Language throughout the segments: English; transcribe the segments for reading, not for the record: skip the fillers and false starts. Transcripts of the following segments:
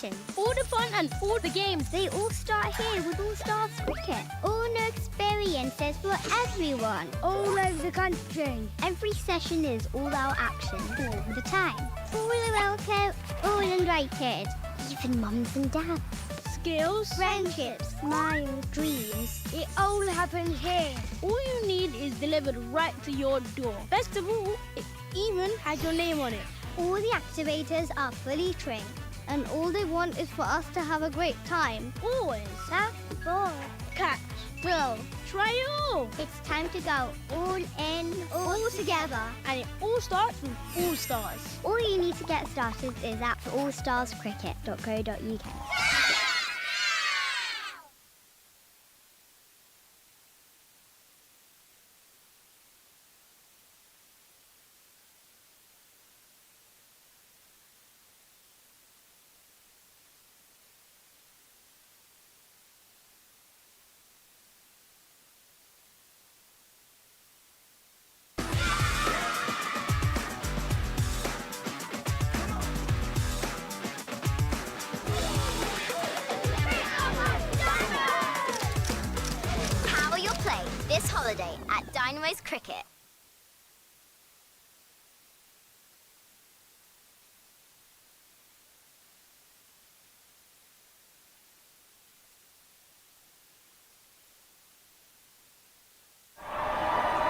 action. All the fun and all the games, they all start here with All Stars Cricket. All new experiences for everyone. All over the country. Every session is all-out action all the time. All well coached, all invited. Even mums and dads. Skills, friendships, smiles, dreams. It all happens here. All you need is delivered right to your door. Best of all, it even has your name on it. All the activators are fully trained, and all they want is for us to have a great time. Always. That's ball. Catch. Throw. Try it all. It's time to go all in, all together. And it all starts with All Stars. All you need to get started is at allstarscricket.co.uk. This holiday at Dynamo's Cricket.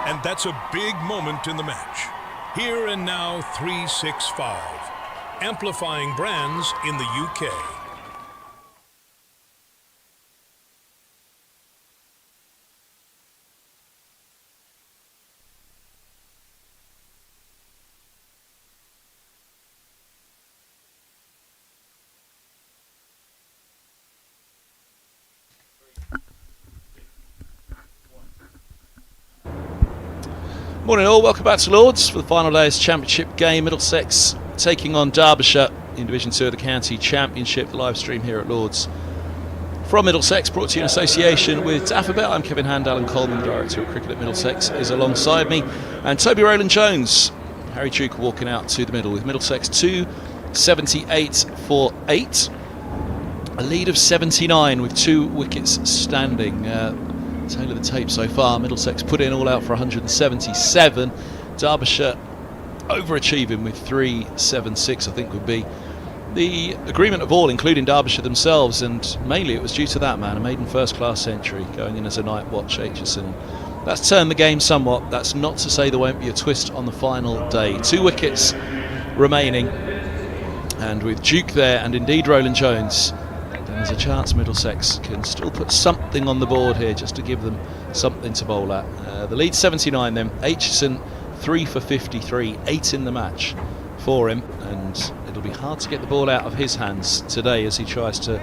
And that's a big moment in the match. Here and now 365, amplifying brands in the UK. Morning all, welcome back to Lords for the final day's championship game. Middlesex taking on Derbyshire in Division 2 of the County Championship. The live stream here at Lords from Middlesex, brought to you in association with Daffabet. I'm Kevin Hand. Alan Coleman, the Director of Cricket at Middlesex, is alongside me, and Toby Rowland-Jones. Harry Duke walking out to the middle with Middlesex 278 for 8, a lead of 79 with 2 wickets standing. Tail of the tape so far. Middlesex put in all out for 177. Derbyshire overachieving with 376, I think would be the agreement of all, including Derbyshire themselves, and mainly it was due to that man, a maiden first class century going in as a night watch, Aitchison. That's turned the game somewhat. That's not to say there won't be a twist on the final day. 2 wickets remaining, and with Duke there and indeed Rowland-Jones, there's a chance Middlesex can still put something on the board here just to give them something to bowl at. The lead 79 then. Aitchison 3 for 53, 8 in the match for him, and it'll be hard to get the ball out of his hands today as he tries to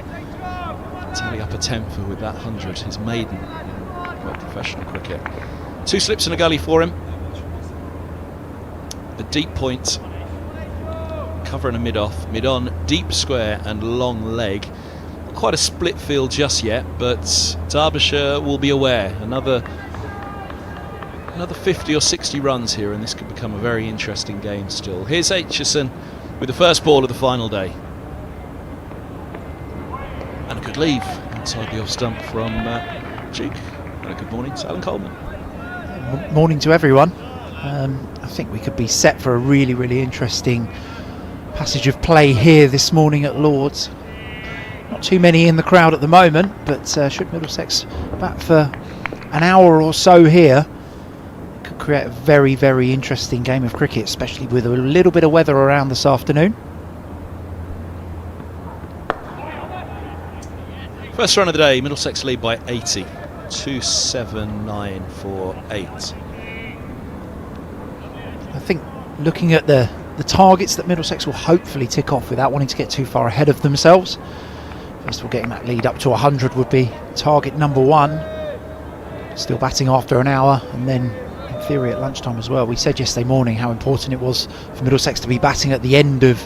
tally up a tenfer with that 100, his maiden in professional cricket. 2 slips and a gully for him. A deep point, cover and a mid-off, mid-on, deep square and long leg. Quite a split field just yet, but Derbyshire will be aware. Another 50 or 60 runs here, and this could become a very interesting game still. Here's Aitchison with the first ball of the final day. And a good leave inside the off stump from Duke. And a good morning to Alan Coleman. Morning to everyone. I think we could be set for a really, really interesting passage of play here this morning at Lords. Not too many in the crowd at the moment, but should Middlesex bat for an hour or so here, it could create a very, very interesting game of cricket, especially with a little bit of weather around this afternoon. First run of the day, Middlesex lead by 80, 279 for 8. I think looking at the targets that Middlesex will hopefully tick off without wanting to get too far ahead of themselves. First of all, getting that lead up to 100 would be target number 1. Still batting after an hour, and then in theory at lunchtime as well. We said yesterday morning how important it was for Middlesex to be batting at the end of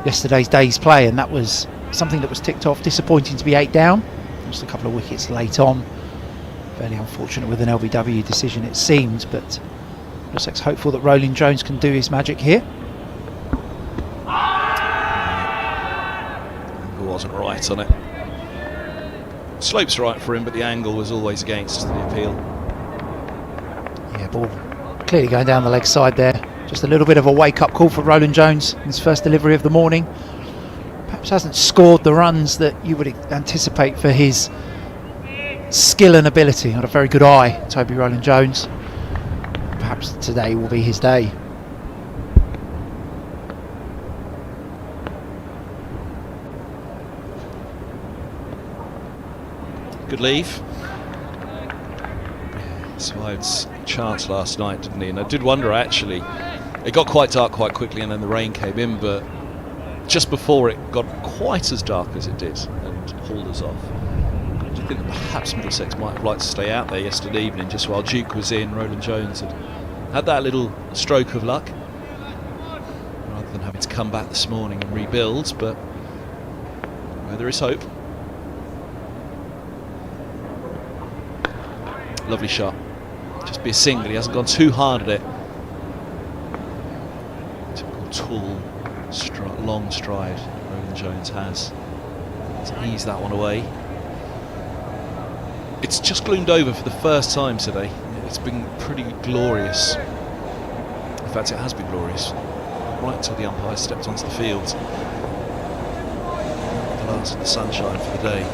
yesterday's day's play, and that was something that was ticked off. Disappointing to be 8 down. Just a couple of wickets late on. Fairly unfortunate with an LBW decision it seemed, but Middlesex hopeful that Rowland-Jones can do his magic here. wasn't right on it. Slope's right for him, but the angle was always against the appeal. Yeah, ball clearly going down the leg side there. Just a little bit of a wake-up call for Roland Jones in his first delivery of the morning. Perhaps hasn't scored the runs that you would anticipate for his skill and ability. Got a very good eye, Toby Roland Jones. Perhaps today will be his day. Good leave. Survived chance last night, didn't he? And I did wonder, actually, it got quite dark quite quickly and then the rain came in, but just before it got quite as dark as it did and hauled us off. Do you think that perhaps Middlesex might have liked to stay out there yesterday evening just while Duke was in? Roland Jones had that little stroke of luck rather than having to come back this morning and rebuild, but where there is hope. Lovely shot. Just be a single. He hasn't gone too hard at it. Typical tall, long stride Roland Jones has. To ease that one away. It's just gloomed over for the first time today. It's been pretty glorious. In fact, it has been glorious right until the umpire stepped onto the field. The last of the sunshine for the day.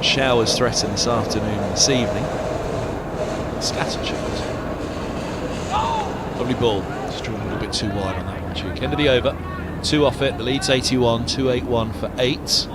Showers threaten this afternoon and this evening. Scattered showers. Lovely ball. Just drawn a little bit too wide on that one, Duke. End of the over. 2 off it. The lead's 81. 281 for 8.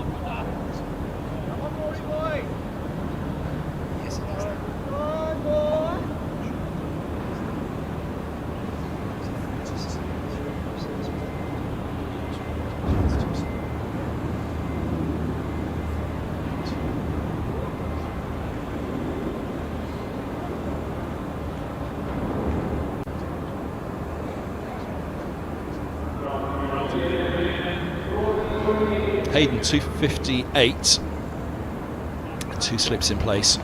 Hayden 258, 2 slips in place.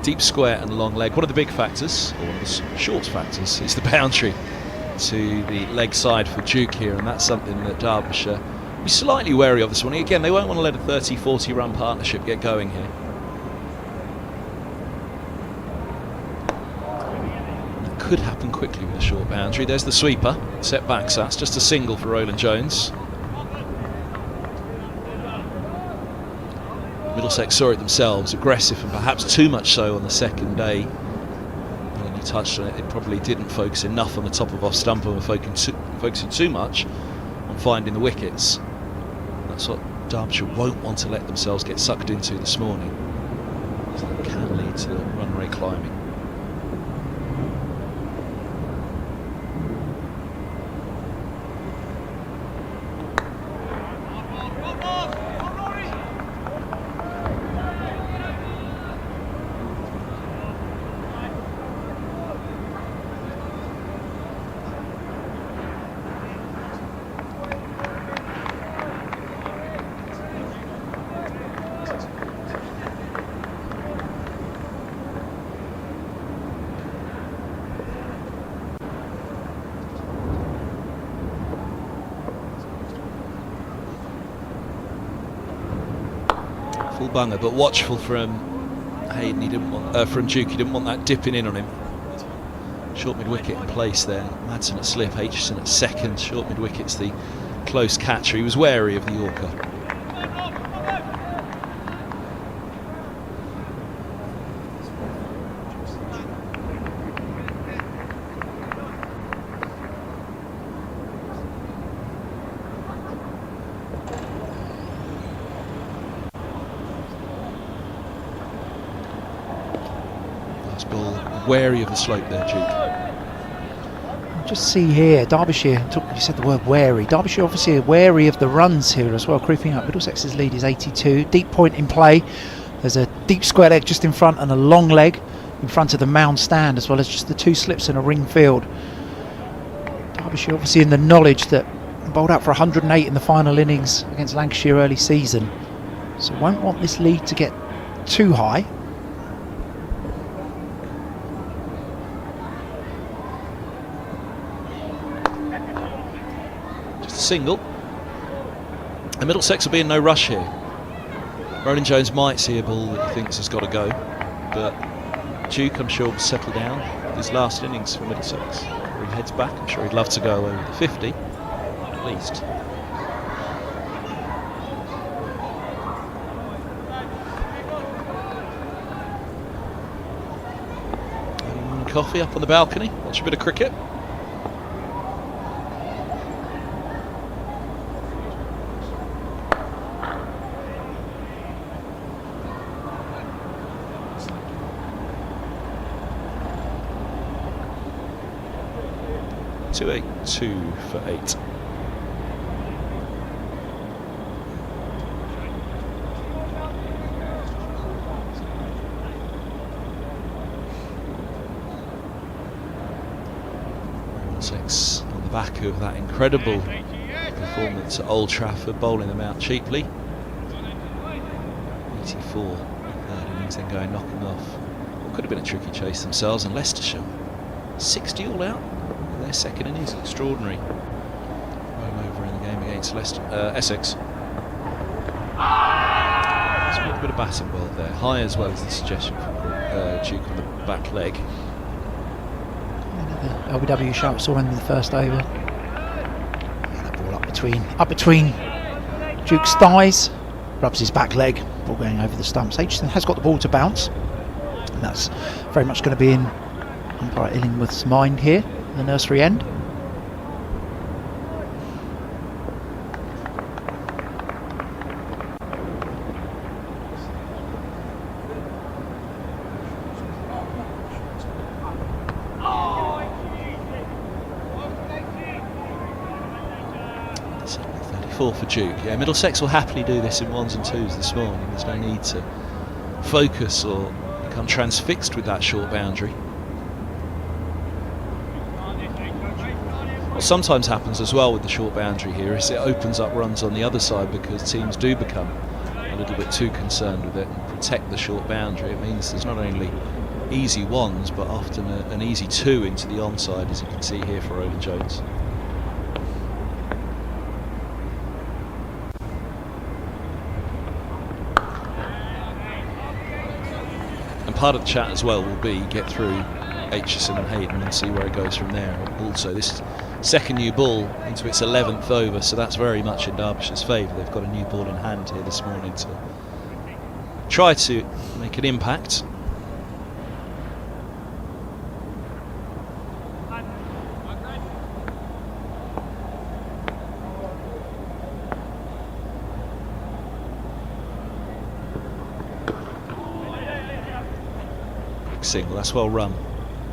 Deep square and long leg. One of the big factors, or one of the short factors, is the boundary to the leg side for Duke here, and that's something that Derbyshire will be slightly wary of this morning. Again, they won't want to let a 30-40 run partnership get going here. It could happen quickly with a short boundary. There's the sweeper, set back, so that's just a single for Roland Jones. Middlesex saw it themselves, aggressive and perhaps too much so on the second day. When you touched on it, it probably didn't focus enough on the top of off stump and were focusing too much on finding the wickets. That's what Derbyshire won't want to let themselves get sucked into this morning. So it can lead to run rate climbing. Full bunger, but watchful from Hayden. He didn't want from Duke. He didn't want that dipping in on him. Short mid wicket in place there. Madsen at slip, Aitchison at second. Short mid wicket's the close catcher. He was wary of the Yorker. Wary of the slope there, Duke. Just see here, Derbyshire, you said the word wary. Derbyshire obviously wary of the runs here as well, creeping up. Middlesex's lead is 82. Deep point in play. There's a deep square leg just in front and a long leg in front of the mound stand, as well as just the 2 slips and a ring field. Derbyshire obviously in the knowledge that bowled out for 108 in the final innings against Lancashire early season. So won't want this lead to get too high. Single. And Middlesex will be in no rush here. Roland Jones might see a ball that he thinks has got to go, but Duke, I'm sure, will settle down with his last innings for Middlesex. Where he heads back, I'm sure he'd love to go over the 50, at least. Coffee up on the balcony, watch a bit of cricket. Two 8-2 for 8. Middlesex on the back of that incredible performance at Old Trafford, bowling them out cheaply. 84 third innings, then going knocking off what could have been a tricky chase themselves, and Leicestershire 60 all out in their second innings. Extraordinary roam over in the game against Essex. There's a little bit of bat involved there, high as well as the suggestion from Duke on the back leg. The LBW shout saw him in the first over. Yeah, that ball up between Duke's thighs, rubs his back leg, ball going over the stumps. Aitchison has got the ball to bounce, and that's very much going to be in umpire Illingworth's mind here, the nursery end. For Duke. Yeah, Middlesex will happily do this in 1s and 2s this morning. There's no need to focus or become transfixed with that short boundary. What sometimes happens as well with the short boundary here is it opens up runs on the other side, because teams do become a little bit too concerned with it and protect the short boundary. It means there's not only easy 1s but often an easy 2 into the onside, as you can see here for Roland Jones. Part of the chat as well will be get through Aitchison and Hayden and see where it goes from there. Also, this second new ball into its 11th over, so that's very much in Derbyshire's favour. They've got a new ball in hand here this morning to try to make an impact. Single, that's well run.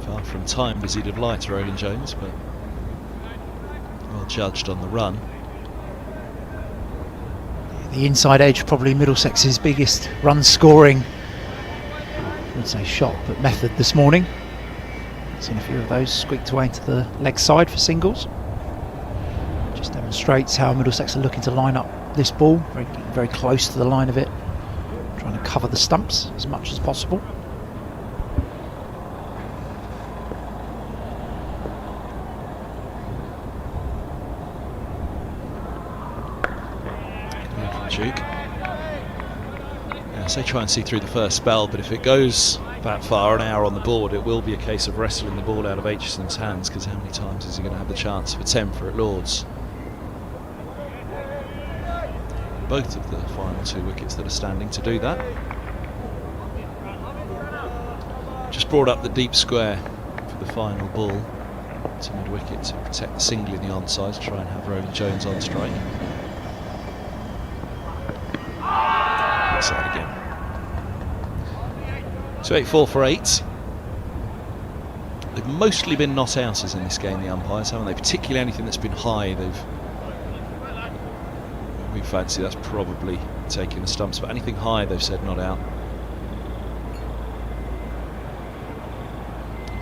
Far from timed as he'd have liked, Roland Jones, but well judged on the run. The inside edge, probably Middlesex's biggest run scoring, I wouldn't say shot, but method this morning. Seen a few of those squeaked away to the leg side for singles. Just demonstrates how Middlesex are looking to line up this ball, very close to the line of it, trying to cover the stumps as much as possible. Duke. Yeah, say try and see through the first spell, but if it goes that far, an hour on the board, it will be a case of wrestling the ball out of Aitchison's hands, because how many times is he going to have the chance for temper at Lords? Both of the final 2 wickets that are standing to do that. Just brought up the deep square for the final ball to mid-wicket to protect the single in the onside, to try and have Roland Jones on strike. Side again. So 8-4 for 8. They've mostly been not outers in this game, the umpires, haven't they? Particularly anything that's been high, we fancy that's probably taking the stumps, but anything high they've said not out.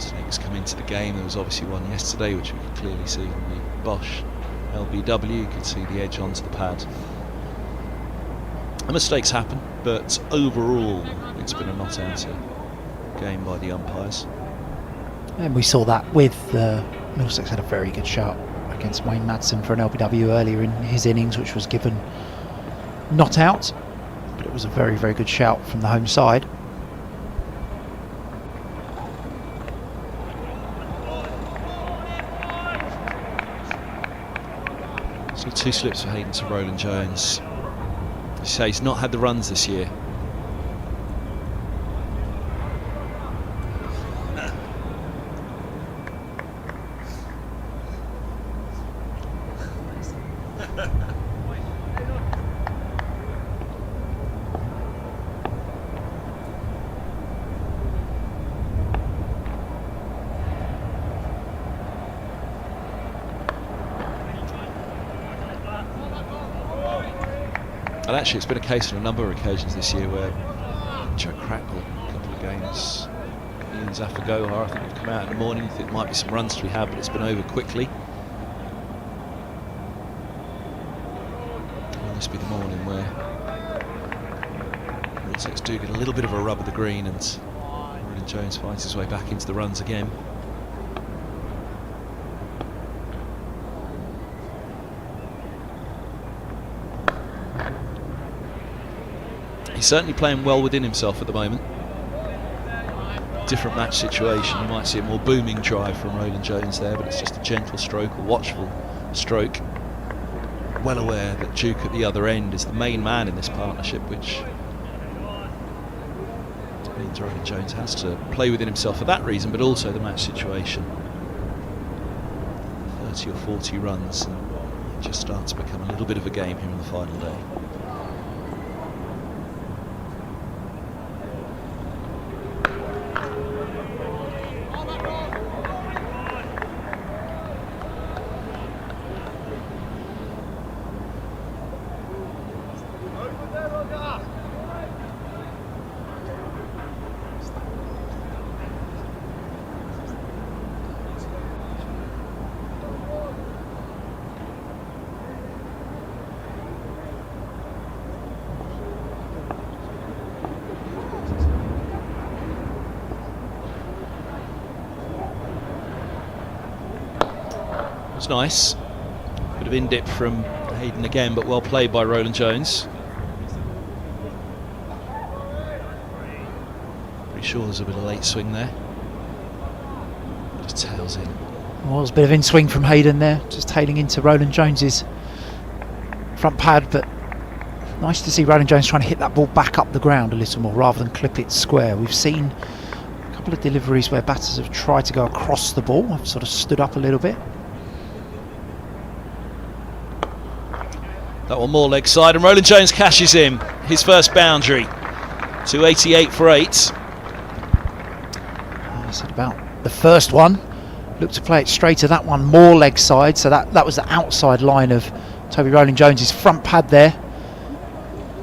Snakes come into the game. There was obviously one yesterday which we could clearly see on the Bosch LBW. You could see the edge onto the pad. Mistakes happen, but overall it's been a not outer game by the umpires. And we saw that with Middlesex had a very good shot against Wayne Madsen for an LBW earlier in his innings, which was given not out, but it was a very, very good shout from the home side. So 2 slips for Hayden to Roland Jones. You say he's not had the runs this year. And actually, it's been a case on a number of occasions this year where Joe Crackle, a couple of games, Ian Zafagoha, I think have come out in the morning. I think there might be some runs to be had, but it's been over quickly. Will this be the morning where Middlesex do get a little bit of a rub of the green and Roland Jones finds his way back into the runs again? He's certainly playing well within himself at the moment. Different match situation. You might see a more booming drive from Roland Jones there, but it's just a gentle stroke, a watchful stroke. Well aware that Duke at the other end is the main man in this partnership, which means Roland Jones has to play within himself for that reason, but also the match situation. 30 or 40 runs, and it just starts to become a little bit of a game here on the final day. Was nice. Bit of in-dip from Hayden again, but well played by Roland Jones. Pretty sure there's a bit of late swing there. Just tails in. Well, there's a bit of in-swing from Hayden there, just tailing into Roland Jones's front pad, but nice to see Roland Jones trying to hit that ball back up the ground a little more rather than clip it square. We've seen a couple of deliveries where batters have tried to go across the ball, have sort of stood up a little bit. That one more leg side, and Roland Jones cashes in his first boundary. 288 for 8. I said about the first one, looked to play it straight to that one, more leg side, so that was the outside line of Toby Roland Jones's front pad there.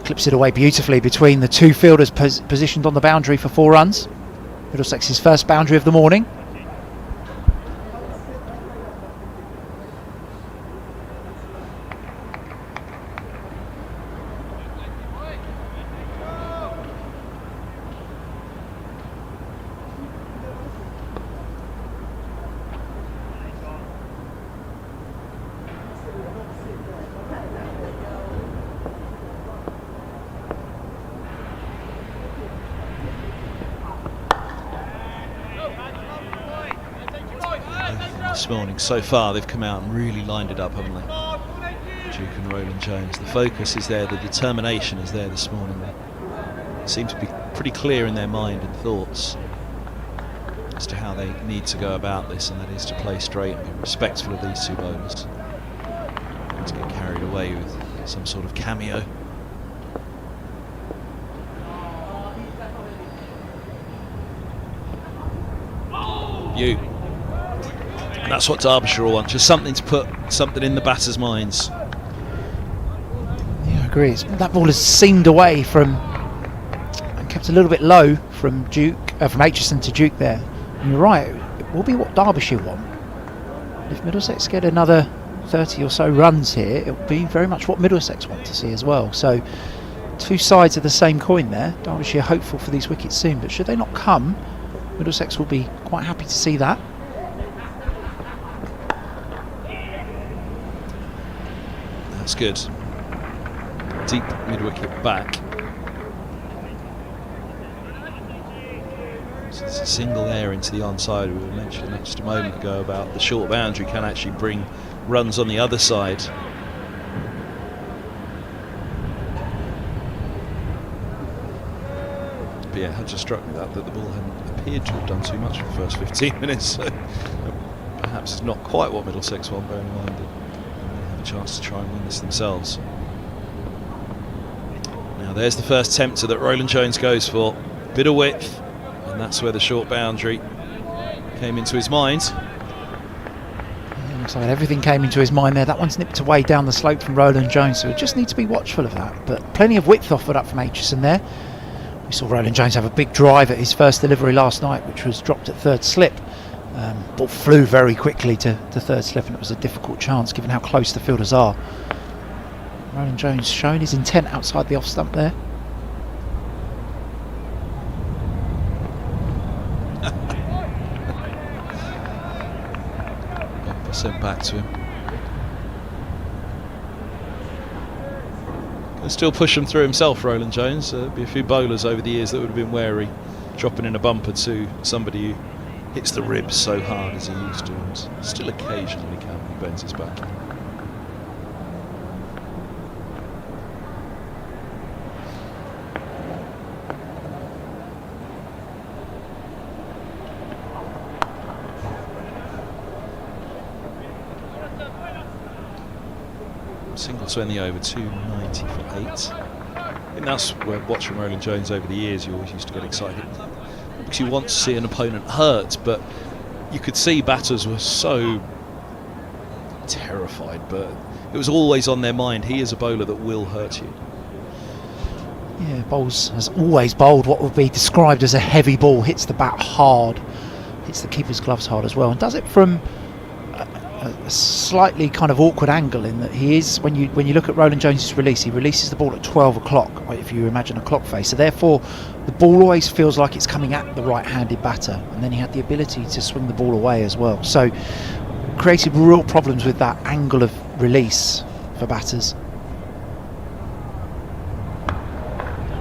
Clips it away beautifully between the two fielders positioned on the boundary for 4 runs. Middlesex's first boundary of the morning. This morning so far they've come out and really lined it up, haven't they? Duke and Roland Jones. The focus is there, the determination is there this morning. They seem to be pretty clear in their mind and thoughts as to how they need to go about this, and that is to play straight and be respectful of these two bowlers. Not to get carried away with some sort of cameo. You. And that's what Derbyshire will want, just something to put something in the batters' minds. Yeah, I agree. That ball has seamed away from and kept a little bit low from Duke, from Aitchison to Duke there. And you're right, it will be what Derbyshire want. If Middlesex get another 30 or so runs here, it will be very much what Middlesex want to see as well. So, two sides of the same coin there. Derbyshire hopeful for these wickets soon, but should they not come, Middlesex will be quite happy to see that. That's good. deep mid-wicket back. So it's a single air into the onside. We were mentioning that just a moment ago about the short boundary can actually bring runs on the other side. But yeah, it had just struck me that the ball hadn't appeared to have done too much for the first 15 minutes. So perhaps it's not quite what Middlesex want, bearing in mind that they have a chance to try and win this themselves. Now there's the first tempter that Roland Jones goes for. Bit of width, and that's where the short boundary came into his mind. Yeah, looks like everything came into his mind there. That one's nipped away down the slope from Roland Jones, so we just need to be watchful of that. But plenty of width offered up from Aitchison there. We saw Roland Jones have a big drive at his first delivery last night, which was dropped at third slip. Ball flew very quickly to third slip, and it was a difficult chance given how close the fielders are. Roland Jones showing his intent outside the off stump there. Sent back to him. Can still push him through himself, Roland Jones. There'll be a few bowlers over the years that would have been wary, dropping in a bumper to somebody who hits the ribs so hard as he used to, and still occasionally can when he bends his back. Single to end the over, 290 for 8. I think that's where watching Roland Jones over the years, you always used to get excited because you want to see an opponent hurt, but you could see batters were so terrified, but it was always on their mind, he is a bowler that will hurt you. Yeah, Bowles has always bowled what would be described as a heavy ball, hits the bat hard, hits the keeper's gloves hard as well, and does it from a slightly kind of awkward angle in that he is, when you look at Roland Jones's release, he releases the ball at 12 o'clock, if you imagine a clock face, so therefore the ball always feels like it's coming at the right-handed batter, and then he had the ability to swing the ball away as well, so created real problems with that angle of release for batters,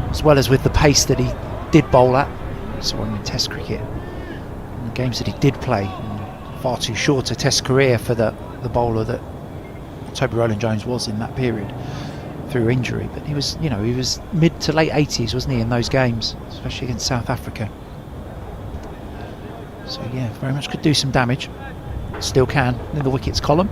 as well as with the pace that he did bowl at. So in Test cricket, in the games that he did play, far too short a Test career for the bowler that Toby Roland Jones was in that period through injury. But he was, he was mid to late 80s, wasn't he, in those games, especially against South Africa. So yeah, very much could do some damage. Still can in the wickets column.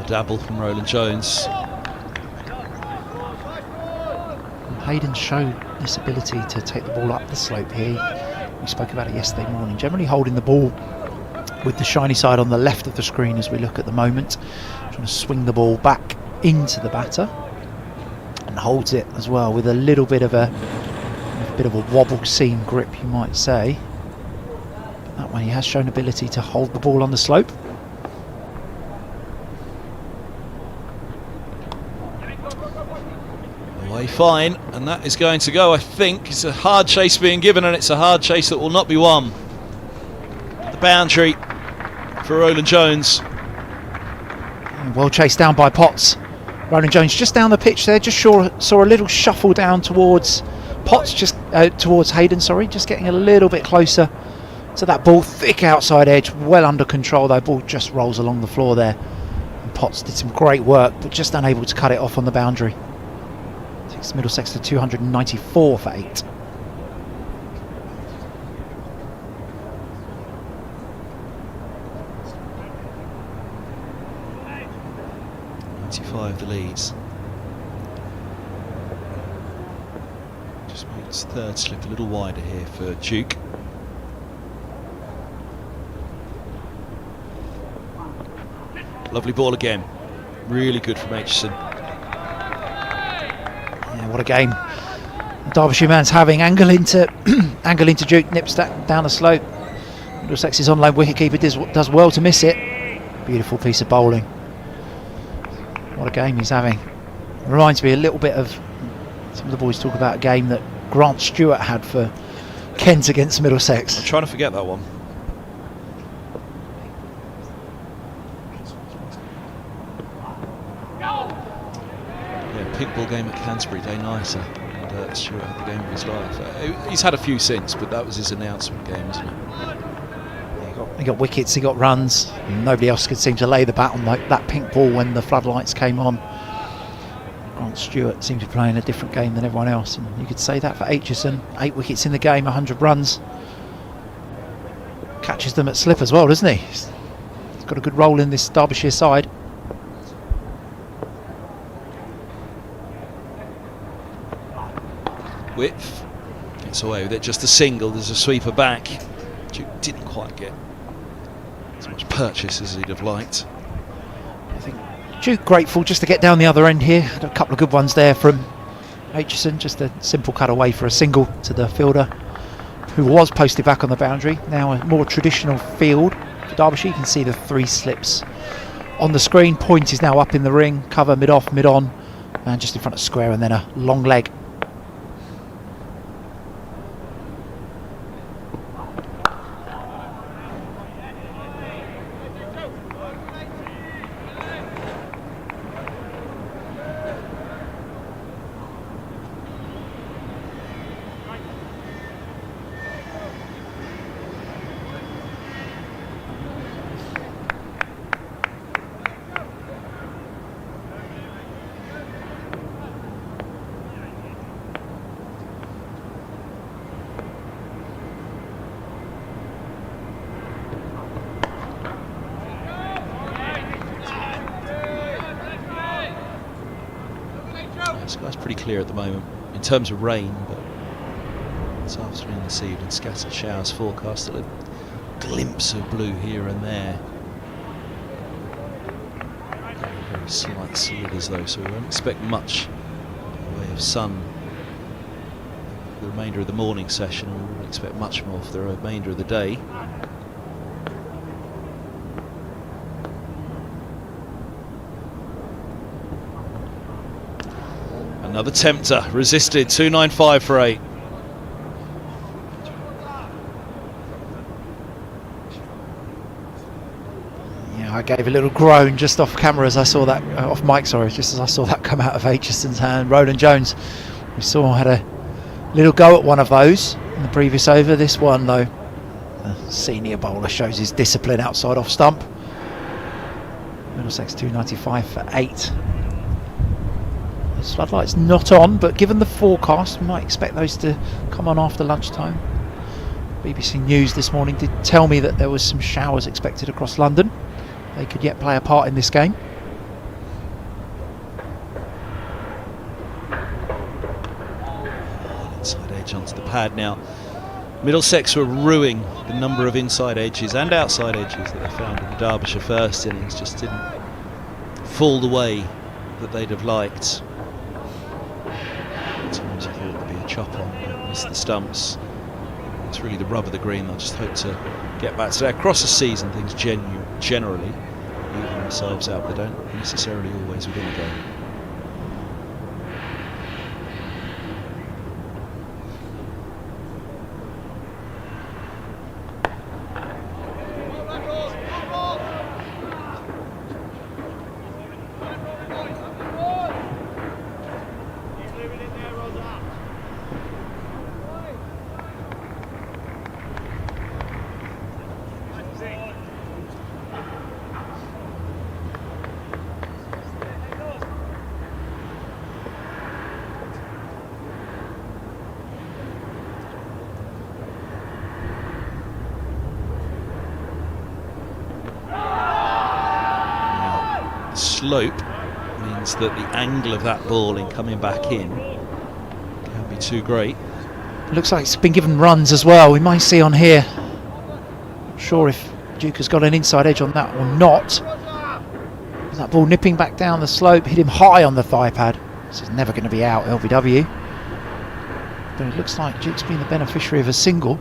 Dabble from Roland Jones. Hayden showed this ability to take the ball up the slope here. We spoke about it yesterday morning. Generally holding the ball with the shiny side on the left of the screen as we look at the moment. trying to swing the ball back into the batter, and holds it as well with a little bit of a wobble seam grip, you might say. But that way he has shown ability to hold the ball on the slope. Away fine, and that is going to go, I think. It's a hard chase being given, and it's a hard chase that will not be won. The boundary for Roland Jones. Well chased down by Potts. Roland Jones just down the pitch there, just saw a little shuffle down towards Potts, just towards Hayden, sorry, just getting a little bit closer to that ball. Thick outside edge, well under control. That ball just rolls along the floor there. And Potts did some great work, but just unable to cut it off on the boundary. Takes Middlesex to 294 for 8. The leads. Just makes third slip a little wider here for Duke. Lovely ball again. Really good from Aitchison. Yeah, what a game the Derbyshire man's having. Angle into angle into Duke, nips that down the slope. Middlesex's on-loan wicketkeeper does well to miss it. Beautiful piece of bowling. What a game he's having. Reminds me a little bit of, some of the boys talk about a game that Grant Stewart had for Kent against Middlesex. I'm trying to forget that one. Yeah, pink ball game at Canterbury, day nicer. And Stewart had the game of his life. He's had a few since, but that was his announcement game, isn't it? He got wickets, he got runs. Nobody else could seem to lay the bat on that pink ball when the floodlights came on. Grant Stewart seemed to be playing a different game than everyone else, and you could say that for Aitchison. 8 wickets in the game, 100 runs. Catches them at slip as well, doesn't he? He's got a good role in this Derbyshire side. Width gets away with it, just a single. There's a sweeper back. Duke didn't quite get as much purchase as he'd have liked. I think Duke grateful just to get down the other end here. Had a couple of good ones there from Aitchison, just a simple cut away for a single to the fielder, who was posted back on the boundary. Now a more traditional field for Derbyshire. You can see the 3 slips on the screen. Point is now up in the ring, cover mid-off, mid-on, and just in front of square, and then a long leg. Sky's pretty clear at the moment in terms of rain, but this afternoon this evening scattered showers forecast, a glimpse of blue here and there. Very slight slivers though, so we won't expect much in the way of sun for the remainder of the morning session. We won't expect much more for the remainder of the day. Another tempter, resisted, 295 for 8. Yeah, I gave a little groan just off camera as I saw that, off mic, sorry, just as I saw that come out of Aitchison's hand. Roland Jones, we saw, had a little go at one of those in the previous over. This one, though, the senior bowler shows his discipline outside off stump. Middlesex 295 for 8. The floodlights not on, but given the forecast, we might expect those to come on after lunchtime. BBC News this morning did tell me that there was some showers expected across London. They could yet play a part in this game. Inside edge onto the pad now. Middlesex were ruining the number of inside edges and outside edges that they found in the Derbyshire first innings. Just didn't fall the way that they'd have liked. Sometimes I thought there'd be a chop on, but missed the stumps. It's really the rub of the green. I just hope to get back to that. Across the season, things generally even themselves out. They don't necessarily always within a game. Slope means that the angle of that ball in coming back in can't be too great. Looks like it's been given runs as well. We might see on here. Not sure if Duke has got an inside edge on that or not. That ball nipping back down the slope, hit him high on the thigh pad. This is never going to be out, LBW. But it looks like Duke's been the beneficiary of a single.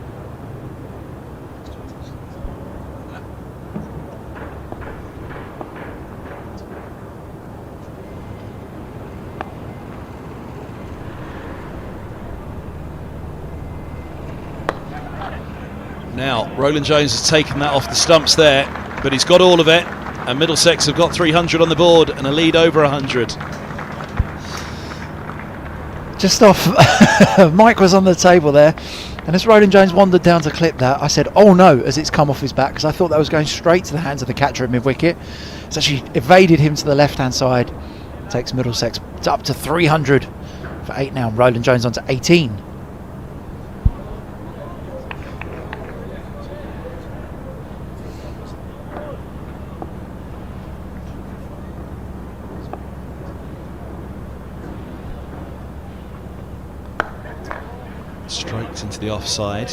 Now, Roland Jones has taken that off the stumps there, but he's got all of it, and Middlesex have got 300 on the board and a lead over 100. Just off, Mike was on the table there, and as Roland Jones wandered down to clip that, I said, oh no, as it's come off his back, because I thought that was going straight to the hands of the catcher at mid-wicket. It's actually evaded him to the left-hand side, takes Middlesex up to 300 for 8 now, and Roland Jones on to 18. Strokes into the offside,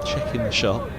checking the shot.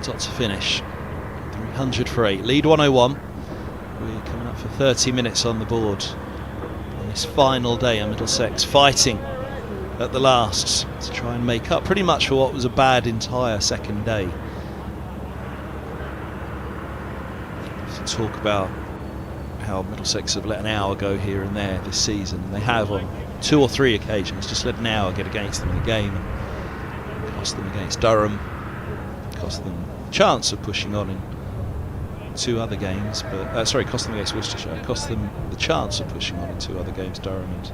Dot to finish. 300 for 8. Lead 101. We're coming up for 30 minutes on the board on this final day, and Middlesex fighting at the last to try and make up pretty much for what was a bad entire second day. To talk about how Middlesex have let an hour go here and there this season, and they have on 2 or 3 occasions just let an hour get against them in the game. Cost them against Durham, cost them a chance of pushing on in 2 other games, but cost them against Worcestershire, cost them the chance of pushing on in 2 other games, Durham and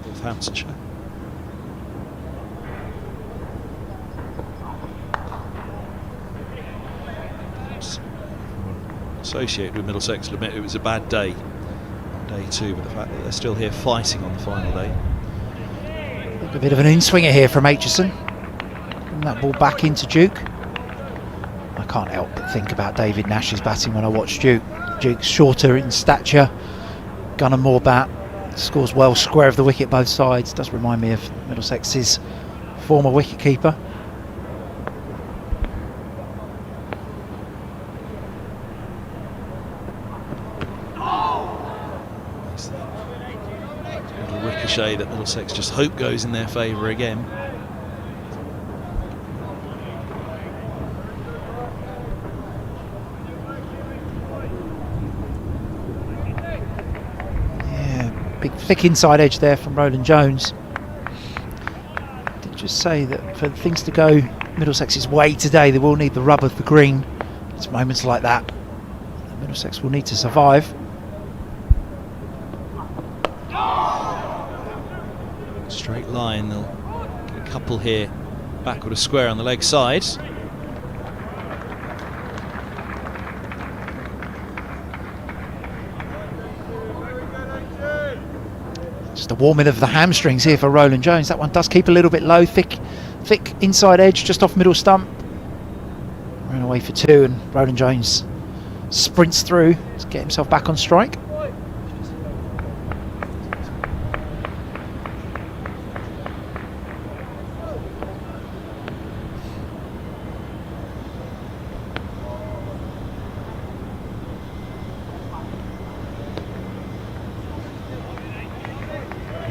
Northamptonshire. Associated with Middlesex will admit it was a bad day on day 2, but the fact that they're still here fighting on the final day. A bit of an in-swinger here from Aitchison. And that ball back into Duke. I can't help but think about David Nash's batting when I watch Duke. Duke's shorter in stature, gun and more bat, scores well, square of the wicket both sides. Does remind me of Middlesex's former wicketkeeper. Little ricochet that Middlesex just hope goes in their favour again. Big thick inside edge there from Roland Jones. Did just say that for things to go Middlesex's way today, they will need the rub of the green. It's moments like that Middlesex will need to survive. Straight line, they'll get a couple here, backward a square on the leg side. Just a warming of the hamstrings here for Roland Jones. That one does keep a little bit low, thick inside edge just off middle stump. Ran away for 2, and Roland Jones sprints through to get himself back on strike.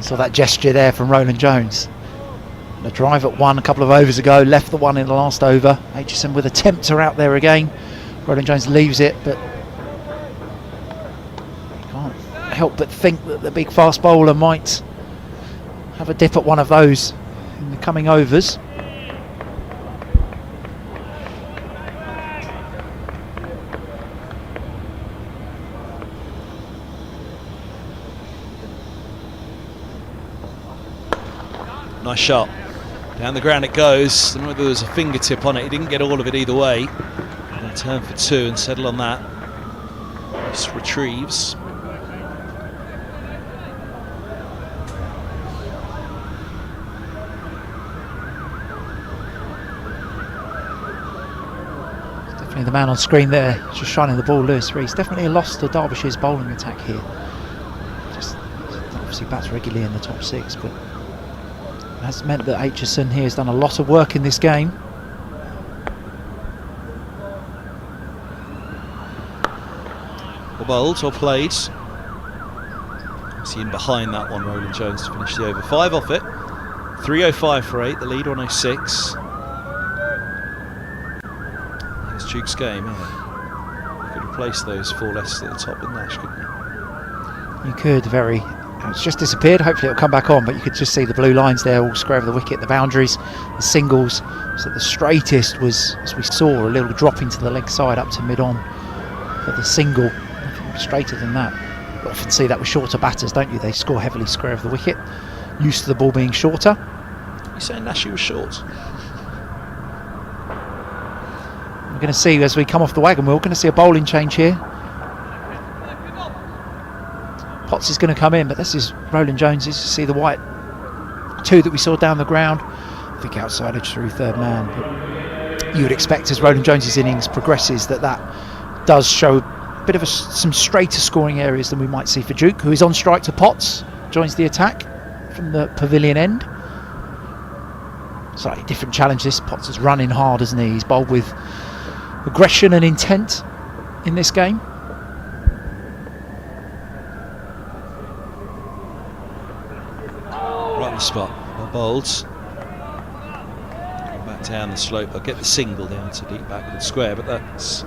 Saw that gesture there from Roland Jones. The drive at 1 a couple of overs ago, left the 1 in the last over. Aitchison with a tempter out there again. Roland Jones leaves it, but you can't help but think that the big fast bowler might have a dip at one of those in the coming overs. Nice shot. Down the ground it goes. I don't know whether there was a fingertip on it. He didn't get all of it either way. And turn for 2 and settle on that. Just retrieves. Definitely the man on screen there, just shining the ball, Lewis Rees. Definitely a loss to Derbyshire's bowling attack here. Just obviously bats regularly in the top 6, but that's meant that Aitchison here has done a lot of work in this game. Well bowled or played. See in behind that one, Roland Jones to finish the over. 5 off it. 305 for 8. The lead 106. Here's Duke's game. Yeah. Could replace those 4 less at the top with Nash, couldn't you? You could, very. It's just disappeared. Hopefully it'll come back on, but you could just see the blue lines there all square over the wicket, the boundaries, the singles. So the straightest was, as we saw, a little drop into the leg side up to mid-on for the single. Nothing straighter than that. You often see that with shorter batters, don't you? They score heavily square of the wicket, used to the ball being shorter. You saying Nashi was short? We're going to see, as we come off the wagon wheel, we're going to see a bowling change here. Potts is going to come in, but this is Roland Jones. You see the white 2 that we saw down the ground. I think outside edge through third man. But you would expect as Roland Jones's innings progresses that does show a bit of some straighter scoring areas than we might see for Duke, who is on strike to Potts. Joins the attack from the pavilion end. Slightly different challenge this. Potts is running hard, isn't he? He's bowled with aggression and intent in this game. Spot. Well bowled. Back down the slope. I'll get the single down to deep backward square, but that's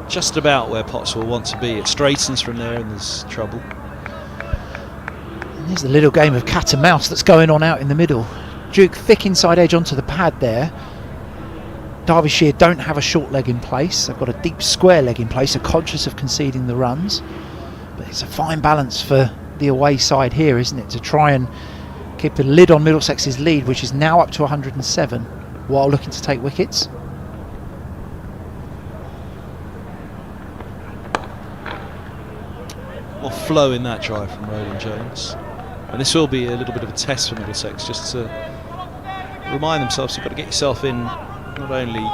just about where Potts will want to be. It straightens from there and there's trouble. And there's a little game of cat and mouse that's going on out in the middle. Duke thick inside edge onto the pad there. Derbyshire don't have a short leg in place. They've got a deep square leg in place, are conscious of conceding the runs. But it's a fine balance for the away side here, isn't it? To try and keep a lid on Middlesex's lead, which is now up to 107, while looking to take wickets. More flow in that drive from Roland Jones. And this will be a little bit of a test for Middlesex, just to remind themselves you've got to get yourself in, not only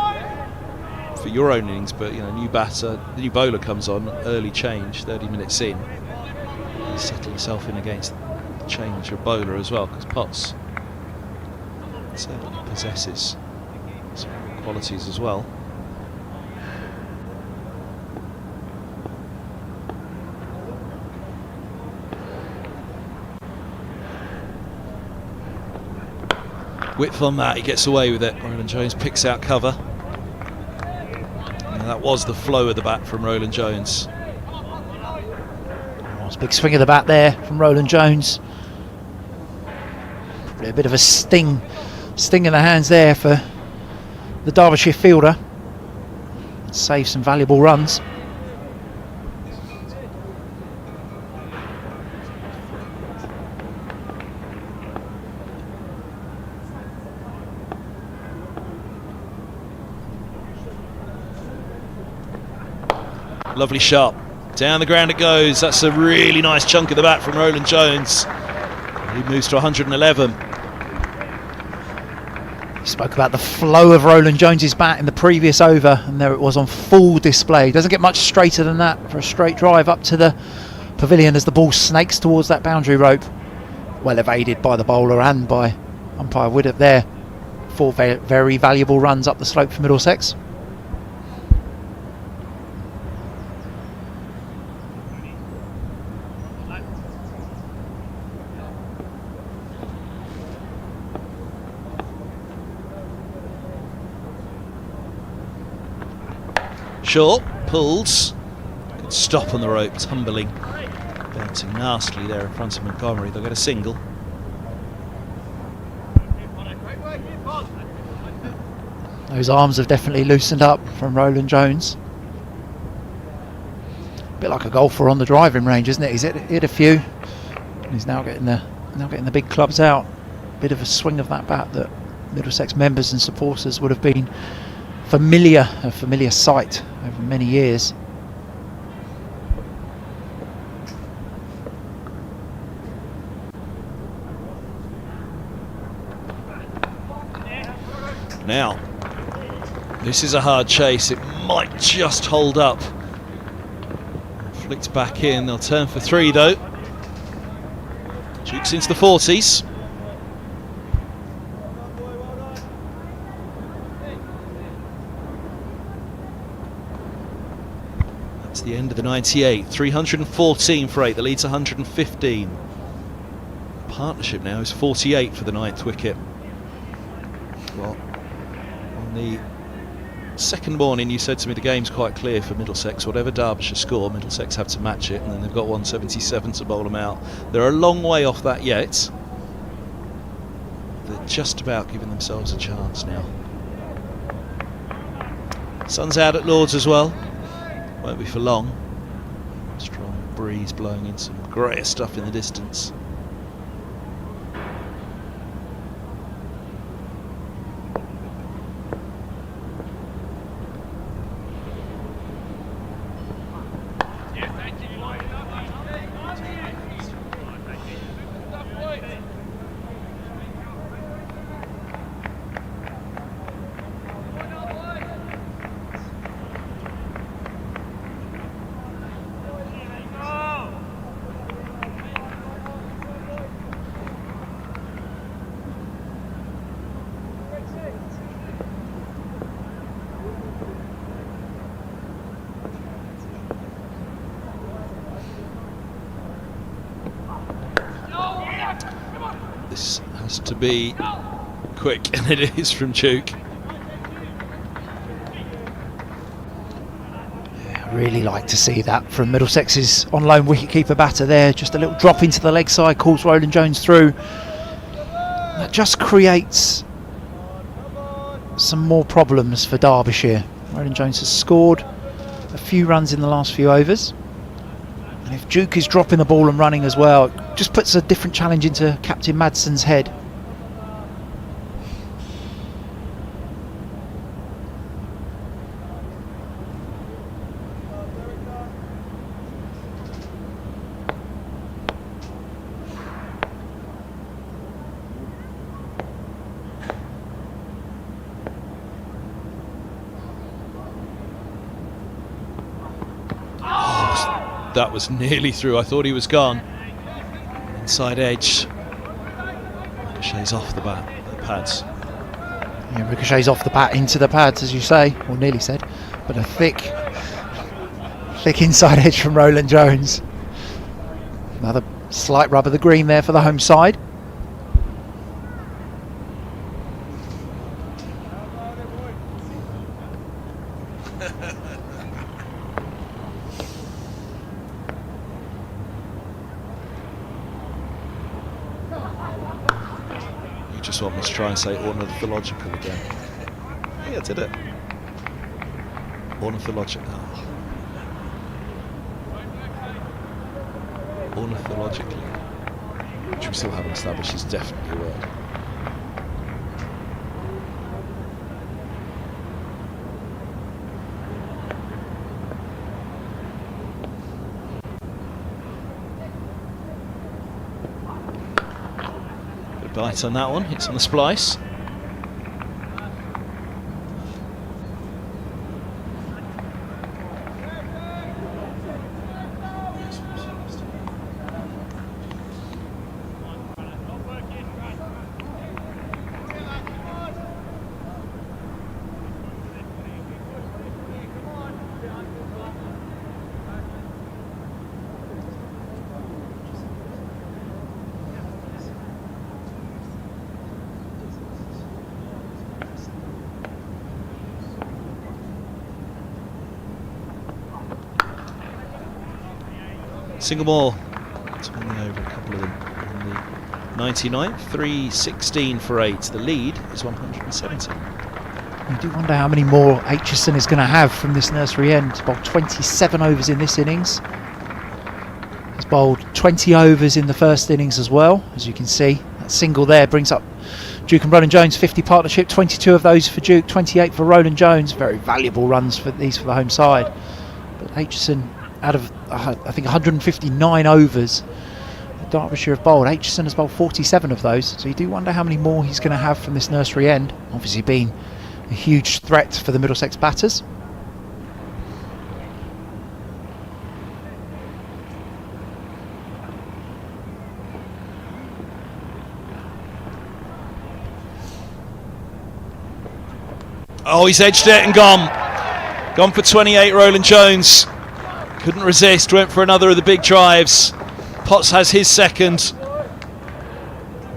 for your own innings, but new batter, the new bowler comes on, early change, 30 minutes in. You settle yourself in against change your bowler as well, because Potts certainly possesses some qualities as well. Width on that, he gets away with it. Roland Jones picks out cover. And that was the flow of the bat from Roland Jones. Oh, it's a big swing of the bat there from Roland Jones. Probably a bit of a sting in the hands there for the Derbyshire fielder. Save some valuable runs. Lovely shot. Down the ground it goes. That's a really nice chunk of the bat from Roland Jones. He moves to 111. We spoke about the flow of Roland Jones's bat in the previous over, and there it was on full display. Doesn't get much straighter than that for a straight drive up to the pavilion as the ball snakes towards that boundary rope. Well evaded by the bowler and by umpire Widdop there. 4 very valuable runs up the slope for Middlesex. Short, pulls. Good stop on the rope, tumbling. Bouncing nastily there in front of Montgomery. They'll get a single. Those arms have definitely loosened up from Roland Jones. A bit like a golfer on the driving range, isn't it? He's hit a few. He's now getting the big clubs out. Bit of a swing of that bat that Middlesex members and supporters would have been a familiar sight over many years. Now, this is a hard chase. It might just hold up. Flicked back in. They'll turn for 3 though. Jukes into the 40s. That's the end of the 98. 314 for 8. The lead's 115. Partnership now is 48 for the 9th wicket. Well, on the second morning you said to me the game's quite clear for Middlesex. Whatever Derbyshire score, Middlesex have to match it, and then they've got 177 to bowl them out. They're a long way off that yet. They're just about giving themselves a chance now. Sun's out at Lords as well. Won't be for long. Strong breeze blowing in, some greyer stuff in the distance. This has to be quick, and it is from Duke. Yeah, I really like to see that from Middlesex's on loan wicketkeeper batter there. Just a little drop into the leg side, calls Roland Jones through. That just creates some more problems for Derbyshire. Roland Jones has scored a few runs in the last few overs. And if Duke is dropping the ball and running as well, it just puts a different challenge into Captain Madson's head. That was nearly through. I thought he was gone. Inside edge. Ricochets off the pads. Yeah, ricochets off the bat into the pads, as you say, or nearly said. But a thick inside edge from Roland Jones. Another slight rub of the green there for the home side. Just want me to try and say ornithological again. Yeah, I did it. Ornithological. Oh. Ornithologically, which we still haven't established is definitely a word. bite on that one, hits on the splice. Single more, turning over a couple of them in the 99th, 316 for 8. The lead is 170. You do wonder how many more Aitchison is going to have from this nursery end. He's bowled 27 overs in this innings. He's bowled 20 overs in the first innings as well. As you can see, that single there brings up Duke and Roland Jones 50 partnership. 22 of those for Duke, 28 for Roland Jones. Very valuable runs for these for the home side. But Aitchison, out of I think 159 overs that Derbyshire have bowled, Aitchison has bowled 47 of those. So you do wonder how many more he's going to have from this nursery end. Obviously being a huge threat for the Middlesex batters. Oh, he's edged it and gone. Gone for 28, Roland Jones. Couldn't resist, went for another of the big drives. Potts has his second.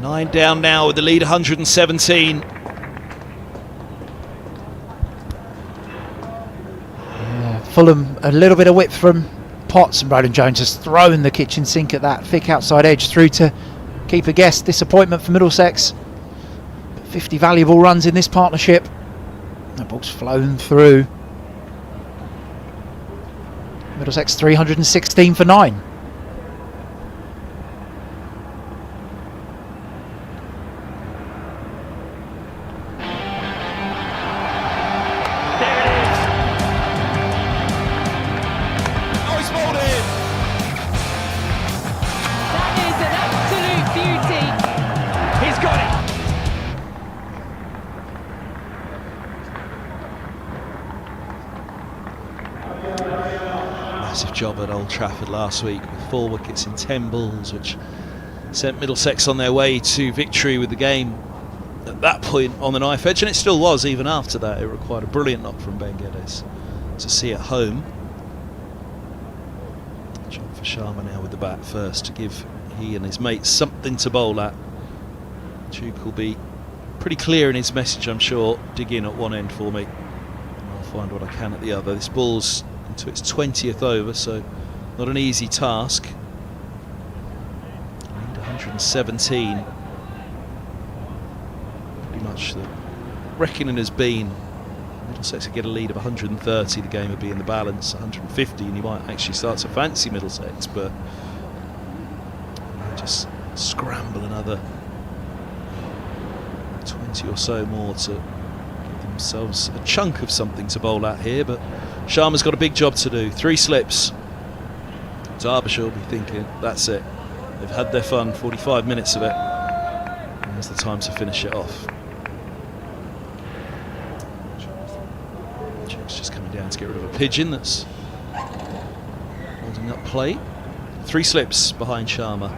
9 down now with the lead 117. Fulham, a little bit of whip from Potts, and Roland Jones has thrown the kitchen sink at that thick outside edge through to keeper guest. Disappointment for Middlesex. 50 valuable runs in this partnership. That ball's flown through. Middlesex 316 for 9. Job at Old Trafford last week with 4 wickets in 10 balls, which sent Middlesex on their way to victory with the game at that point on the knife edge, and it still was even after that. It required a brilliant knock from Ben Geddes to see it home. Job for Sharma now with the bat first to give he and his mates something to bowl at. Duke will be pretty clear in his message, I'm sure. Dig in at one end for me and I'll find what I can at the other. This ball's to its 20th over, so not an easy task. Lead 117. Pretty much the reckoning has been Middlesex would get a lead of 130, the game would be in the balance 150, and you might actually start to fancy Middlesex, but just scramble another 20 or so more to give themselves a chunk of something to bowl at here. But Sharma's got a big job to do. 3 slips. Derbyshire will be thinking, that's it. They've had their fun, 45 minutes of it. Now's the time to finish it off. Jack's just coming down to get rid of a pigeon that's holding up plate. 3 slips behind Sharma.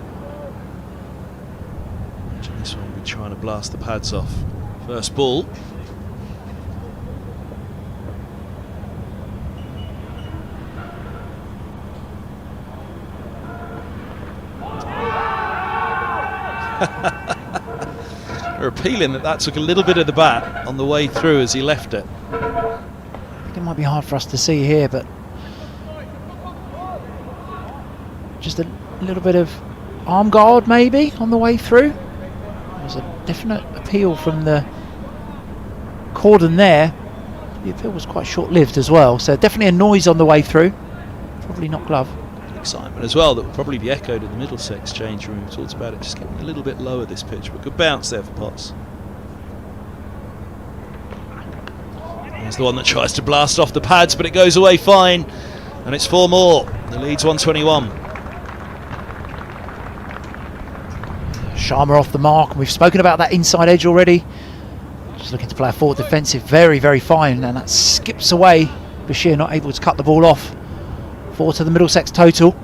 Imagine this one will be trying to blast the pads off. First ball. They're appealing that took a little bit of the bat on the way through as he left it. I think it might be hard for us to see here, but just a little bit of arm guard maybe on the way through. There's a definite appeal from the cordon there. The appeal was quite short-lived as well, so definitely a noise on the way through. Probably not glove. Excitement as well that will probably be echoed in the Middlesex change room. We talked about it just getting a little bit lower this pitch, but good bounce there for Potts. Here's the one that tries to blast off the pads, but it goes away fine, and it's 4 more. The lead's 121. Sharma off the mark, and we've spoken about that inside edge already. Just looking to play a forward defensive, very, very fine, and that skips away. Bashir not able to cut the ball off. 4 to the Middlesex total.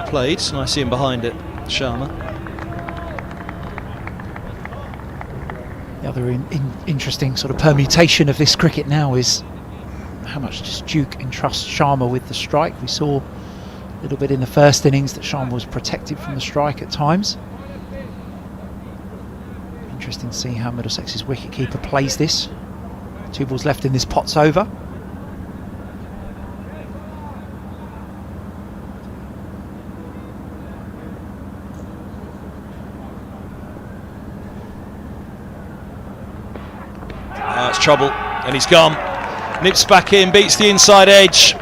Played, nice in behind it, Sharma. The other interesting sort of permutation of this cricket now is how much does Duke entrust Sharma with the strike. We saw a little bit in the first innings that Sharma was protected from the strike at times. Interesting to see how Middlesex's wicketkeeper plays this. 2 balls left in this Potts over. That's trouble, and he's gone. Nips back in, beats the inside edge,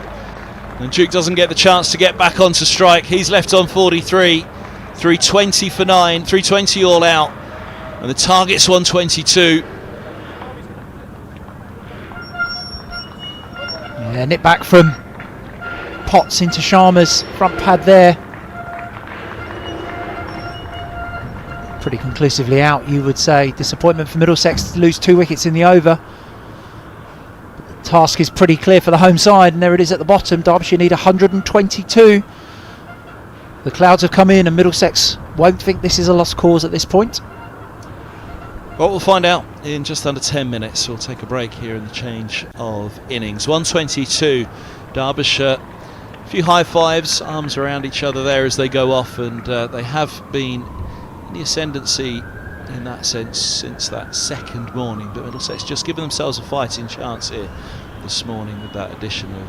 and Duke doesn't get the chance to get back onto strike. He's left on 43, 320 for 9, 320 all out, and the target's 122. Yeah, nip back from Potts into Sharma's front pad there. Pretty conclusively out, you would say. Disappointment for Middlesex to lose 2 wickets in the over. But the task is pretty clear for the home side, and there it is at the bottom. Derbyshire need 122. The clouds have come in, and Middlesex won't think this is a lost cause at this point. Well, we'll find out in just under 10 minutes. We'll take a break here in the change of innings. 122, Derbyshire. A few high fives, arms around each other there as they go off, and they have been in the ascendancy in that sense since that second morning, but Middlesex just given themselves a fighting chance here this morning with that addition of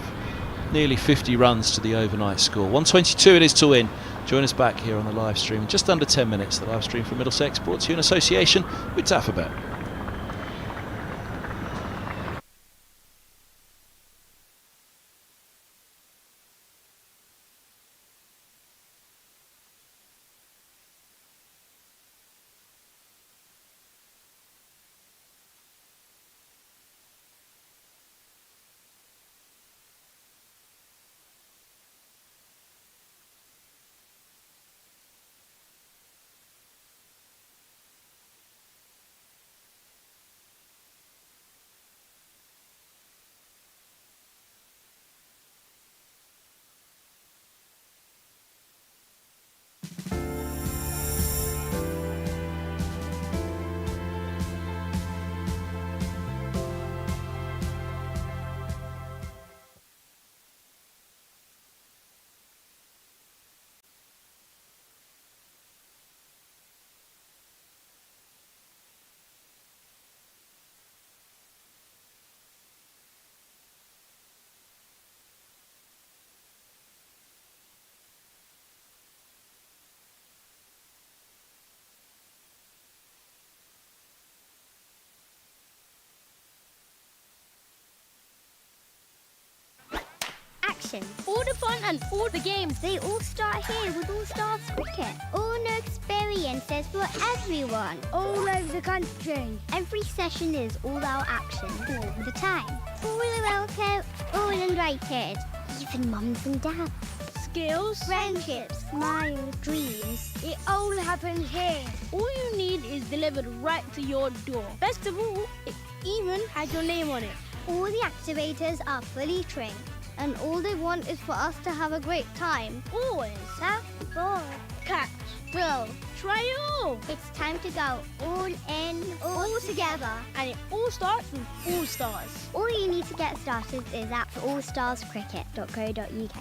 nearly 50 runs to the overnight score. 122 it is to win. Join us back here on the live stream in just under 10 minutes. The live stream from Middlesex brought to you in association with Tafabet. Action. All the fun and all the games, they all start here with All Stars Cricket. All new experiences for everyone. All over the country. Every session is all-out action all the time. All welcome, all invited. Even mums and dads. Skills, friendships, smiles, dreams. It all happens here. All you need is delivered right to your door. Best of all, it even has your name on it. All the activators are fully trained. And all they want is for us to have a great time. Always. Have fun. Catch. Thrill. Try it all. It's time to go all in, all together. And it all starts with All Stars. All you need to get started is at allstarscricket.co.uk.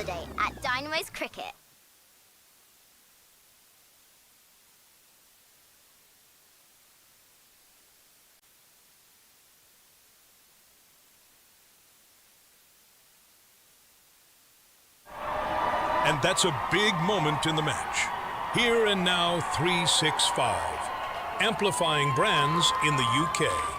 holiday at Dynamo's Cricket. And that's a big moment in the match. Here and now 365. Amplifying brands in the UK.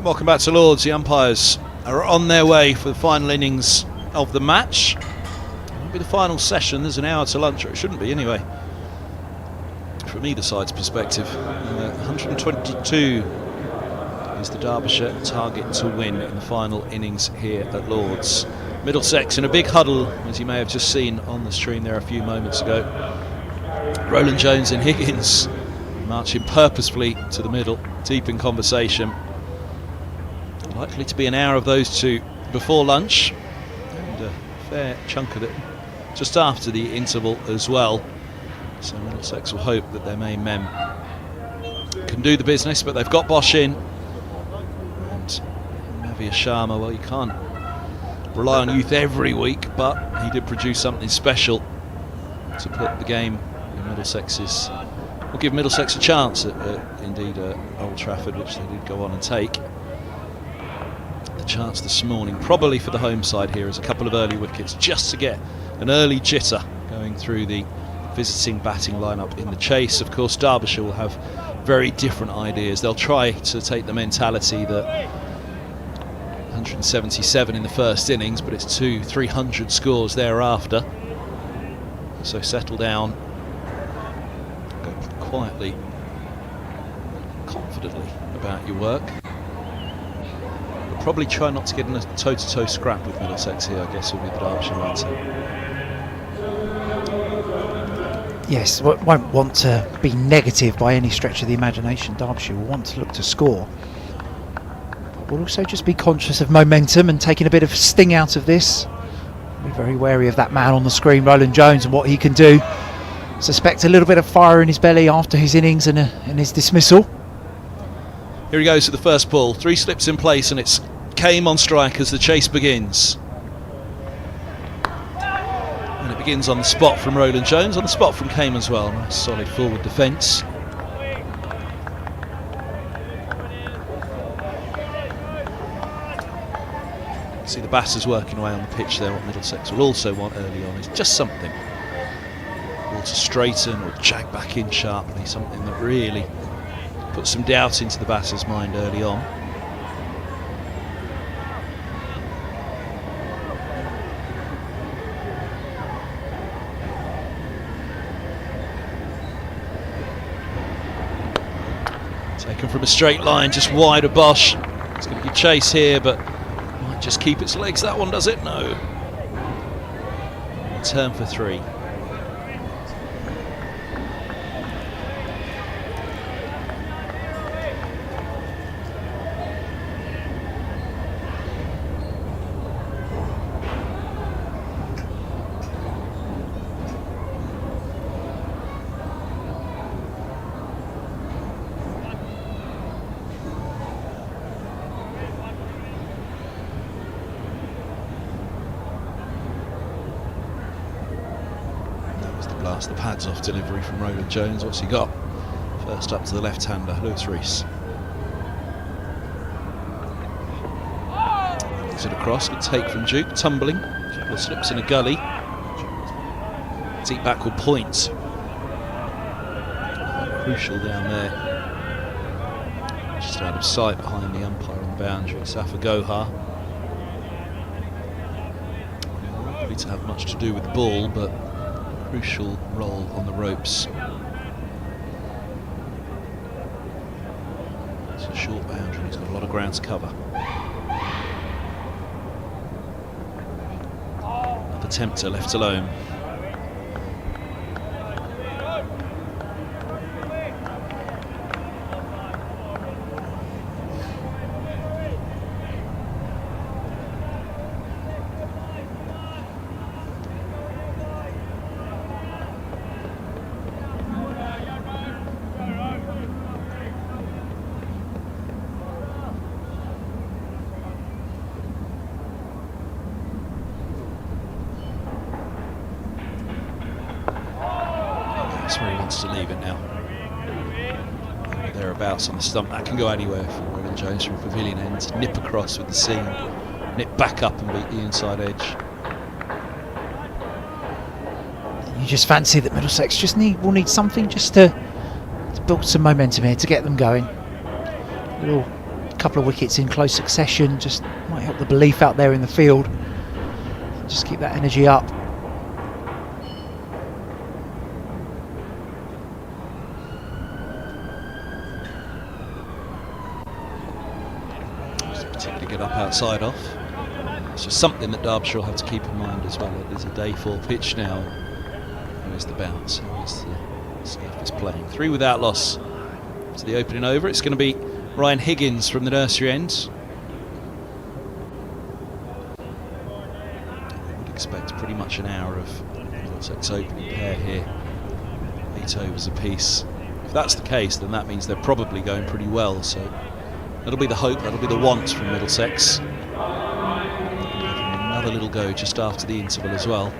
And welcome back to Lords. The umpires are on their way for the final innings of the match. It'll be the final session. There's an hour to lunch, or it shouldn't be anyway, from either side's perspective. 122 is the Derbyshire target to win in the final innings here at Lords. Middlesex in a big huddle, as you may have just seen on the stream there a few moments ago. Roland Jones and Higgins marching purposefully to the middle, deep in conversation. Likely to be an hour of those two before lunch, and a fair chunk of it just after the interval as well. So Middlesex will hope that their main men can do the business, but they've got Bosch in. And Navia Sharma, well, you can't rely on youth every week, but he did produce something special to put the game in Middlesex's, will give Middlesex a chance at Old Trafford, which they did go on and take. The chance this morning, probably for the home side here, is a couple of early wickets just to get an early jitter going through the visiting batting lineup in the chase. Of course, Derbyshire will have very different ideas. They'll try to take the mentality that 177 in the first innings, but it's 200-300 scores thereafter. So settle down, go quietly, confidently about your work. But probably try not to get in a toe-to-toe scrap with Middlesex here, I guess, will be the Derbyshire mindset. Yes, won't want to be negative by any stretch of the imagination. Derbyshire will want to look to score. We'll also just be conscious of momentum and taking a bit of sting out of this. Be very wary of that man on the screen, Roland Jones, and what he can do. Suspect a little bit of fire in his belly after his innings and his dismissal. Here he goes to the first ball. 3 slips in place, and it's Kame on strike as the chase begins. And it begins on the spot from Roland Jones, on the spot from Kame as well. Nice solid forward defence. See the batters working away on the pitch there. What Middlesex will also want early on is just something. Ball to straighten or jag back in sharply, something that really puts some doubt into the batter's mind early on. Taken from a straight line, just wide of Bosch. It's going to be chase here, but might just keep its legs. That one does it? No. Turn for 3. The pads off delivery from Roland Jones. What's he got? First up to the left-hander, Lewis Rees. Is it across? Good take from Duke. Tumbling. Couple of slips in a gully. Deep backward point. Crucial down there. Just out of sight behind the umpire on the boundary. Safa Gohar. Likely to have much to do with the ball, but crucial role on the ropes. It's a short boundary, he's got a lot of ground to cover. Another tempter left alone. Where he wants to leave it now. Thereabouts on the stump. That can go anywhere for Roland Jones from pavilion end. Nip across with the seam, nip back up and beat the inside edge. You just fancy that Middlesex will need something just to build some momentum here, to get them going. A little couple of wickets in close succession just might help the belief out there in the field. Just keep that energy up. Particularly get up outside off. So something that Derbyshire will have to keep in mind as well. It is a day 4 pitch now. Where's the bounce? Where's the stuff is playing? 3 without loss to the opening over. It's going to be Ryan Higgins from the nursery end. We would expect pretty much an hour of Middlesex opening pair here. 8 overs apiece. If that's the case, then that means they're probably going pretty well. So that'll be the hope, that'll be the want from Middlesex. Another little go just after the interval as well.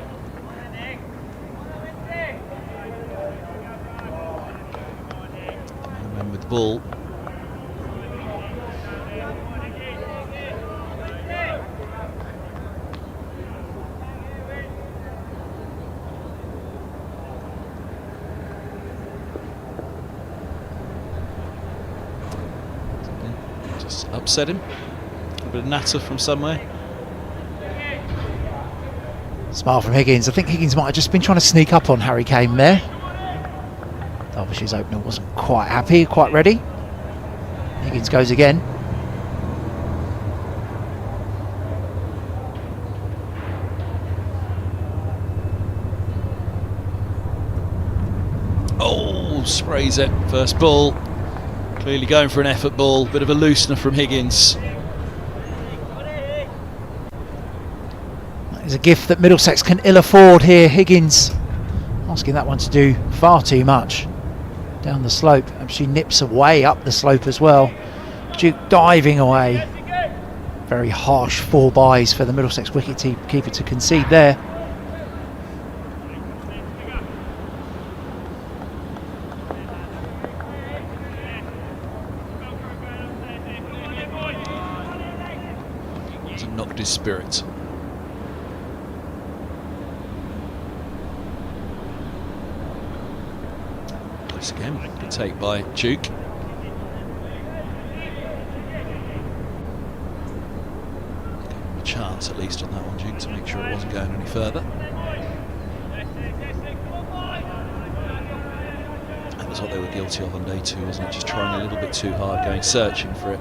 And with the ball. Just upset him. A bit of natter from somewhere. Smile from Higgins. I think Higgins might have just been trying to sneak up on Harry Kane there. Derbyshire's opener wasn't quite happy, quite ready. Higgins goes again. Oh, sprays it. First ball. Clearly going for an effort ball. Bit of a loosener from Higgins. That is a gift that Middlesex can ill afford here. Higgins asking that one to do far too much. Down the slope. Actually nips away up the slope as well. Duke diving away. Very harsh 4 byes for the Middlesex wicket-keeper to concede there. Knocked his spirit. Close again. Good take by Duke. A chance at least on that one, Duke, to make sure it wasn't going any further. That was what they were guilty of on day 2, wasn't it? Just trying a little bit too hard, going searching for it.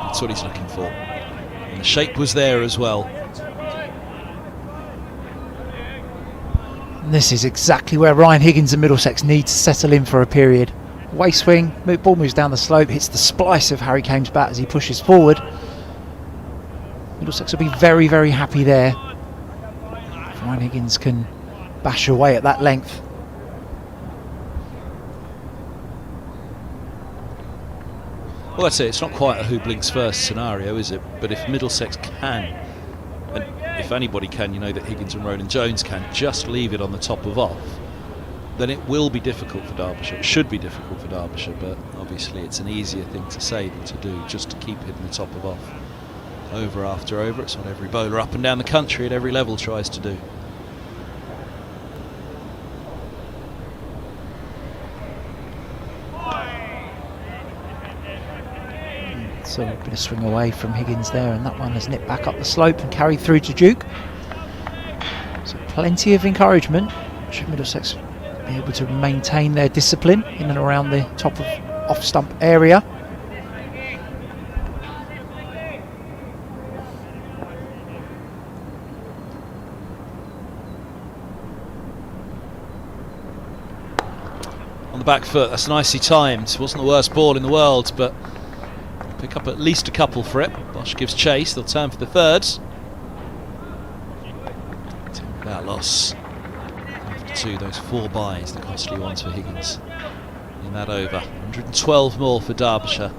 That's what he's looking for. And the shape was there as well. And this is exactly where Ryan Higgins and Middlesex need to settle in for a period. Way swing, ball moves down the slope, hits the splice of Harry Kane's bat as he pushes forward. Middlesex will be very, very happy there. If Ryan Higgins can bash away at that length. Well, that's it. It's not quite a who blinks first scenario, is it? But if Middlesex can, and if anybody can, you know that Higgins and Roland Jones can, just leave it on the top of off, then it will be difficult for Derbyshire. It should be difficult for Derbyshire, but obviously it's an easier thing to say than to do, just to keep hitting the top of off. Over after over. It's what every bowler up and down the country at every level tries to do. So a bit of swing away from Higgins there, and that one has nipped back up the slope and carried through to Duke. So plenty of encouragement. Should Middlesex be able to maintain their discipline in and around the top of off-stump area. On the back foot, that's nicely timed. Wasn't the worst ball in the world, but pick up at least a couple for it. Bosch gives chase. They'll turn for the third. Without loss. After 2, those 4 byes, the costly ones for Higgins. In that over. 112 more for Derbyshire.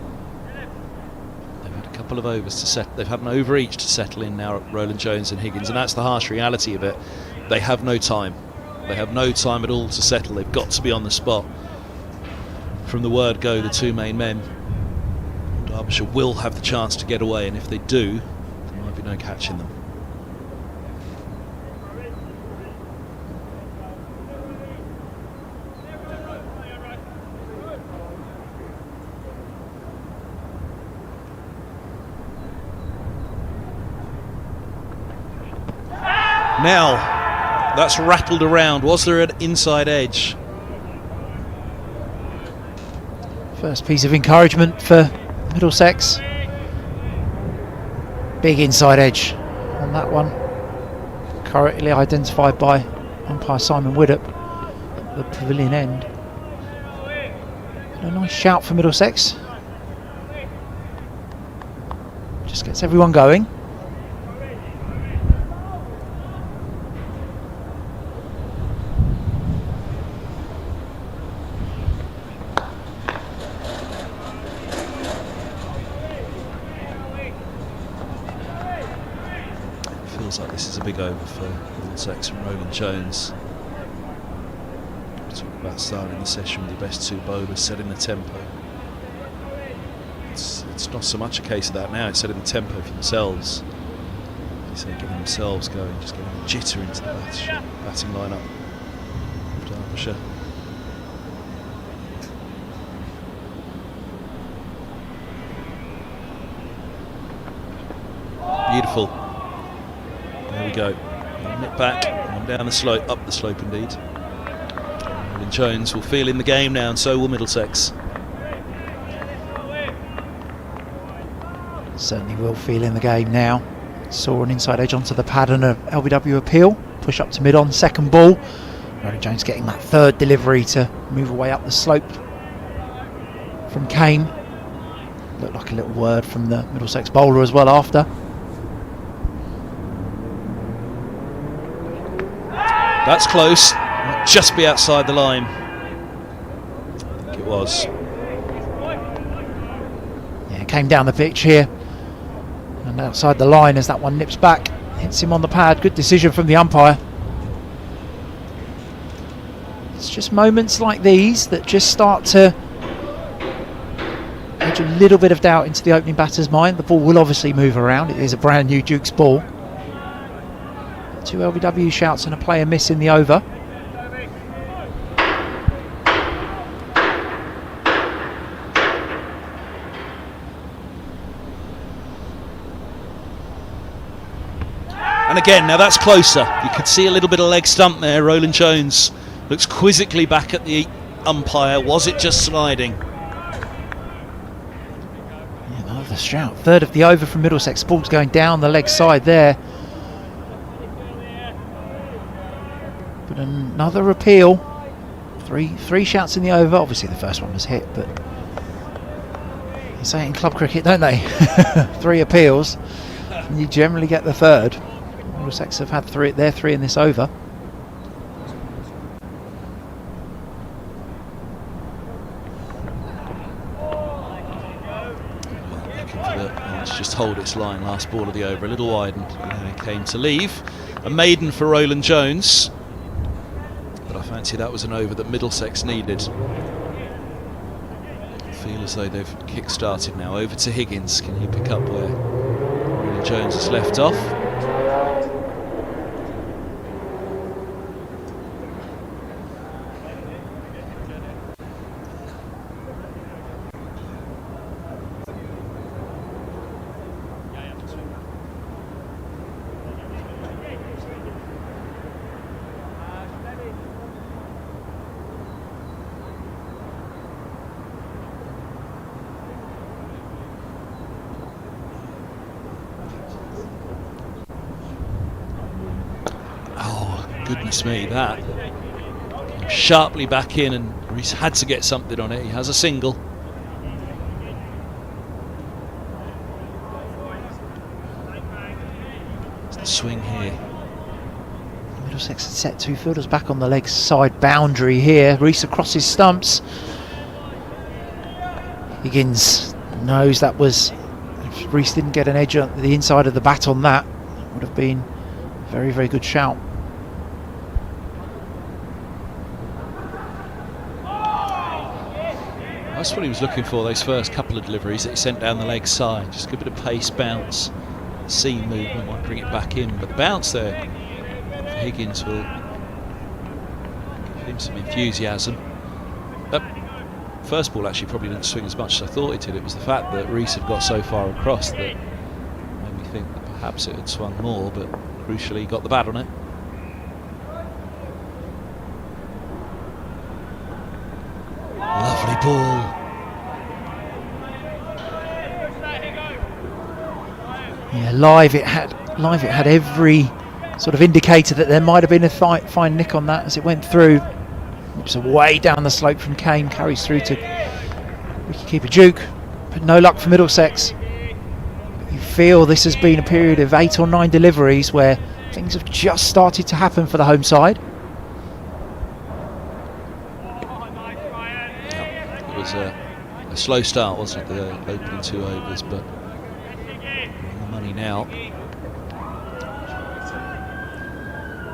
They've had a couple of overs to set. They've had an over each to settle in now at Roland Jones and Higgins, and that's the harsh reality of it. They have no time. They have no time at all to settle. They've got to be on the spot. From the word go, the 2 main men. Derbyshire will have the chance to get away, and if they do, there might be no catching them. Now, That's rattled around. Was there an inside edge? First piece of encouragement for Middlesex. Big inside edge on that one. Correctly identified by umpire Simon Widdop at the pavilion end. And a nice shout for Middlesex. Just gets everyone going. Feels like this is a big over for Middlesex and Roland Jones. We talk about starting the session with your best two bowlers, setting the tempo. It's not so much a case of that now, it's setting the tempo for themselves. They getting themselves going, just getting a jitter into the batting lineup of Derbyshire. Beautiful. There we go. Nip back, on down the slope, up the slope indeed. Roland Jones will feel in the game now, and so will Middlesex. Certainly will feel in the game now. Saw an inside edge onto the pad and a LBW appeal. Push up to mid-on, second ball. Roland Jones getting that third delivery to move away up the slope from Kane. Looked like a little word from the Middlesex bowler as well after. That's close. Might just be outside the line. I think it was. Yeah, came down the pitch here. And outside the line as that one nips back. Hits him on the pad. Good decision from the umpire. It's just moments like these that just start to edge a little bit of doubt into the opening batter's mind. The ball will obviously move around. It is a brand new Duke's ball. 2 LBW shouts and a player miss in the over. And again, now that's closer. You could see a little bit of leg stump there. Roland Jones looks quizzically back at the umpire. Was it just sliding? Yeah, another shout. Third of the over from Middlesex. Ball's going down the leg side there. But another appeal. Three shouts in the over. Obviously the first one was hit, but they say it in club cricket, don't they? 3 appeals. And you generally get the third. Middlesex have had their three in this over. Looking for to just hold its line. Last ball of the over, a little wide, and came to leave. A maiden for Roland Jones. But I fancy that was an over that Middlesex needed. I feel as though they've kick-started now. Over to Higgins. Can he pick up where Roland Jones has left off? Goodness me, that came sharply back in, and Reese had to get something on it. He has a single. It's the swing here. Middlesex had set 2 fielders back on the leg side boundary here. Reese across his stumps. Higgins knows that was, if Reese didn't get an edge on the inside of the bat on that, it would have been a very, very good shout. That's what he was looking for, those first couple of deliveries that he sent down the leg side. Just a good bit of pace, bounce, seam movement might bring it back in. But the bounce there for Higgins will give him some enthusiasm. First ball actually probably didn't swing as much as I thought it did. It was the fact that Reese had got so far across that made me think that perhaps it had swung more, but crucially he got the bat on it. Yeah, live it had every sort of indicator that there might have been a fine nick on that as it went through. It's way down the slope from Kane, carries through to wicketkeeper Duke, but no luck for Middlesex. But you feel this has been a period of 8 or 9 deliveries where things have just started to happen for the home side. It was a slow start, wasn't it, the opening 2 overs, but on the money now.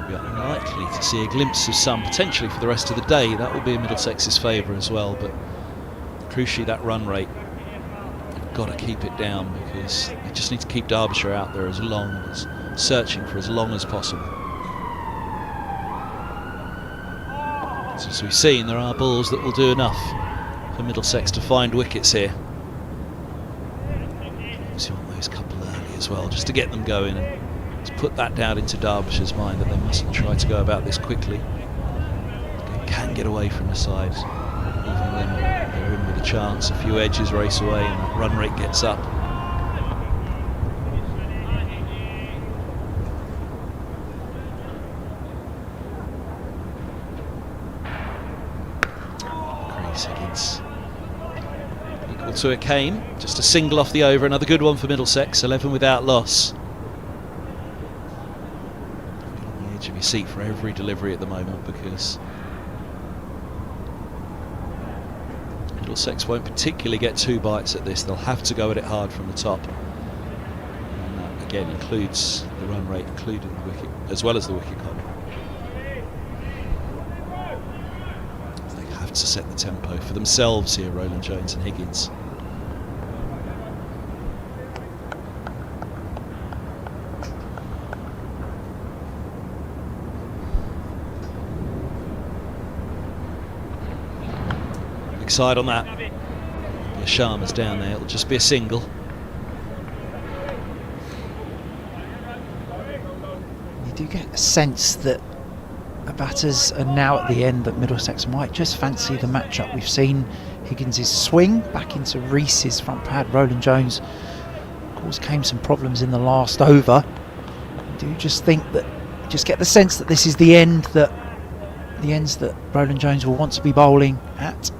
We are unlikely to see a glimpse of sun potentially for the rest of the day. That will be in Middlesex's favour as well, but crucially that run rate, you've got to keep it down because you just need to keep Derbyshire out there as long as, searching for as long as possible. So as we've seen, there are balls that will do enough for Middlesex to find wickets here. Obviously want those couple early as well, just to get them going and to put that down into Derbyshire's mind that they mustn't try to go about this quickly. They can get away from the side, even when they're in with a chance. A few edges race away and that run rate gets up. Higgins equal to a Kane, just a single off the over, another good one for Middlesex, 11 without loss. On the edge of your seat for every delivery at the moment because Middlesex won't particularly get 2 bites at this. They'll have to go at it hard from the top, and that again includes the run rate, including the wicket as well as the wicket column. To set the tempo for themselves here, Roland Jones and Higgins. Big side on that. Sharma's down there, it'll just be a single. You do get a sense that the batters are now at the end, that Middlesex might just fancy the matchup. We've seen Higgins' swing back into Reese's front pad. Roland Jones, of course, came some problems in the last over. I do just think that, just get the sense that this is the end that Roland Jones will want to be bowling at.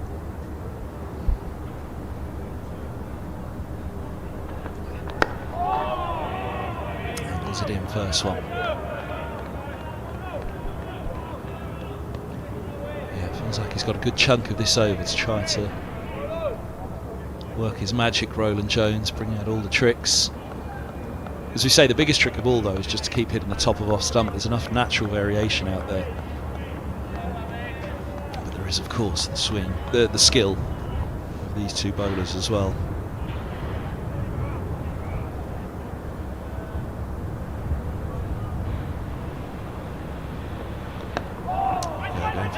Angles it in, first one. Feels like he's got a good chunk of this over to try to work his magic, Roland Jones, bring out all the tricks. As we say, the biggest trick of all though is just to keep hitting the top of off stump. There's enough natural variation out there, but there is of course the swing, the skill of these 2 bowlers as well.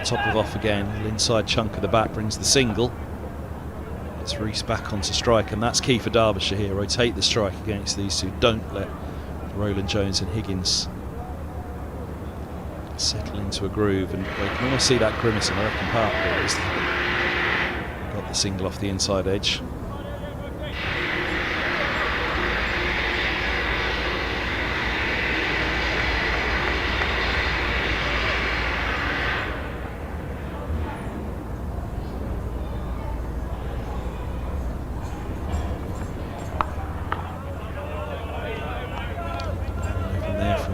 Top of off again, the inside chunk of the bat brings the single. It's Reese back onto strike, and that's key for Derbyshire here. Rotate the strike against these 2. Don't let Roland Jones and Higgins settle into a groove, and they can almost see that grimace in the reckon part there as got the single off the inside edge.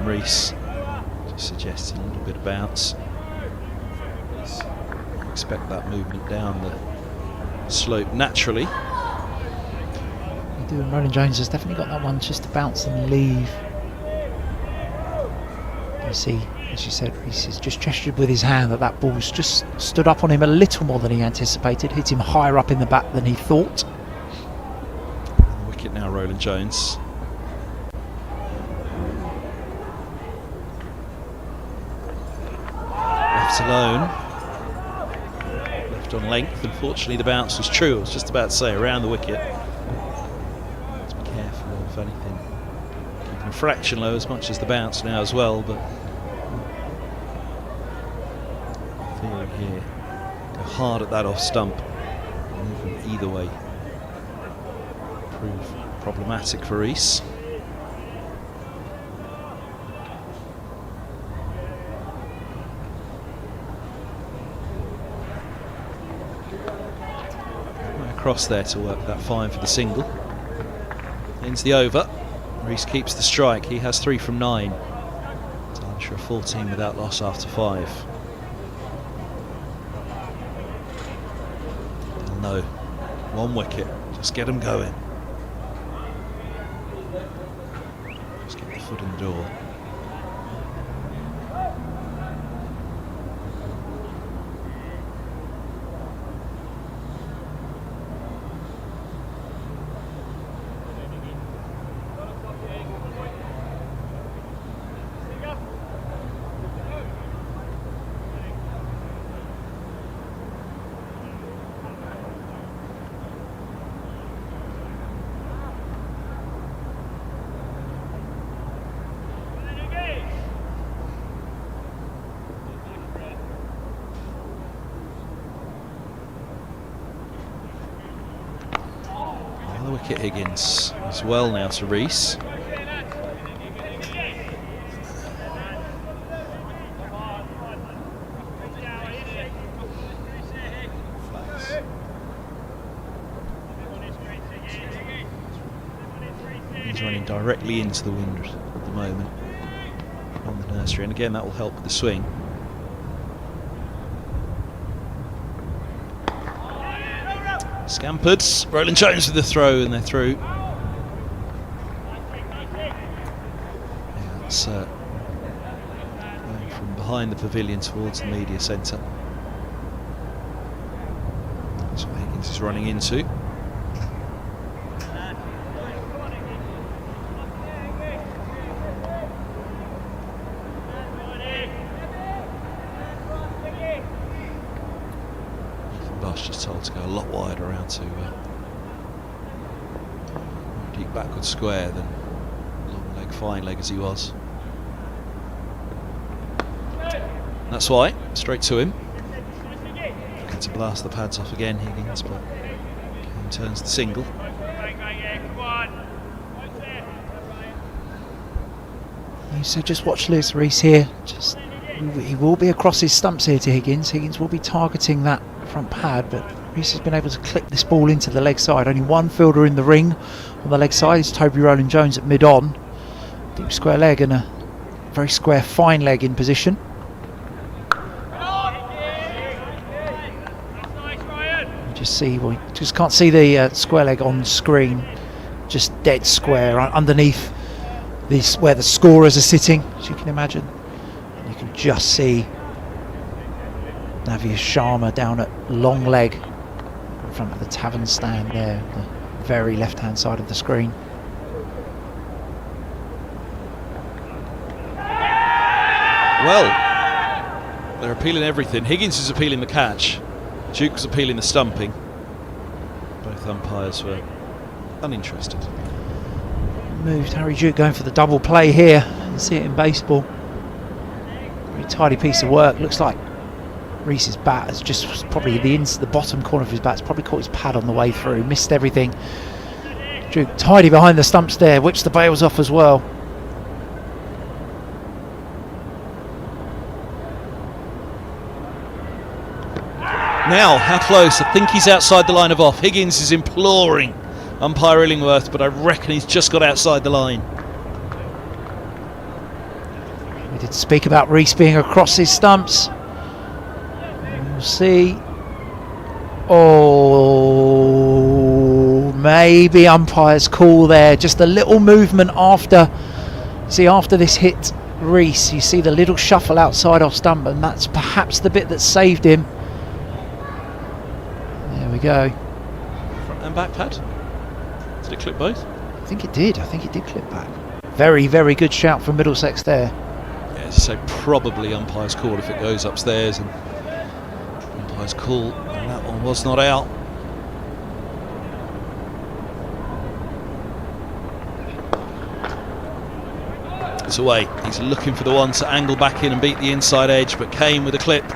Reese just suggesting a little bit of bounce. Expect that movement down the slope naturally. You do, and Roland Jones has definitely got that one just to bounce and leave. You see, as you said, Reese has just gestured with his hand that ball's just stood up on him a little more than he anticipated, hit him higher up in the bat than he thought. On the wicket now, Roland Jones. Alone, left on length. Unfortunately the bounce was true. I was just about to say around the wicket. Let's be careful of anything, keeping a fraction low as much as the bounce now as well, but theory here, go hard at that off stump. Movement either way prove problematic for Reese. across there to work that fine for the single. Ends the over. Rees keeps the strike. He has 3 from 9. Derbyshire 14 without loss after 5. No, 1 wicket. Just get them going. Just get the foot in the door. Wicket Higgins as well now to Rees. He's running directly into the wind at the moment on the nursery, and again that will help with the swing. Scampered, Roland Jones with the throw, and they're through. Yeah, that's going from behind the pavilion towards the media centre. That's what Higgins is running into. Just told to go a lot wider around to deep backward square than long leg, fine leg as he was. That's why, straight to him. Looking to blast the pads off again, Higgins, but Kane turns the single. So just watch Lewis Rees here. He will be across his stumps here to Higgins. Higgins will be targeting that front pad, but Rees has been able to clip this ball into the leg side. Only one fielder in the ring on the leg side is Toby Roland Jones at mid-on. Deep square leg and a very square fine leg in position. You just see, well, you just can't see the square leg on screen. Just dead square underneath this where the scorers are sitting, as you can imagine. You can just see Navia Sharma down at long leg in front of the tavern stand there, the very left hand side of the screen. Well, they're appealing everything. Higgins is appealing the catch, Duke was appealing the stumping. Both umpires were uninterested. Moved Harry Duke going for the double play here. You can see it in baseball. Very tidy piece of work. Looks like Rees's bat has just probably the bottom corner of his bat's probably caught his pad on the way through, missed everything. Duke tidy behind the stumps there, whips the bails off as well. Now, how close? I think he's outside the line of off. Higgins is imploring umpire Illingworth, but I reckon he's just got outside the line. We did speak about Rees being across his stumps. We'll see. Oh, maybe umpire's call there. Just a little movement after. See, after this hit Rees, you see the little shuffle outside off stump, and that's perhaps the bit that saved him. There we go. Front and back pad. Did it clip both? I think it did. I think it did clip back. Very, very good shout from Middlesex there. Yeah, as you say, probably umpire's call if it goes upstairs, and umpire's call, and that one was not out. It's away. He's looking for the one to angle back in and beat the inside edge, but Kane with a clip.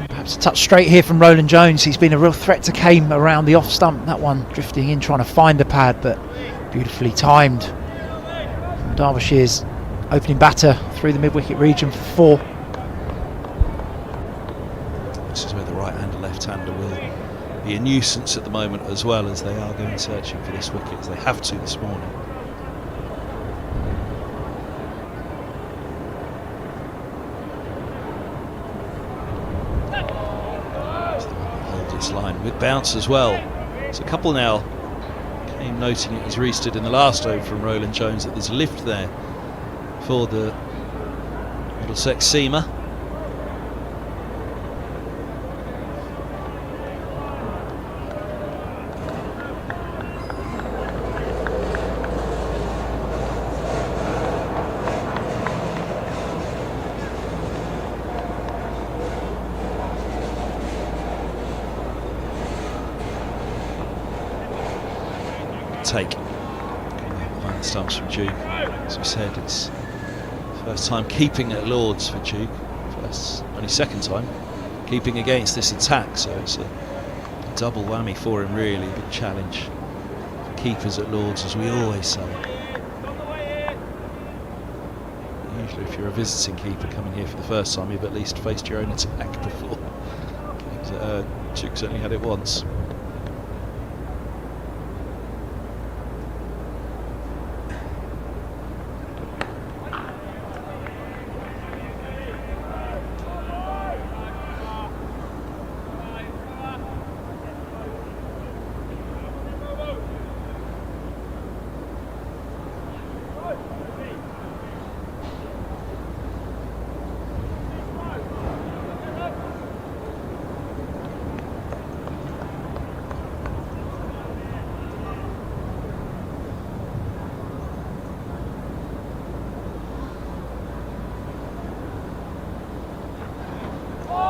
Perhaps a touch straight here from Roland Jones. He's been a real threat to Kane around the off stump. That one drifting in, trying to find the pad, but beautifully timed from Derbyshire's opening batter through the mid-wicket region for 4. be a nuisance at the moment, as well as they are going searching for this wicket, as they have to this morning. Hold its line with bounce as well. It's a couple now. Came noting it was rested in the last over from Roland Jones that there's a lift there for the Middlesex seamer. Take behind the stumps from Duke. As we said, it's first time keeping at Lords for Duke. Only second time keeping against this attack, so it's a double whammy for him, really. Big challenge for keepers at Lords, as we always say. Usually if you're a visiting keeper coming here for the first time, you've at least faced your own attack before. Duke certainly had it once.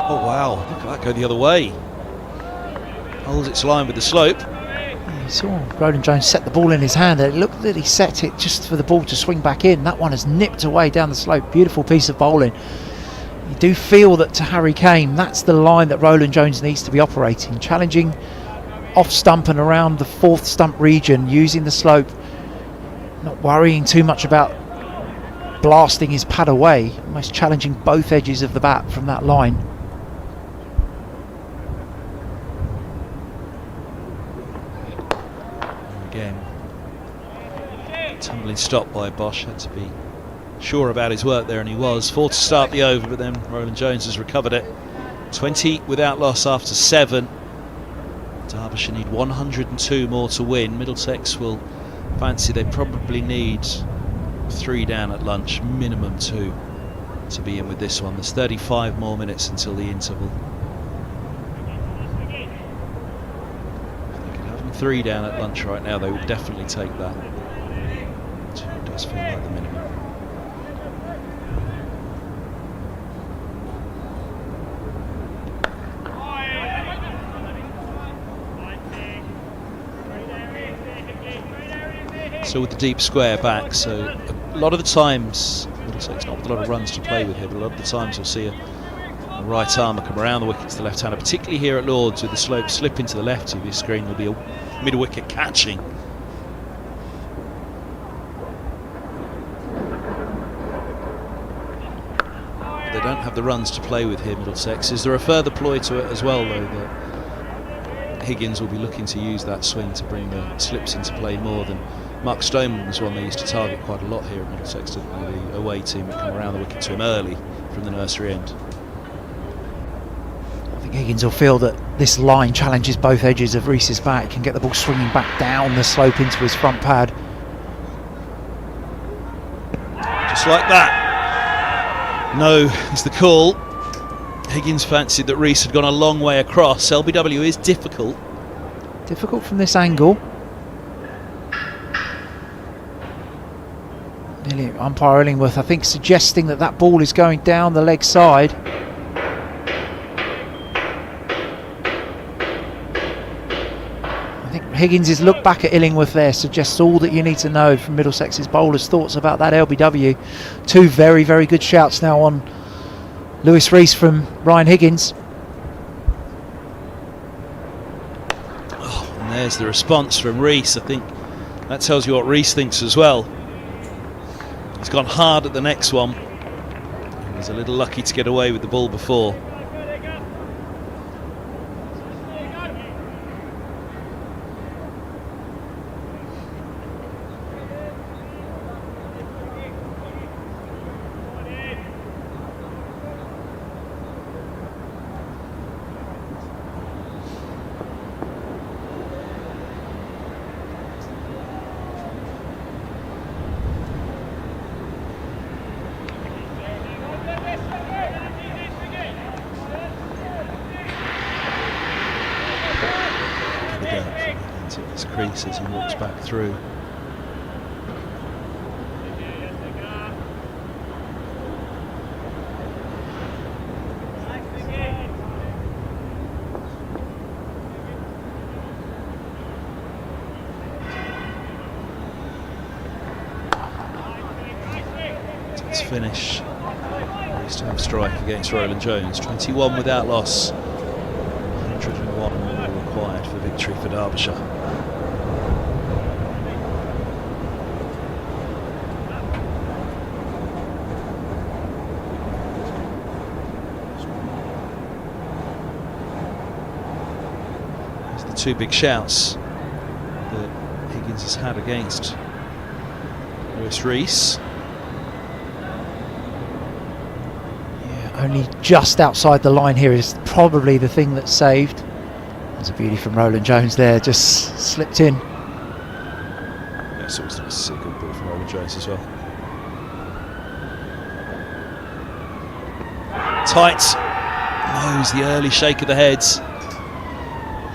Oh wow, look at that go the other way. Holds its line with the slope. Yeah, you saw Roland Jones set the ball in his hand. It looked that he set it just for the ball to swing back in. That one has nipped away down the slope. Beautiful piece of bowling. You do feel that to Harry Kane, that's the line that Roland Jones needs to be operating. Challenging off stump and around the fourth stump region, using the slope. Not worrying too much about blasting his pad away. Almost challenging both edges of the bat from that line. Again, tumbling stop by Bosch. Had to be sure about his work there, and he was. 4 to start the over, but then Roland Jones has recovered it. 20 without loss after 7. Derbyshire need 102 more to win. Middlesex will fancy they probably need 3 down at lunch, minimum 2 to be in with this one. There's 35 more minutes until the interval. If they could have them 3 down at lunch right now, they would definitely take that. 2 does feel like the minimum. So with the deep square back, so a lot of the times, Middlesex not with a lot of runs to play with here, but a lot of the times you'll see a right armer come around the wicket to the left hander, particularly here at Lords with the slope slipping to the left of your screen. Will be a mid wicket catching. They don't have the runs to play with here, Middlesex. Is there a further ploy to it as well, though, that Higgins will be looking to use that swing to bring the slips into play more than Mark Stoneman was one they used to target quite a lot here at Middlesex, didn't they? The away team would come around the wicket to him early from the nursery end. I think Higgins will feel that this line challenges both edges of Reese's bat. He can get the ball swinging back down the slope into his front pad. Just like that. No is the call. Higgins fancied that Rees had gone a long way across. LBW is difficult. Difficult from this angle. Umpire Illingworth, I think, suggesting that that ball is going down the leg side. I think Higgins' look back at Illingworth there suggests all that you need to know from Middlesex's bowlers' thoughts about that LBW. 2 very, very good shouts now on Lewis Rees from Ryan Higgins. Oh, and there's the response from Rees. I think that tells you what Rees thinks as well. He's gone hard at the next one. He was a little lucky to get away with the ball before. his crease as he walks back through. Finish. He used to have strike against Roland Jones. 21 without loss. 101 more required for victory for Derbyshire. There's the two big shouts that Higgins has had against Lewis Rees. Only just outside the line here is probably the thing that's saved. There's a beauty from Roland Jones there, just slipped in. Yeah, it's always nice to see a good ball from Roland Jones as well. Tight. Knows the early shake of the heads.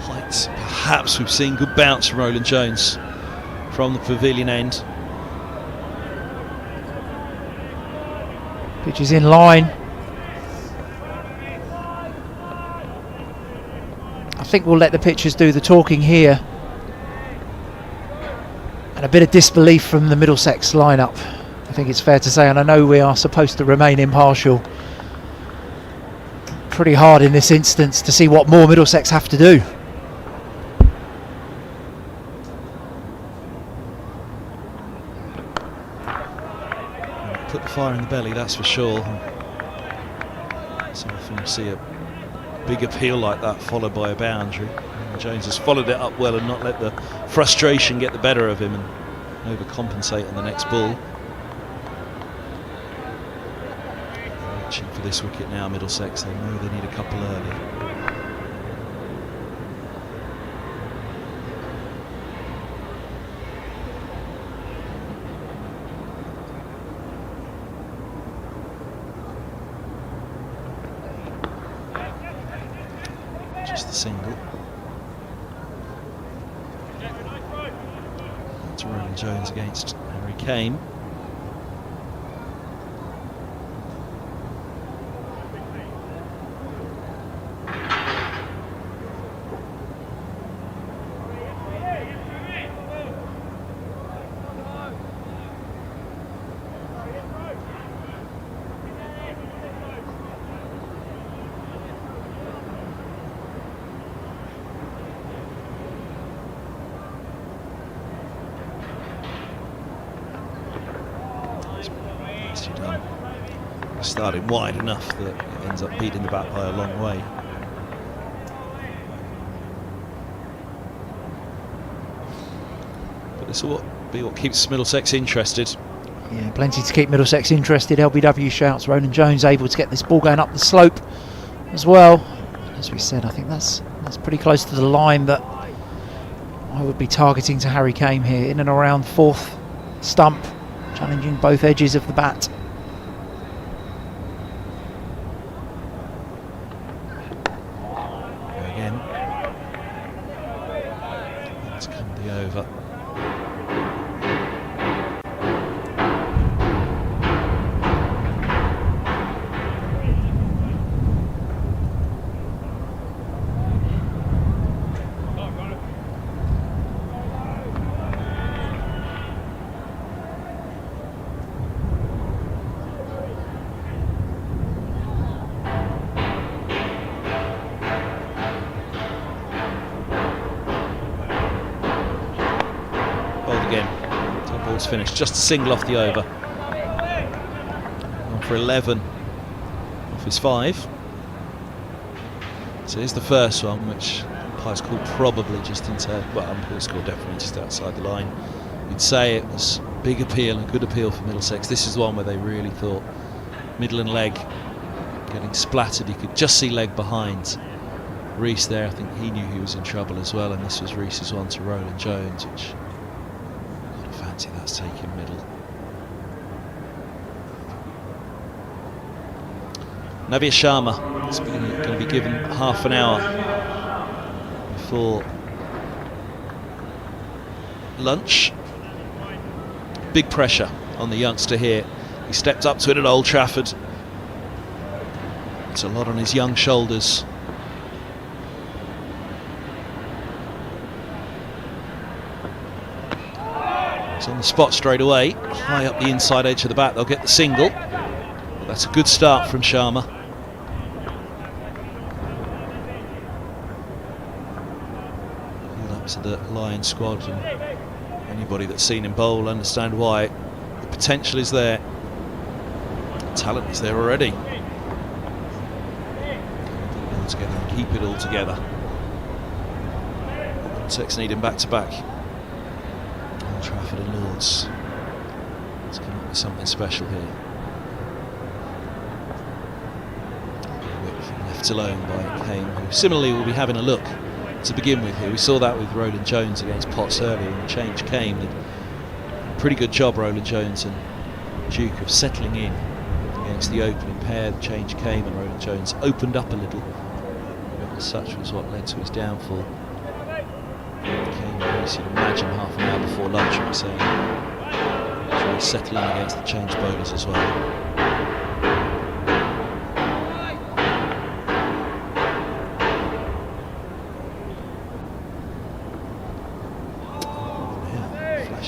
Heights. Perhaps we've seen good bounce from Roland Jones from the pavilion end. Pitch is in line. I think we'll let the pitchers do the talking here. And a bit of disbelief from the Middlesex lineup, I think it's fair to say, and I know we are supposed to remain impartial. Pretty hard in this instance to see what more Middlesex have to do. Put the fire in the belly, that's for sure. So often you see a big appeal like that followed by a boundary. And Jones has followed it up well and not let the frustration get the better of him and overcompensate on the next ball. Reaching for this wicket now, Middlesex. They know they need a couple early. Just the single. That's Roland Jones against Harry Kane. Started wide enough that it ends up beating the bat by a long way. But this will be what keeps Middlesex interested. Yeah, plenty to keep Middlesex interested. LBW shouts. Roland Jones able to get this ball going up the slope as well. As we said, I think that's pretty close to the line that I would be targeting to Harry Kane here, in and around fourth stump, challenging both edges of the bat. Over. Finished, just a single off the over. On for 11 off his 5. So here's the first one, which umpire's called probably just into, well, umpire's called definitely just outside the line. You'd say it was big appeal and good appeal for Middlesex. This is the one where they really thought middle and leg getting splattered. You could just see leg behind. Rees there, I think he knew he was in trouble as well, and this was Rees's one to Roland Jones, which that's taken middle. Navia Sharma is going to be given half an hour before lunch. Big pressure on the youngster here. He stepped up to it at Old Trafford. It's a lot on his young shoulders. He's on the spot straight away, high up the inside edge of the bat. They'll get the single. That's a good start from Sharma. Up to the Lion squad, and anybody that's seen him bowl will understand why. The potential is there. The talent is there already. All together and keep it all together. Middlesex need him back to back. Old Trafford and Lords. Let's come up with something special here. Left alone by Kane, who similarly will be having a look to begin with here. We saw that with Roland Jones against Potts earlier, and the change came. Pretty good job, Roland Jones and Duke, of settling in against the opening pair. The change came and Roland Jones opened up a little. As such was what led to his downfall. Kane, as you'd imagine, half an hour before lunch, we were saying, trying to settle in against the change bowlers as well.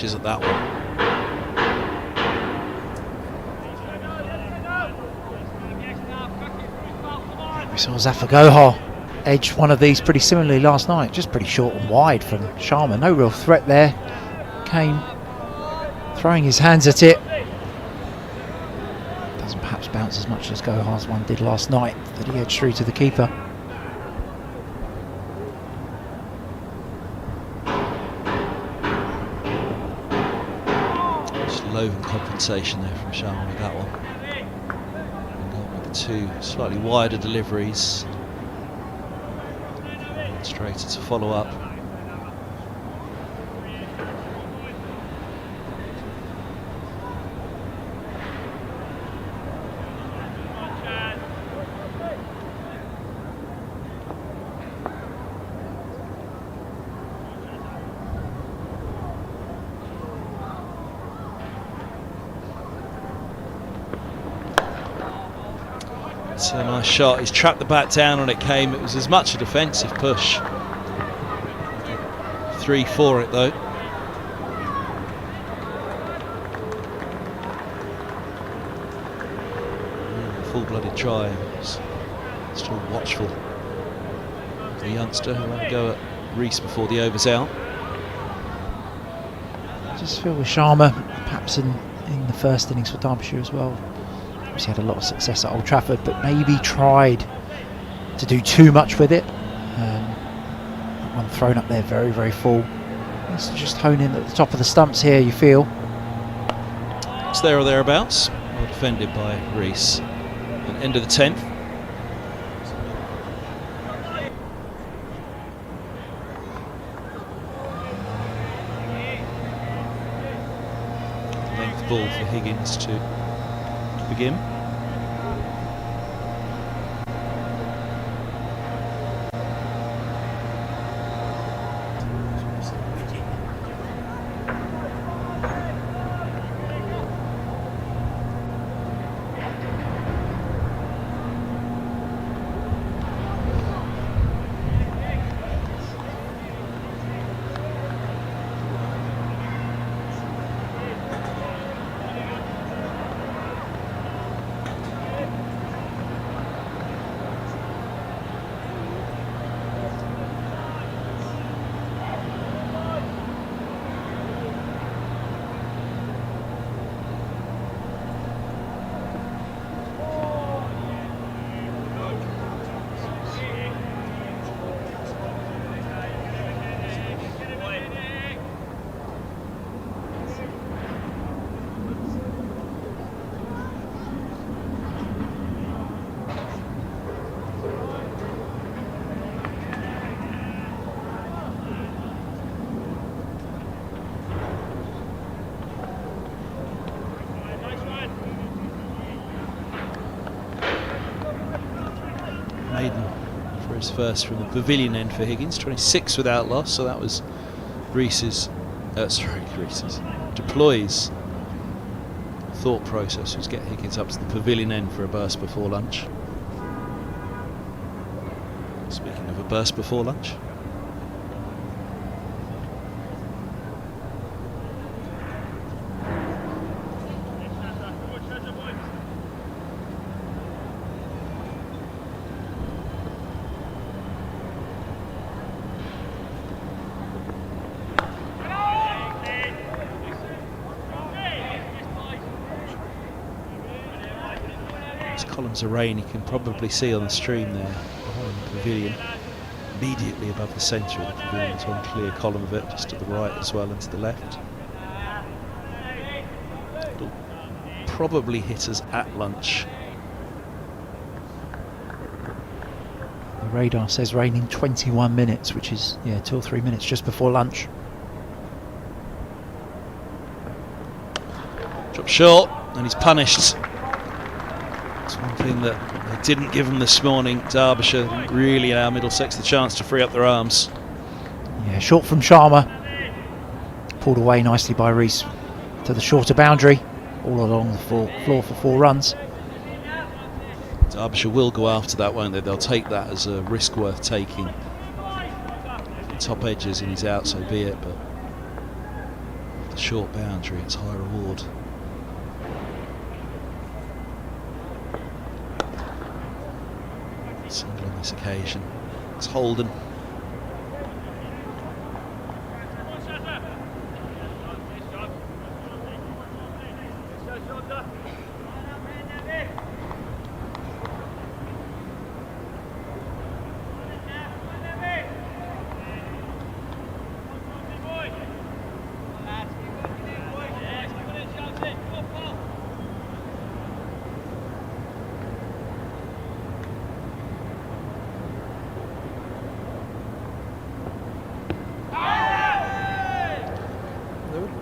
At that one. We saw Zafar Gohar edge one of these pretty similarly last night, just pretty short and wide from Sharma. No real threat there. Kane throwing his hands at it. Doesn't perhaps bounce as much as Gohar's one did last night that he edged through to the keeper. Compensation there from Sharma with that one. And got with the two slightly wider deliveries. Straighter to follow up. It's a nice shot. He's trapped the bat down when it came. It was as much a defensive push. 3 for it though. Full-blooded try. Still watchful. The youngster who had a go at Rees before the over's out. I just feel with Sharma, perhaps in the first innings for Derbyshire as well, he had a lot of success at Old Trafford, but maybe tried to do too much with it. One thrown up there very, very full. Let's just hone in at the top of the stumps here, you feel. It's there or thereabouts. Well defended by Rees. And end of the 10th. Length ball for Higgins to begin. First from the pavilion end for Higgins, 26 without loss, so that was Rees's Deploy's thought process was get Higgins up to the pavilion end for a burst before lunch. Speaking of a burst before lunch. Columns of rain you can probably see on the stream there behind the pavilion, immediately above the centre of the pavilion. There's one clear column of it just to the right as well and to the left. It'll probably hit us at lunch. The radar says rain in 21 minutes, which is 2 or 3 minutes just before lunch. Drop short and he's punished. One thing that they didn't give them this morning, Derbyshire didn't really allow Middlesex the chance to free up their arms. Yeah, short from Sharma. Pulled away nicely by Rees to the shorter boundary, all along the floor for 4 runs. Derbyshire will go after that, won't they? They'll take that as a risk worth taking. The top edges and he's out, so be it, but the short boundary, it's high reward. Single on this occasion. It's Holden.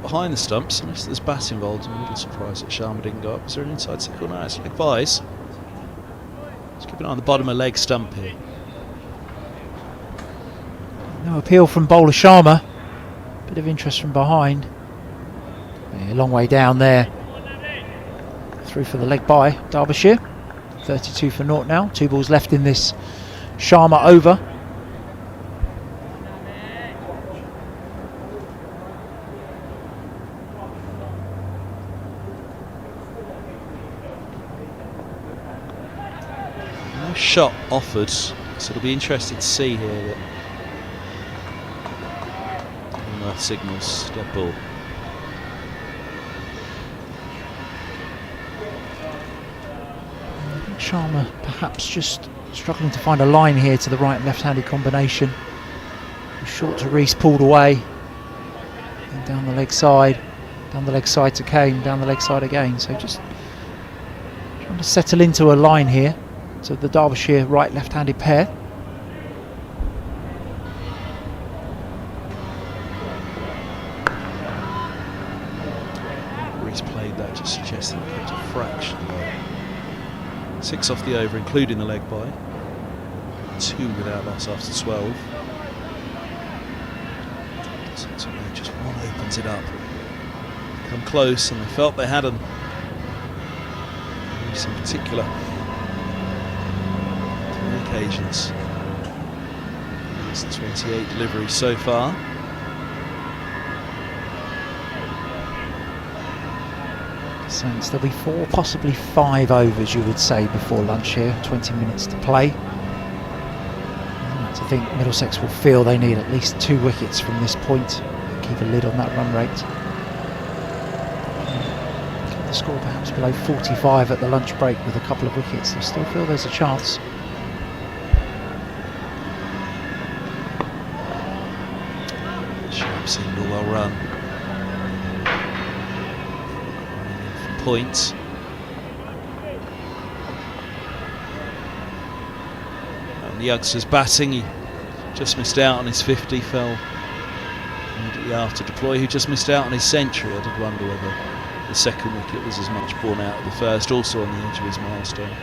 Behind the stumps, unless there's bat involved. I'm a little surprised that Sharma didn't go up. Is there an inside signal? No, it's leg buys. Let's keep an eye on the bottom of leg stump here. No appeal from bowler Sharma. Bit of interest from behind. Yeah, a long way down there. Through for the leg by Derbyshire. 32 for naught now. 2 balls left in this Sharma over. Shot offered, so it'll be interesting to see here that signals dead ball. Sharma perhaps just struggling to find a line here to the right and left-handed combination. Short to Rees, pulled away, and down the leg side to Kane, down the leg side again. So just trying to settle into a line here. So the Derbyshire right left-handed pair. Rees played that, just suggesting he kept a fraction low. 6 off the over, including the leg by. 2 without loss after 12. So just one opens it up. Come close, and they felt they had them. Rees in particular. Occasions. It's 28 deliveries so far. Sense there'll be 4, possibly 5 overs, you would say, before lunch here. 20 minutes to play. I think Middlesex will feel they need at least 2 wickets from this point. Keep a lid on that run rate. Keep the score perhaps below 45 at the lunch break with a couple of wickets. They still feel there's a chance. Single, well run. From point. And the youngster's batting. He just missed out on his 50. Fell immediately after Deploy, who just missed out on his century. I did wonder whether the second wicket was as much borne out of the first, also on the edge of his milestone.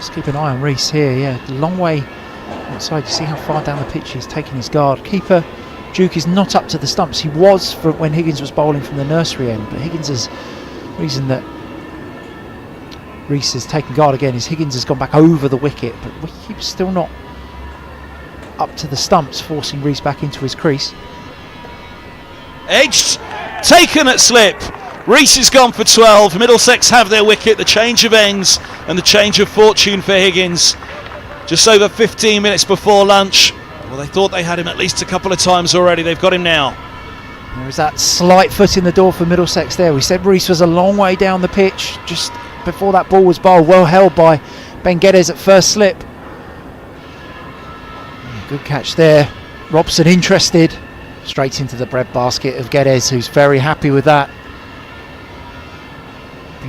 Let's keep an eye on Reese here. Yeah, long way outside. You see how far down the pitch he's taking his guard. Keeper Duke is not up to the stumps. He was for when Higgins was bowling from the nursery end, but Higgins' reason that Reese has taken guard again is Higgins has gone back over the wicket, but he's still not up to the stumps, forcing Reese back into his crease. Edged, taken at slip. Reese has gone for 12. Middlesex have their wicket. The change of ends and the change of fortune for Higgins. Just over 15 minutes before lunch. Well, they thought they had him at least a couple of times already. They've got him now. There was that slight foot in the door for Middlesex there. We said Reese was a long way down the pitch just before that ball was bowled. Well held by Ben Geddes at first slip. Good catch there. Robson interested. Straight into the bread basket of Geddes, who's very happy with that.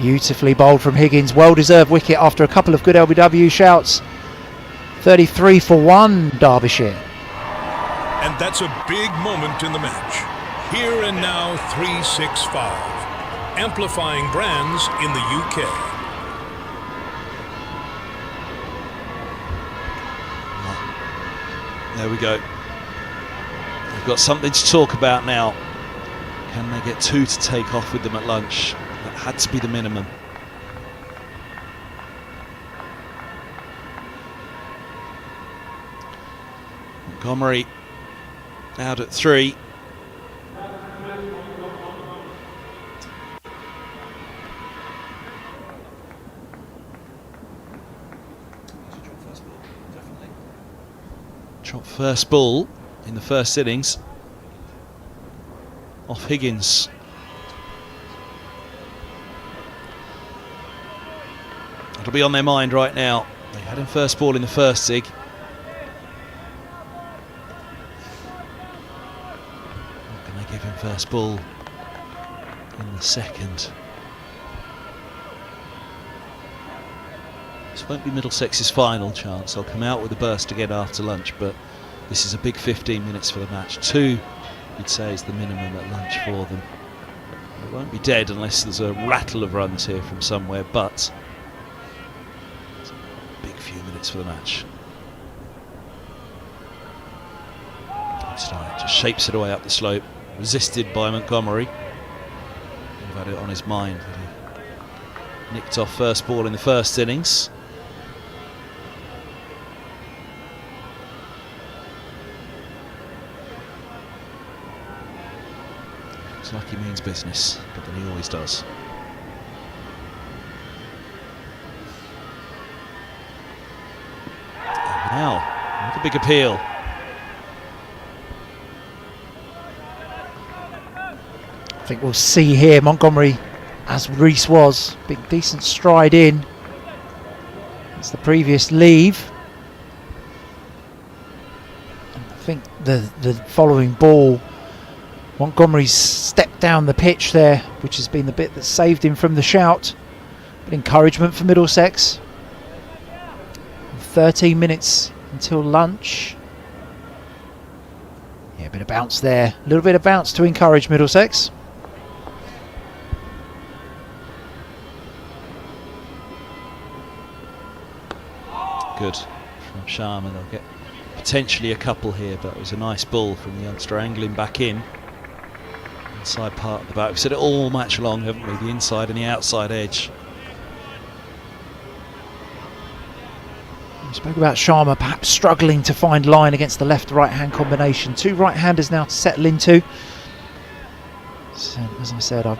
Beautifully bowled from Higgins. Well-deserved wicket after a couple of good LBW shouts. 33 for 1, Derbyshire. And that's a big moment in the match. Here and now 365. Amplifying brands in the UK. There we go. We've got something to talk about now. Can they get 2 to take off with them at lunch? That had to be the minimum. Montgomery out at 3. Drop first ball in the first innings off Higgins. It'll be on their mind right now. They had him first ball in the first sig. Not going to give him first ball in the second. This won't be Middlesex's final chance. They'll come out with a burst again after lunch, but this is a big 15 minutes for the match. 2, you'd say, is the minimum at lunch for them. It won't be dead unless there's a rattle of runs here from somewhere, but it's a big few minutes for the match. Just shapes it away up the slope, resisted by Montgomery. He's had it on his mind. He nicked off first ball in the first innings. Looks like he means business, but then he always does. And now, with a big appeal. I think we'll see here Montgomery, as Reese was, big decent stride in. It's the previous leave. And I think the following ball, Montgomery's stepped down the pitch there, which has been the bit that saved him from the shout. But encouragement for Middlesex. 13 minutes until lunch. Yeah, a bit of bounce there. A little bit of bounce to encourage Middlesex. Good from Sharma. They'll get potentially a couple here, but it was a nice ball from the youngster angling back in. Inside part of the bat. We've said it all match long, haven't we? The inside and the outside edge. We spoke about Sharma perhaps struggling to find line against the left-right hand combination. 2 right-handers now to settle into. So, as I said, I'd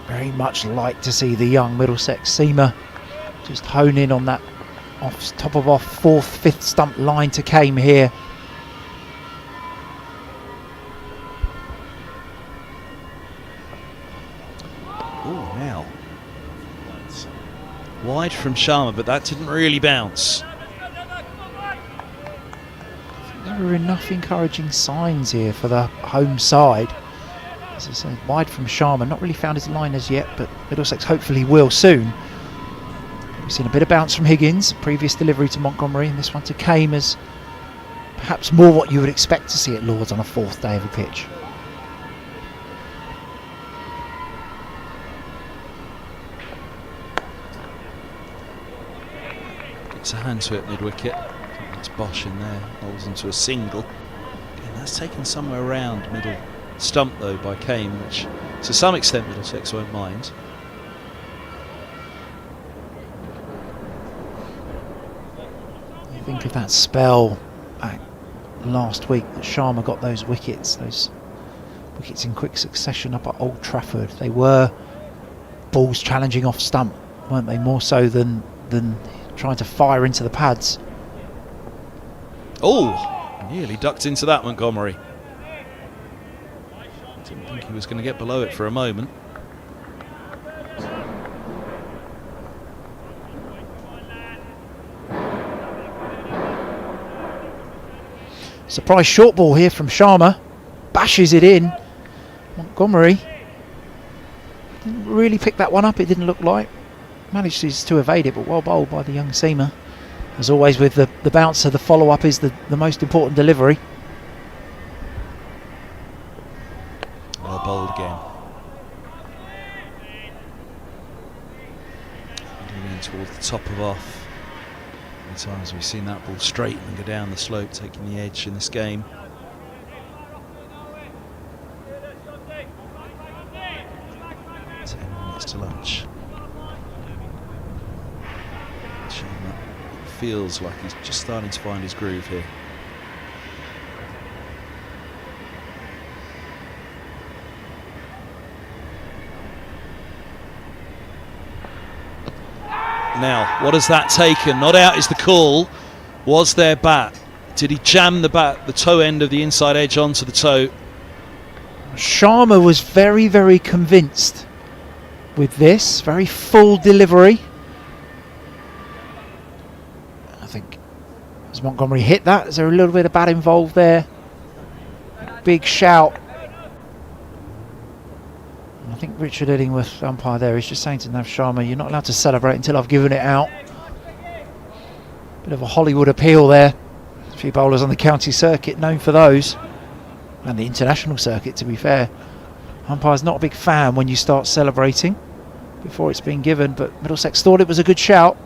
very much like to see the young Middlesex seamer just hone in on that top of off 4th, 5th stump line to Kame here. Oh, now. Wide from Sharma, but that didn't really bounce. There were enough encouraging signs here for the home side. As I said, wide from Sharma, not really found his line as yet, but Middlesex hopefully will soon. We've seen a bit of bounce from Higgins, previous delivery to Montgomery, and this one to Kame as perhaps more what you would expect to see at Lords on a 4th day of a pitch. It's a hand to it mid-wicket. I think that's Bosch in there. Holds into a single. Again, that's taken somewhere around middle stump though by Kane, which to some extent Middlesex won't mind. You think of that spell back last week that Sharma got those wickets in quick succession up at Old Trafford. They were balls challenging off stump, weren't they? More so than trying to fire into the pads. Oh, nearly ducked into that, Montgomery. Didn't think he was going to get below it for a moment. Surprise short ball here from Sharma. Bashes it in. Montgomery didn't really pick that one up, it didn't look like. Manages to evade it, but well bowled by the young seamer. As always with the bouncer, the follow-up is the most important delivery. Well bowled again. Leaning towards the top of off. Many times we've seen that ball straighten and go down the slope, taking the edge in this game. To lunch. Sharma feels like he's just starting to find his groove here. Now, what has that taken? Not out is the call. Was there bat? Did he jam the bat, the toe end of the inside edge onto the toe? Sharma was very, very convinced with this, very full delivery. I think as Montgomery hit that, is there a little bit of bat involved there? Big shout. And I think Richard Edingworth, umpire there, is just saying to Nav Sharma, you're not allowed to celebrate until I've given it out. Bit of a Hollywood appeal there. A few bowlers on the county circuit known for those, and the international circuit, to be fair. Umpire's not a big fan when you start celebrating before it's been given, but Middlesex thought it was a good shout.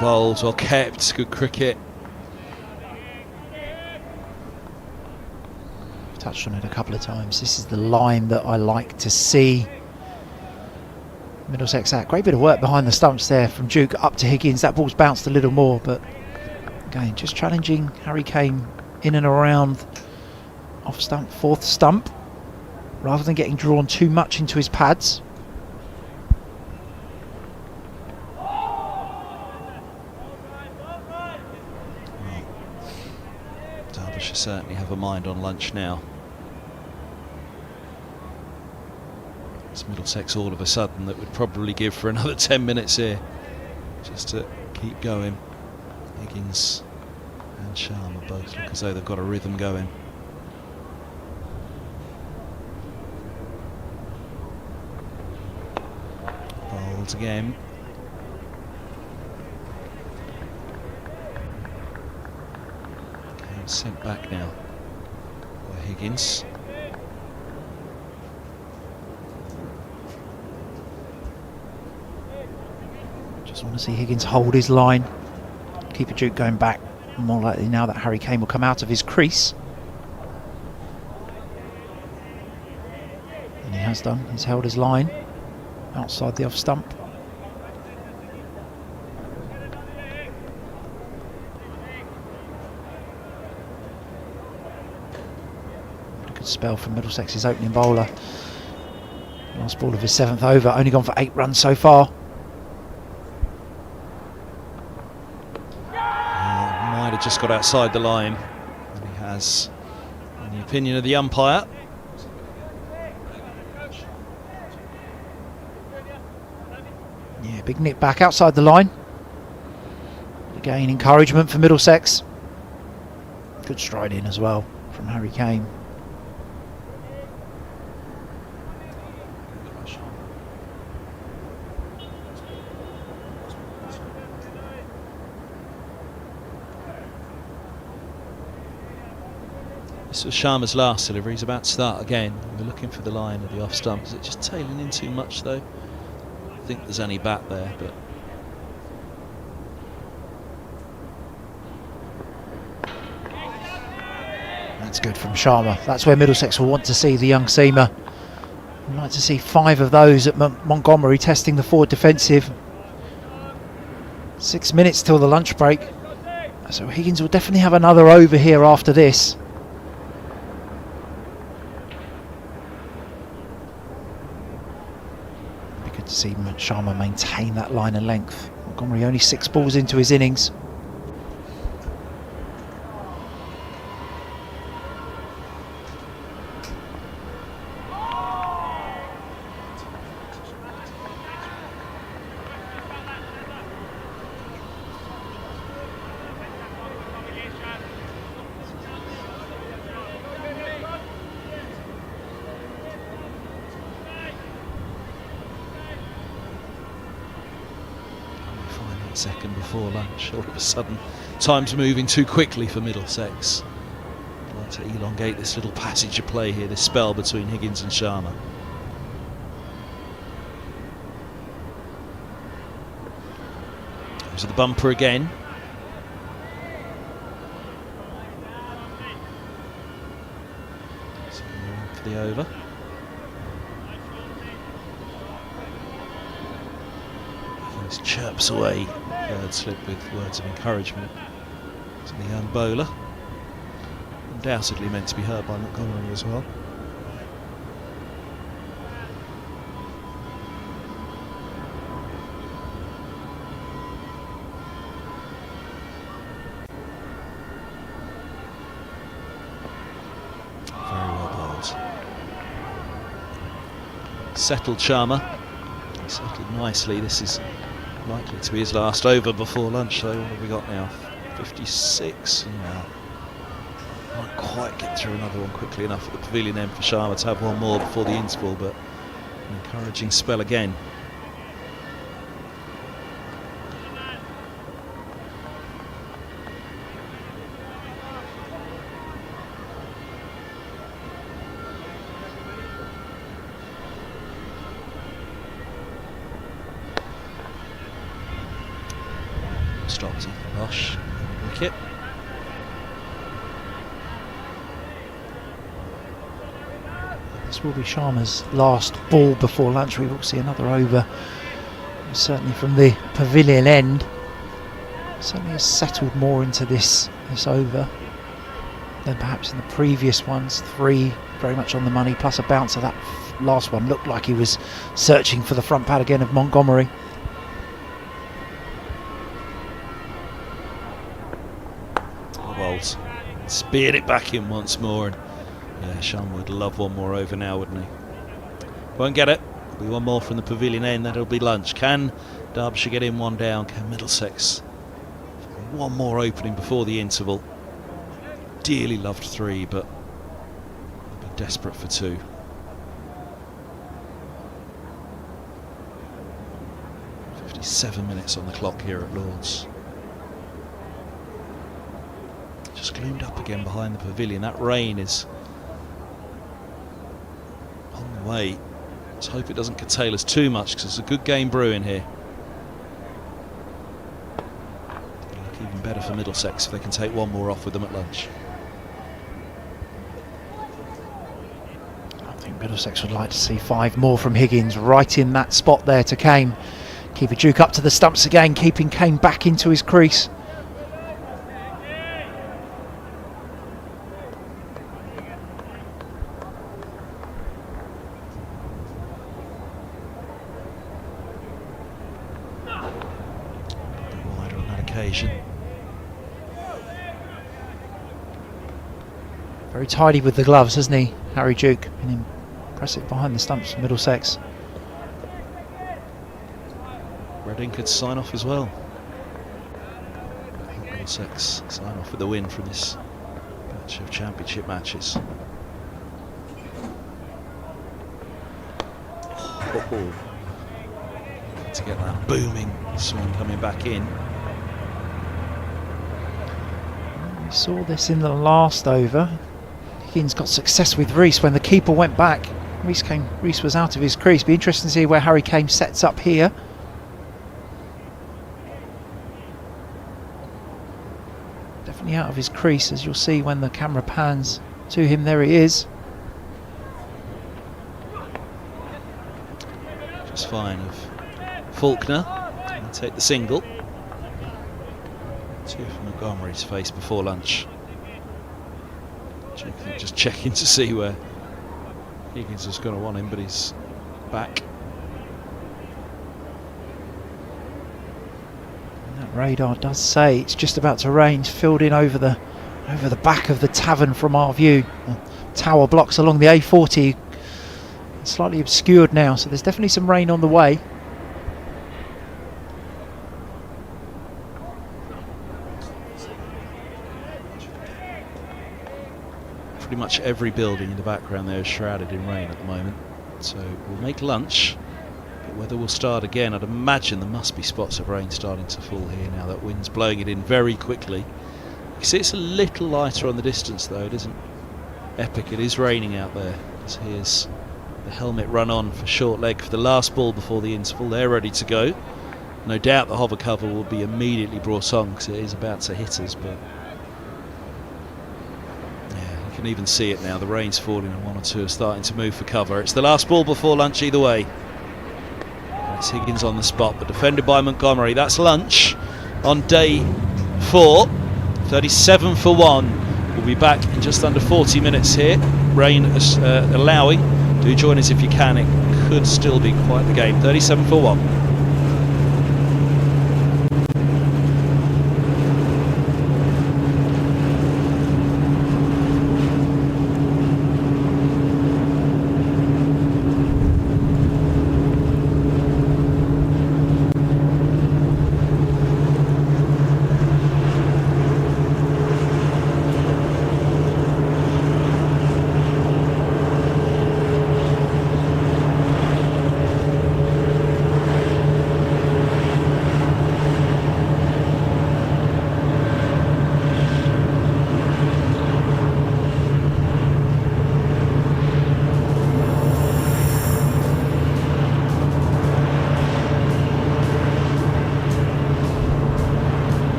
Bowled, well kept, good cricket. I've touched on it a couple of times. This is the line that I like to see Middlesex at. Great bit of work behind the stumps there from Duke up to Higgins. That ball's bounced a little more, but again, just challenging Harry Kane in and around off stump, fourth stump, rather than getting drawn too much into his pads. Derbyshire certainly have a mind on lunch now. It's Middlesex all of a sudden that would probably give for another 10 minutes here, just to keep going. Higgins and Sharma both look as though they've got a rhythm going. Bowled again. Sent back now by Higgins. Just want to see Higgins hold his line. Keep a Duke going back. More likely now that Harry Kane will come out of his crease. And he has done. He's held his line outside the off stump. Spell from Middlesex's opening bowler. Last ball of his 7th over, only gone for 8 runs so far. Might have just got outside the line, and he has, in the opinion of the umpire. Yeah, big nip back outside the line. Again, encouragement for Middlesex. Good stride in as well from Harry Kane. This was Sharma's last delivery. He's about to start again. We're looking for the line of the off stump. Is it just tailing in too much though? I think there's any bat there, but that's good from Sharma. That's where Middlesex will want to see the young seamer. We'd like to see 5 of those at Montgomery, testing the forward defensive. 6 minutes till the lunch break, so Higgins will definitely have another over here after this. Be good to see Sharma maintain that line and length. Montgomery only 6 balls into his innings. second before lunch. All of a sudden, time's moving too quickly for Middlesex. I'd like to elongate this little passage of play here, this spell between Higgins and Sharma. Goes to the bumper again. So for the over. Chirps away, third slip with words of encouragement to the young bowler. Undoubtedly meant to be heard by Montgomery as well. Very well bowled. Settled Sharma. He settled nicely. This is likely to be his last over before lunch, though. What have we got now? 56. Yeah. Can't quite get through another one quickly enough at the pavilion end for Sharma to have one more before the interval, but an encouraging spell again. Stops Bosch, wicket. This will be Sharma's last ball before lunch. We will see another over, certainly from the pavilion end. Certainly has settled more into this over than perhaps in the previous ones. 3 very much on the money, plus a bouncer. That last one looked like he was searching for the front pad again of Montgomery. Speared it back in once more, and yeah, Sharma would love one more over now, wouldn't he? Won't get it. Be one more from the pavilion end, that'll be lunch. Can Derbyshire get in one down? Can Middlesex? One more opening before the interval. Dearly loved 3, but they'll be desperate for 2. "57 minutes on the clock here at Lord's." Just gloomed up again behind the pavilion. That rain is on the way. Let's hope it doesn't curtail us too much, because it's a good game brewing here. It'll look even better for Middlesex if they can take one more off with them at lunch. I think Middlesex would like to see 5 more from Higgins, right in that spot there to Kane. Keeper Duke up to the stumps again, keeping Kane back into his crease. Very tidy with the gloves, hasn't he, Harry Duke? Been impressive behind the stumps for Middlesex. Reading could sign off as well. Middlesex sign off with a win from this batch of championship matches. To get that booming swing coming back in. We saw this in the last over. Higgins got success with Rees when the keeper went back. Rees was out of his crease. Be interesting to see where Harry Kane sets up here. Definitely out of his crease, as you'll see when the camera pans to him. There he is. Just fine of Faulkner to take the single. Two from Montgomery's face before lunch. Just checking to see where Higgins was going to want him, but he's back. And that radar does say it's just about to rain. It's filled in over the back of the tavern from our view. The tower blocks along the A40 slightly obscured now, so there's definitely some rain on the way. Pretty much every building in the background there is shrouded in rain at the moment, so we'll make lunch, but weather will start again. I'd imagine there must be spots of rain starting to fall here now. That wind's blowing it in very quickly. You can see it's a little lighter on the distance though. It isn't epic. It is raining out there. As here's the helmet run on for short leg for the last ball before the interval. They're ready to go. No doubt the hover cover will be immediately brought on because it is about to hit us, but yeah, you can even see it now. The rain's falling and one or two are starting to move for cover. It's the last ball before lunch either way. That's Higgins on the spot, but defended by Montgomery. That's lunch on day 4. 37 for 1. We'll be back in just under 40 minutes here. Rain allowing. Do join us if you can. It could still be quite the game. 37 for 1.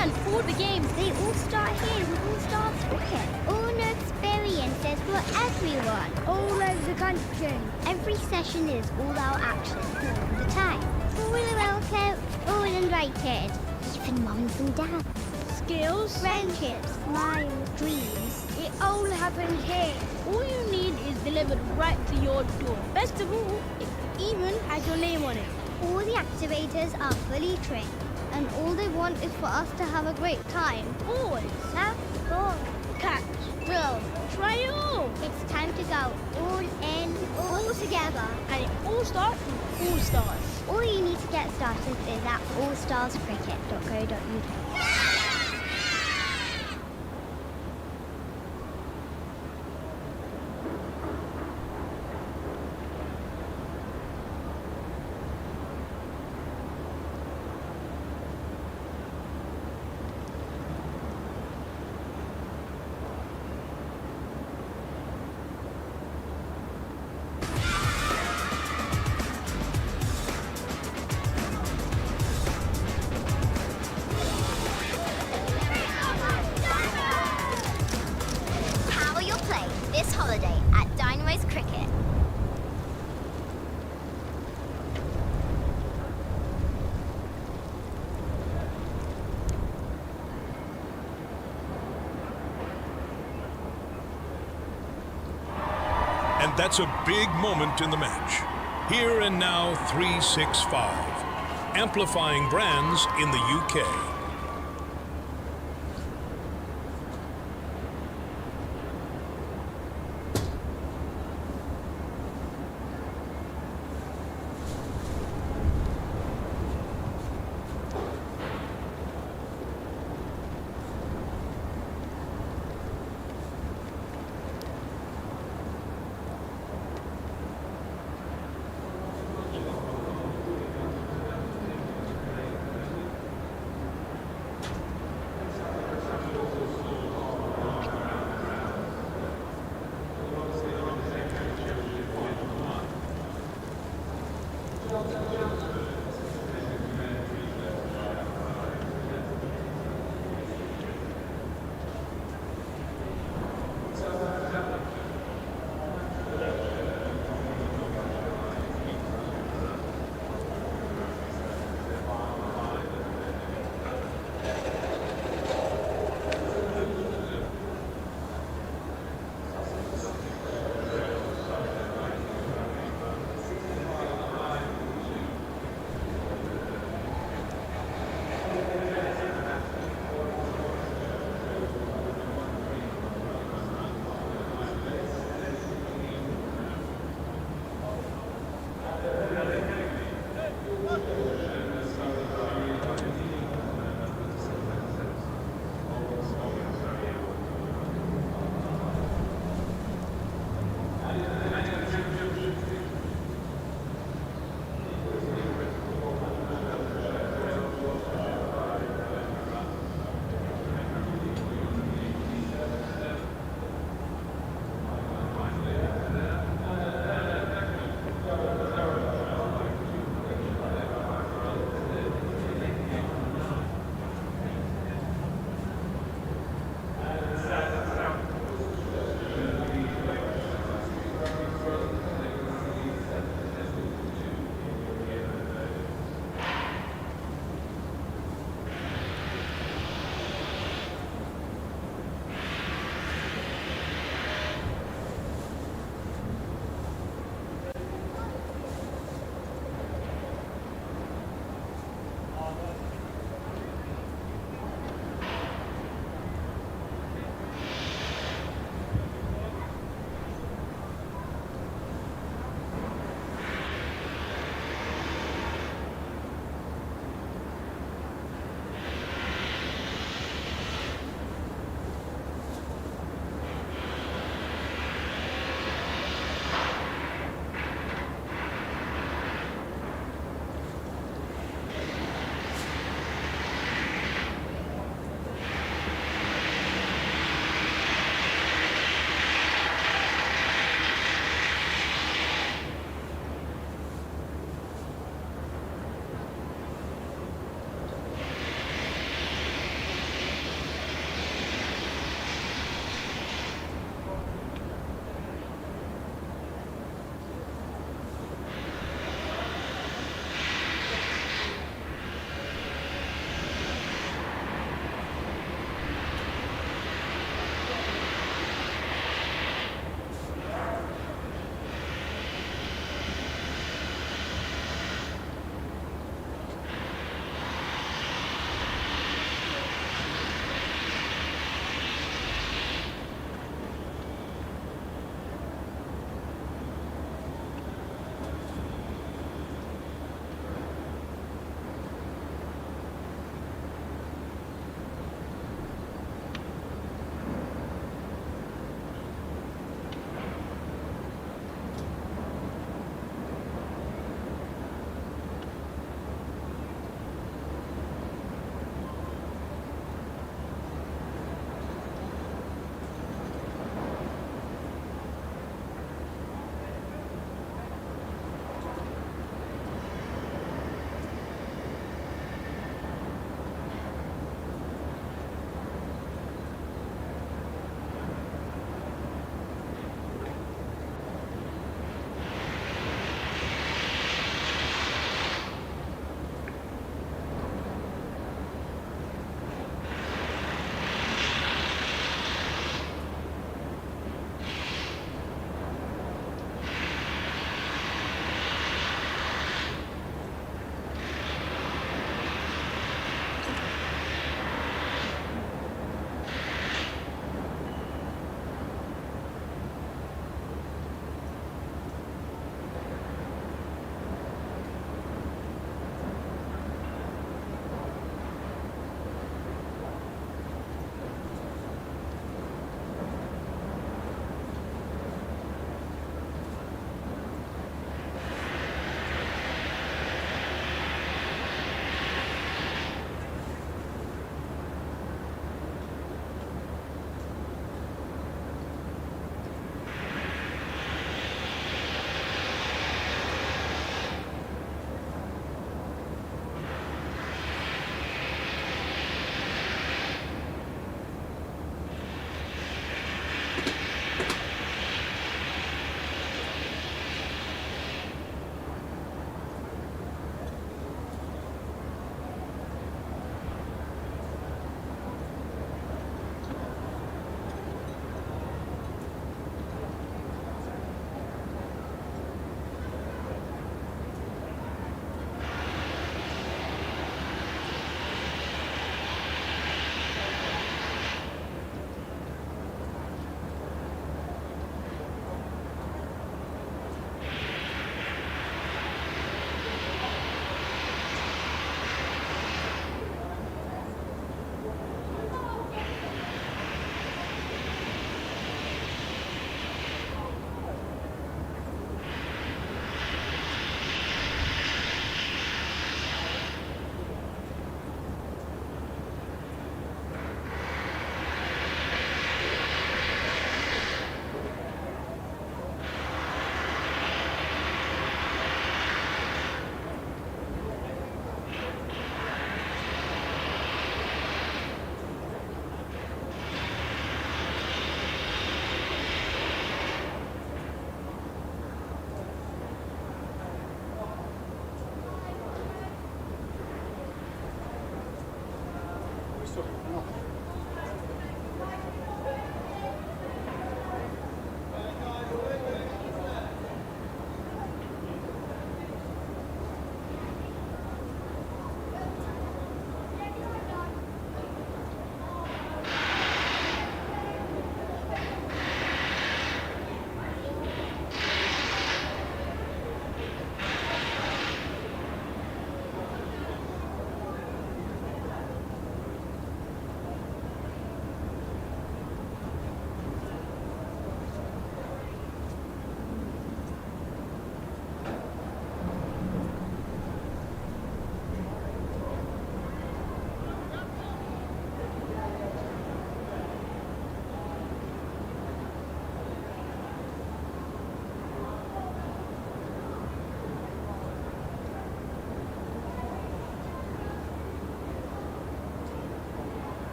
And all the games, they all start here with All Stars Cricket. All new experiences for everyone. All over the country. Every session is all-out action all the time. All welcome, all invited. Even mums and dads. Skills, friendships, smiles, dreams. It all happens here. All you need is delivered right to your door. Best of all, it even has your name on it. All the activators are fully trained. And all they want is for us to have a great time. Always. Have fun. Catch. Drill. Try it all. It's time to go all in, all together. And it all starts with All Stars. All you need to get started is at allstarscricket.co.uk. And that's a big moment in the match. Here and now 365. Amplifying brands in the UK.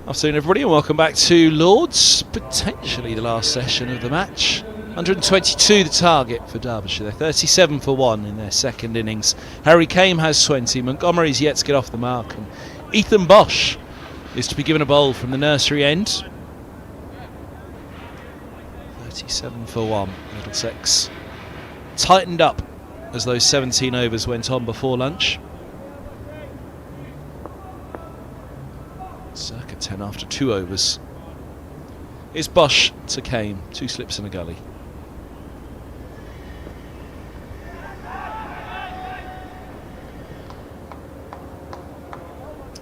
Afternoon, everybody, and welcome back to Lords. Potentially the last session of the match. 122 the target for Derbyshire. They're 37 for 1 in their second innings. Harry Kame has 20. Montgomery's yet to get off the mark. And Ethan Bosch is to be given a bowl from the nursery end. 37 for 1. Middlesex tightened up as those 17 overs went on before lunch. Circa 10 after 2 overs. It's Bosch to Kane, 2 slips and a gully.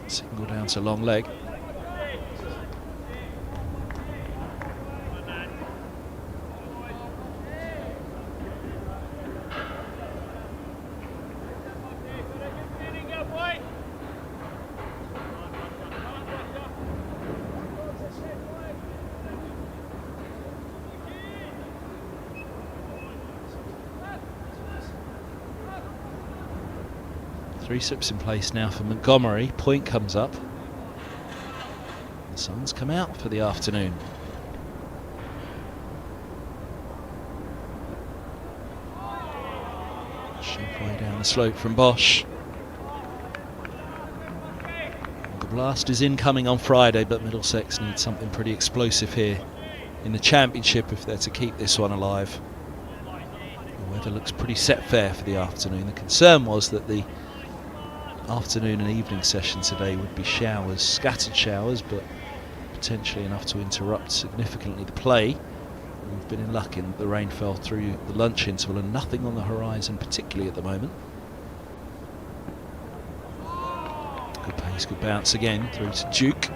Single down to long leg. Three slips in place now for Montgomery. Point comes up. The sun's come out for the afternoon. Shape way down the slope from Bosch. The blast is incoming on Friday, but Middlesex needs something pretty explosive here in the Championship if they're to keep this one alive. The weather looks pretty set fair for the afternoon. The concern was that the afternoon and evening session today would be showers, scattered showers, but potentially enough to interrupt significantly the play. We've been in luck in that the rain fell through the lunch interval and nothing on the horizon particularly at the moment. Good pace, good bounce again through to Duke.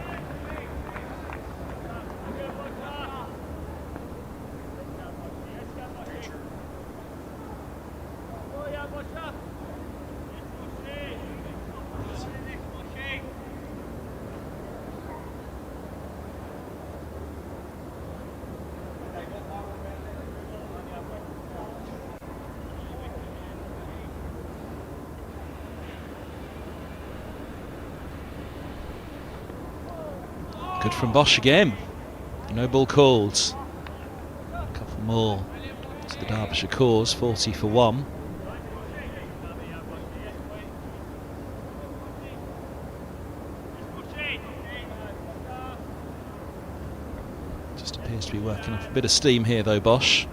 Good from Bosch again. No ball called. A couple more to the Derbyshire cause. 40 for 1. Just appears to be working off a bit of steam here though, Bosch.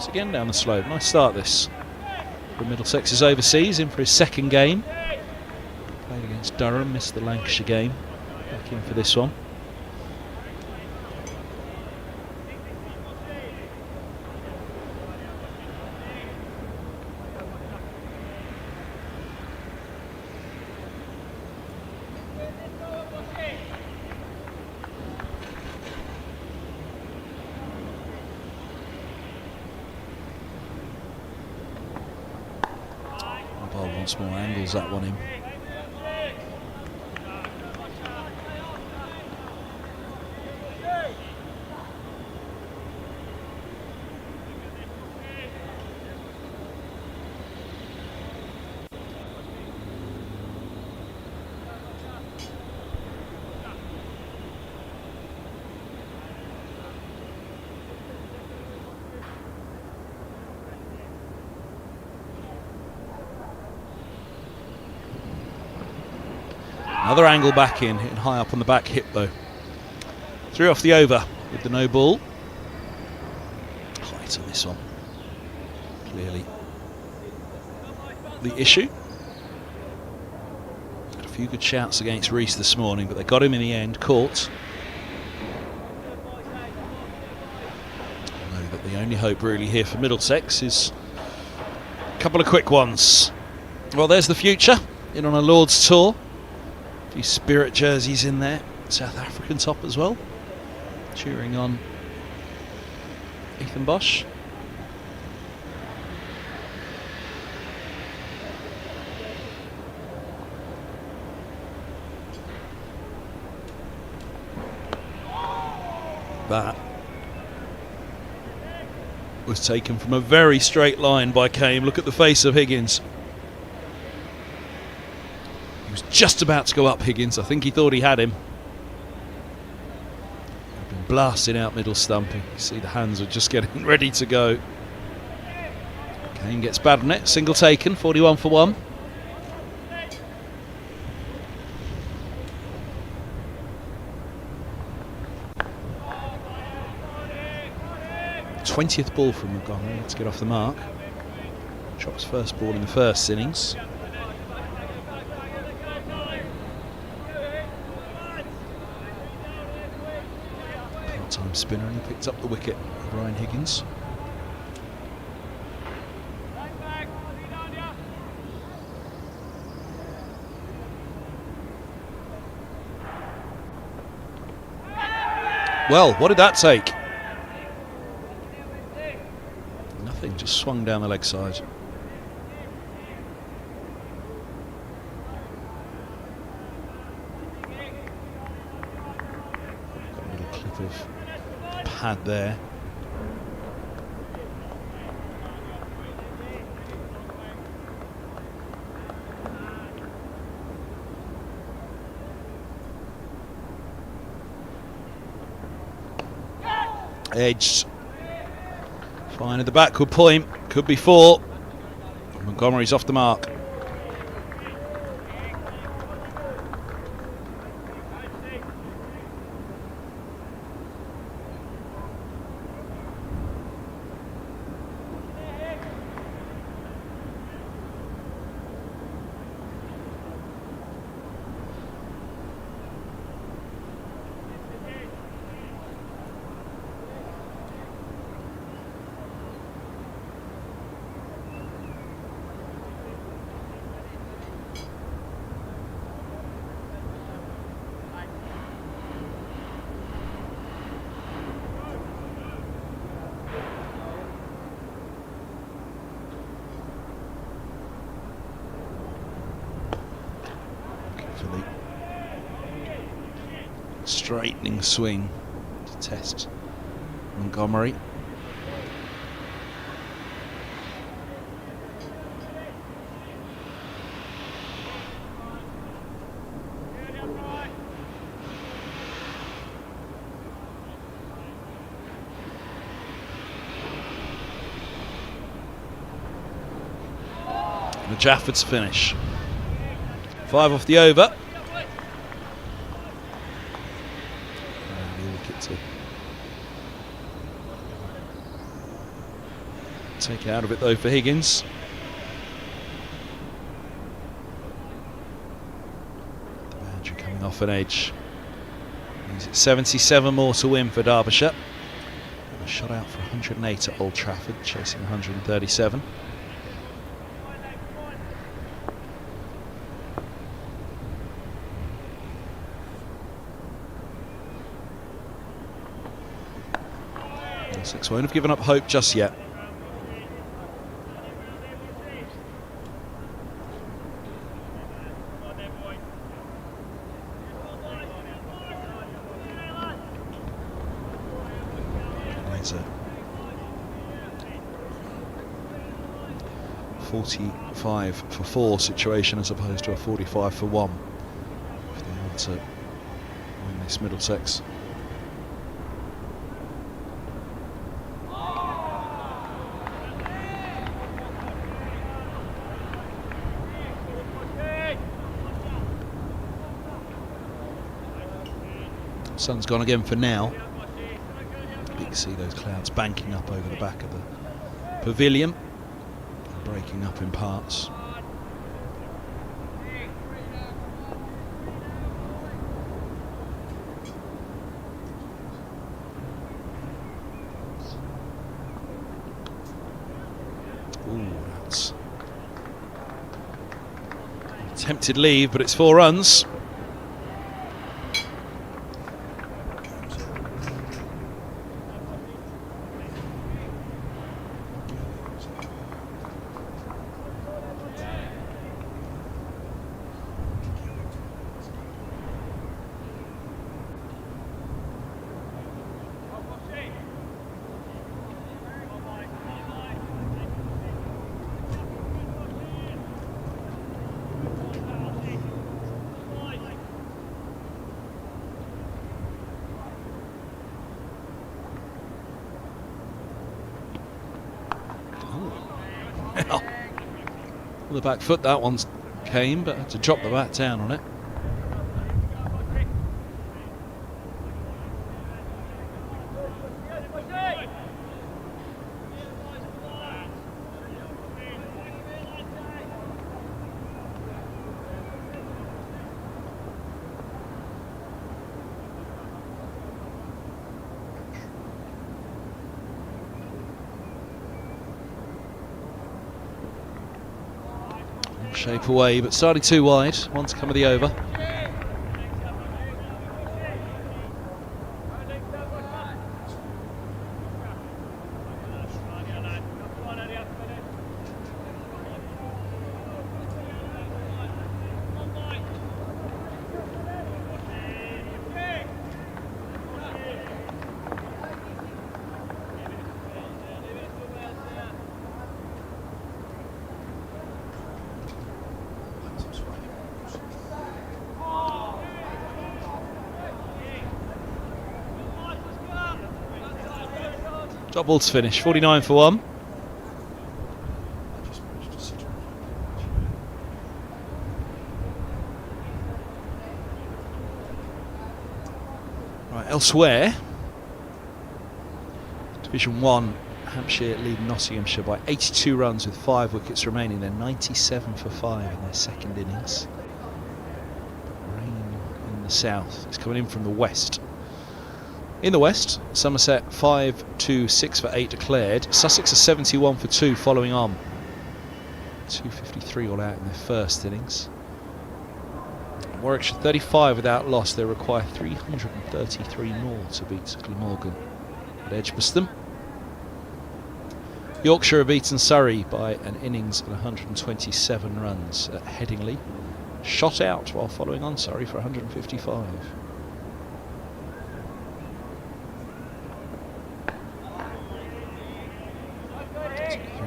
Again down the slope. Nice start this for Middlesex is overseas, in for his second game. Played against Durham, missed the Lancashire game. Back in for this one. Wants more angles, that one in. Another angle back in, hitting high up on the back hip though. Threw off the over with the no ball. Height on this one. Clearly the issue. Had a few good shouts against Rees this morning, but they got him in the end, caught. I know that the only hope really here for Middlesex is a couple of quick ones. Well, there's the future in on a Lord's tour. A few Spirit jerseys in there, South African top as well, cheering on Ethan Bosch. that was taken from a very straight line by Kane. Look at the face of Higgins. He was just about to go up, Higgins. I think he thought he had him. He'd been blasting out middle stumping. You see the hands are just getting ready to go. Kane gets bad on it. Single taken, 41 for 1. th ball from Montgomery. Let's get off the mark. Chops first ball in the first innings. Part-time spinner, and he picked up the wicket. Ryan Higgins. Well, what did that take? Nothing, just swung down the leg side. Got a little clip of pad there. Edged. Fine at the backward point. Could be 4. Montgomery's off the mark. Straightening swing to test Montgomery. The Jafford's finish. 5 off the over. Take out of it though for Higgins. The boundary coming off an edge. He's at 77 more to win for Derbyshire. A shot out for 108 at Old Trafford, chasing 137. Middlesex won't have given up hope just yet. It's a 45 for 4 situation as opposed to a 45 for 1 if they want to win this Middlesex. Sun's gone again for now. You can see those clouds banking up over the back of the pavilion and breaking up in parts. Ooh, that's attempted leave, but it's 4 runs. On the back foot that one came, but had to drop the bat down on it. Shape away, but starting too wide. One to come of the over. Drop ball to finish, 49 for 1. Right, elsewhere, Division 1, Hampshire lead Nottinghamshire by 82 runs with 5 wickets remaining. They're 97 for 5 in their second innings. Rain in the south. It's coming in from the west. In the west, Somerset 5-2, 6 for 8 declared. Sussex are 71 for 2 following on. 253 all out in their first innings. Warwickshire 35 without loss. They require 333 more to beat Glamorgan at Edgbaston. Yorkshire have beaten Surrey by an innings of 127 runs at Headingley. Shot out while following on Surrey for 155.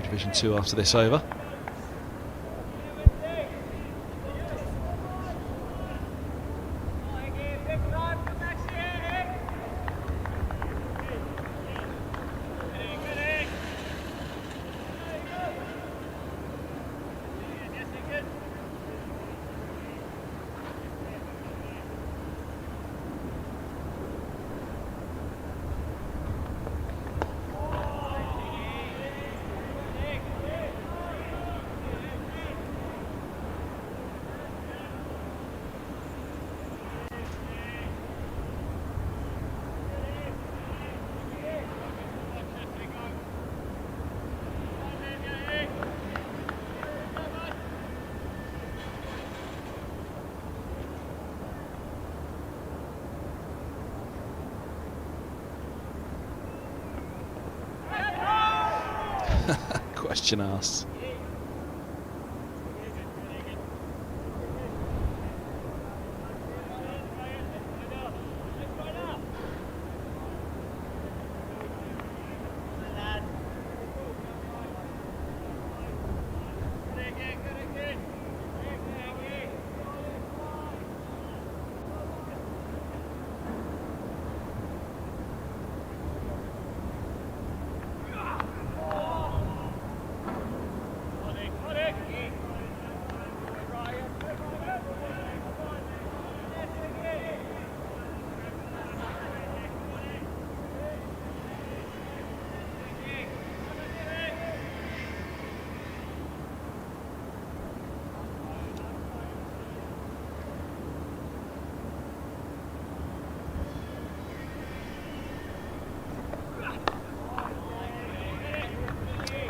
Division 2 after this over. Question asked.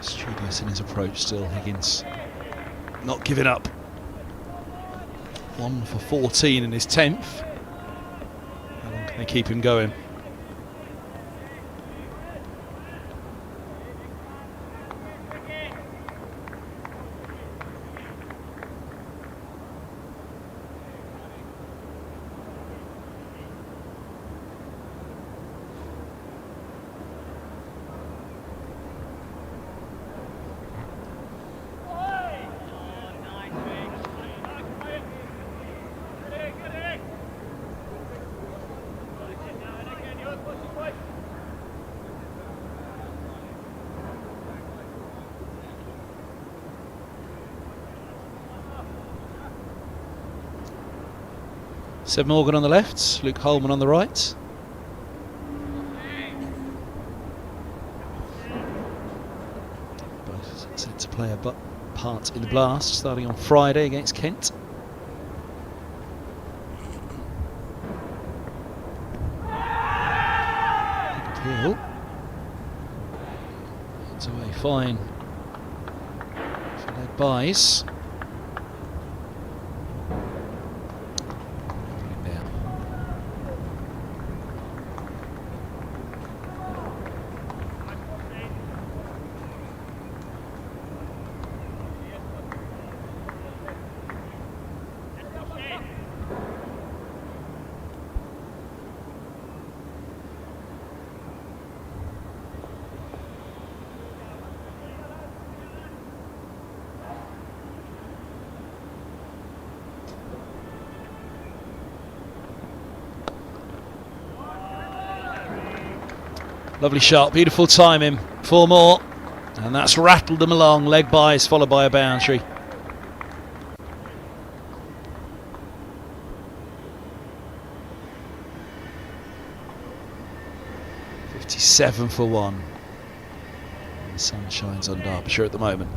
Studious in his approach still, Higgins not giving up. 1 for 14 in his 10th. How long can they keep him going? Seb Morgan on the left, Luke Holman on the right. Both set to play a part in the Blast, starting on Friday against Kent. Appeal. It's away fine for leg buys. Lovely shot, beautiful timing. 4 more, and that's rattled them along. Leg buys followed by a boundary. .57 for 1. The sun shines on Derbyshire at the moment.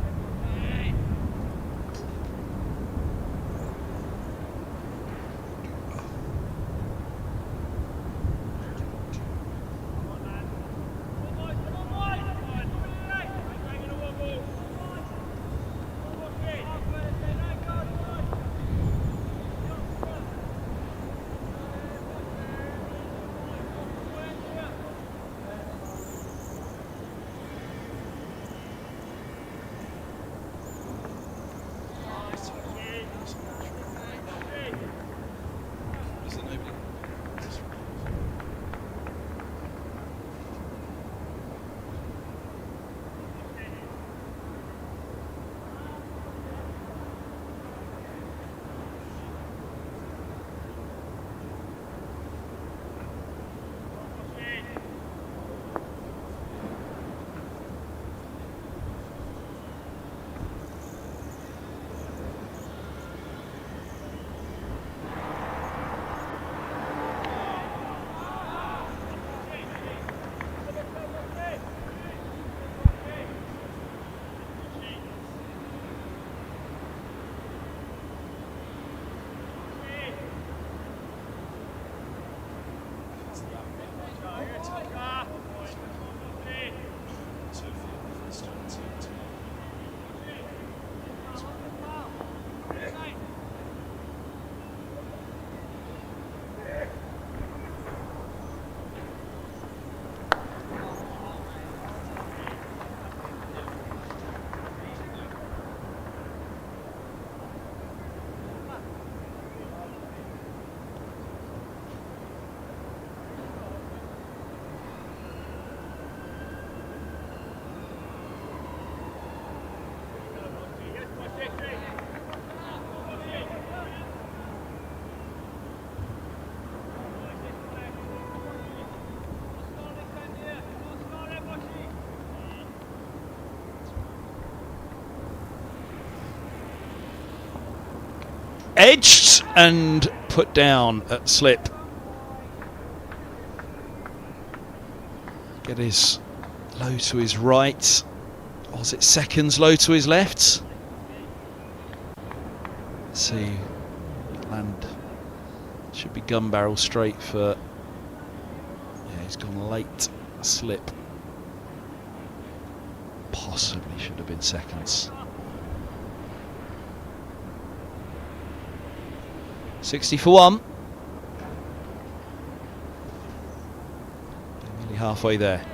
Edged and put down at slip. Get his low to his right. Or was it seconds low to his left? Let's see. Land should be gun barrel straight for. Yeah, he's gone late. Slip. Possibly should have been seconds. 60 for 1. Nearly halfway there.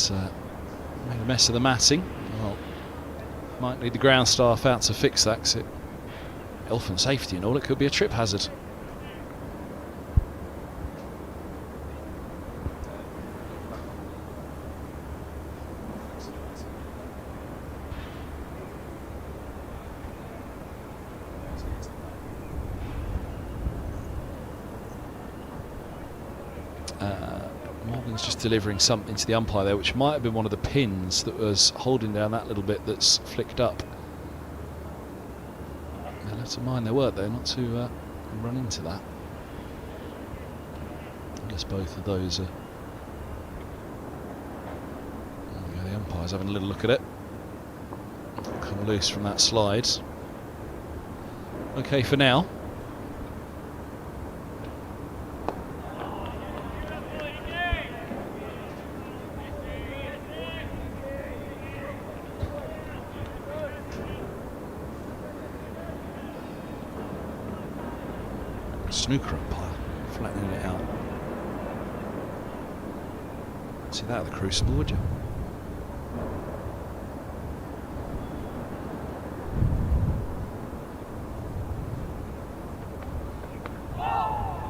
It's made a mess of the matting. Well, might need the ground staff out to fix that, because health and safety and all, it could be a trip hazard. Morgan's just delivering something to the umpire there, which might have been one of the pins that was holding down that little bit that's flicked up. They'll have to mind their work though, not to run into that. I guess both of those are... There we go, the umpire's having a little look at it. Come loose from that slide. Okay for now. Snooker umpire, flattening it out. See that at the Crucible, would you?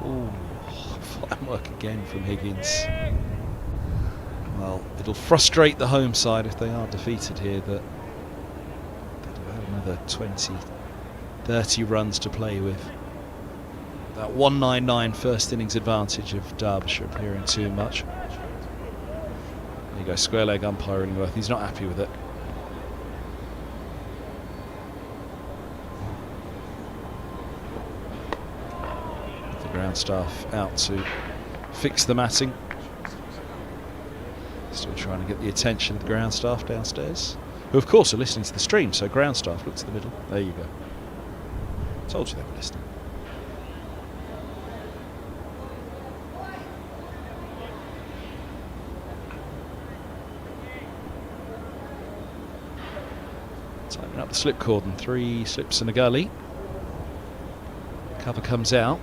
Ooh, fine work again from Higgins. Well, it'll frustrate the home side if they are defeated here, that they'll have another 20, 30 runs to play with. That 199 first innings advantage of Derbyshire appearing too much. There you go, square leg umpire Illingworth. He's not happy with it. The ground staff out to fix the matting. Still trying to get the attention of the ground staff downstairs, who of course are listening to the stream. So ground staff, look to the middle. There you go. Told you they were listening. Tightening up the slip cordon, 3 slips and a gully. Cover comes out.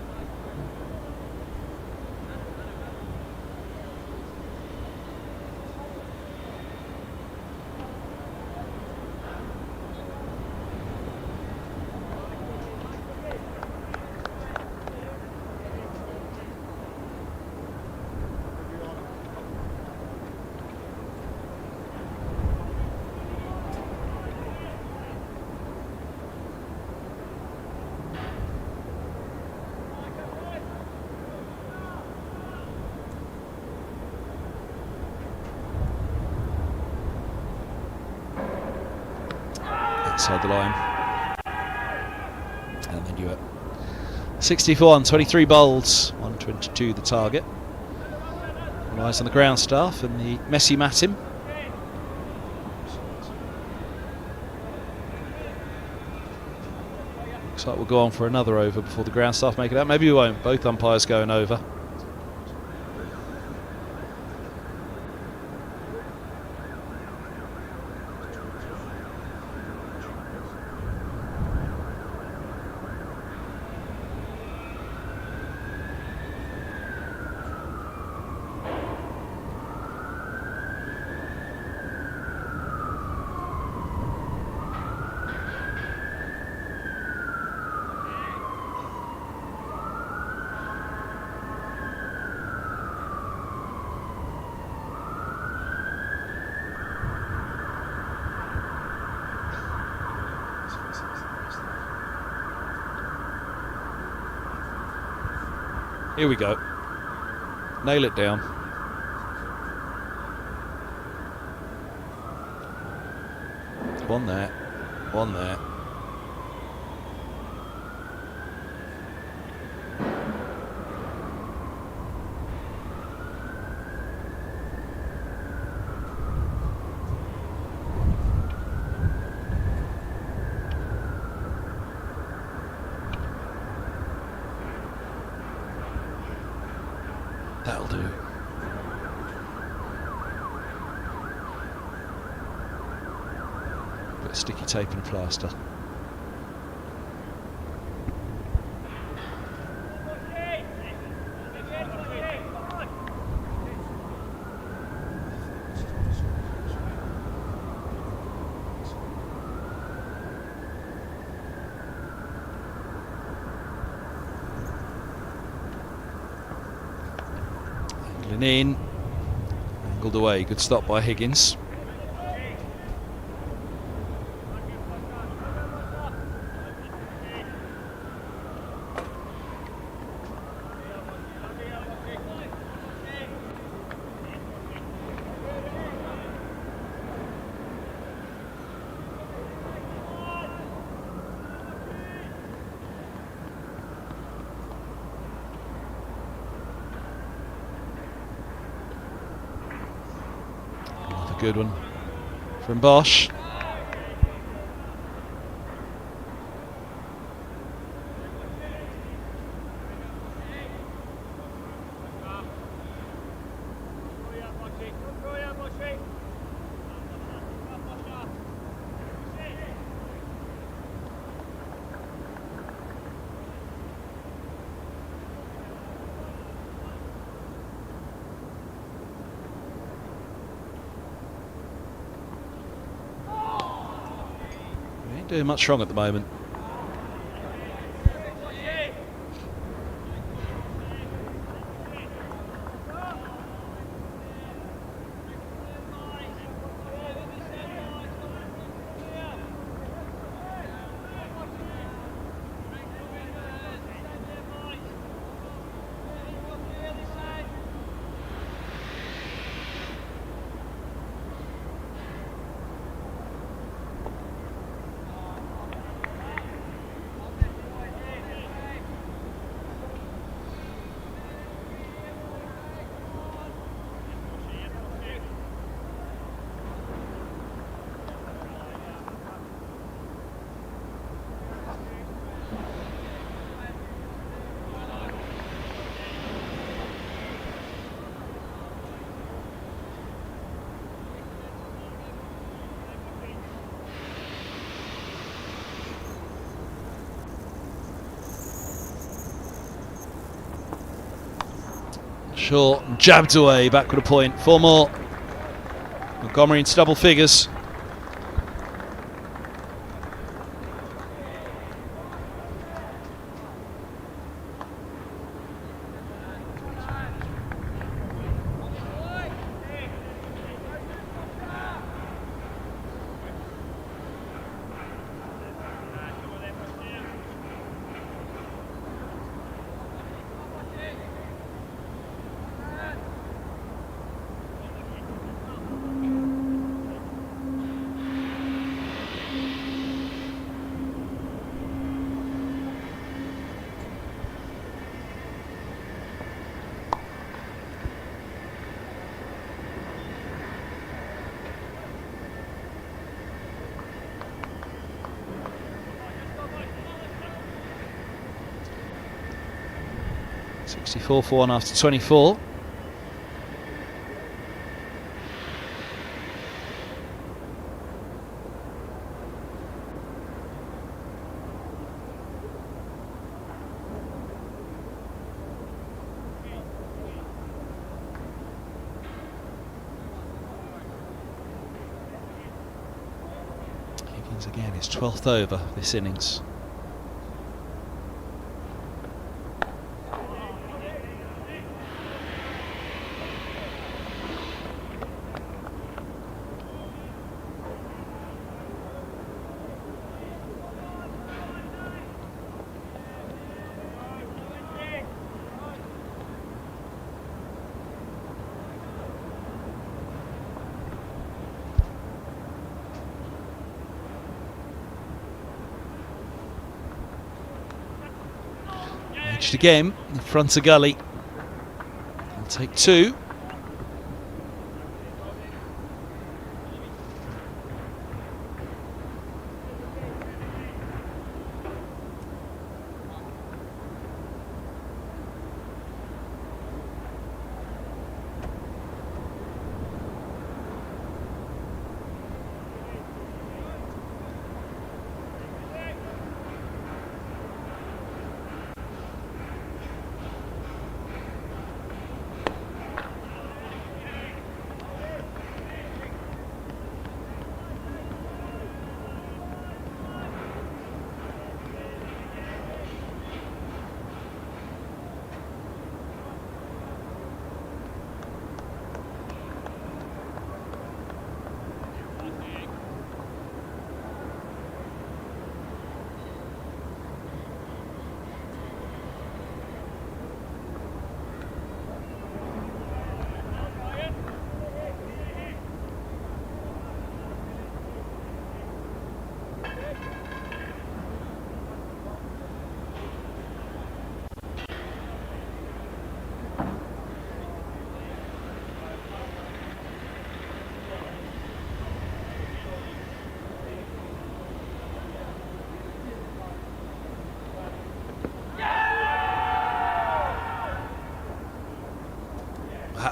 Outside the line. And then you at 64 23 bowls, 122 the target. All eyes on the ground staff and the messy matting. Looks like we'll go on for another over before the ground staff make it out. Maybe we won't. Both umpires going over. Here we go. Nail it down. One there. One there. That'll do. Bit of sticky tape and plaster. Angling in, angled away. Good stop by Higgins. Good one from Bosch. Doing much wrong at the moment. Short, jabbed away, backward a point. 4 more. Montgomery into double figures. .64 for 1 after 24. Higgins again, his 12th over this innings. Again in front of Gully. He'll take 2.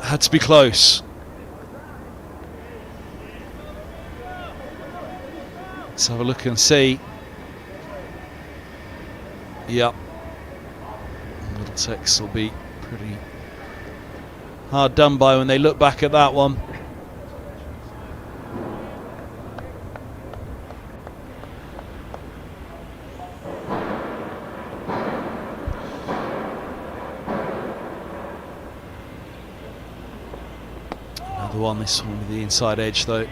Had to be close. Let's have a look and see. Yep. Middlesex will be pretty hard done by when they look back at that one. Another one, this one with the inside edge though.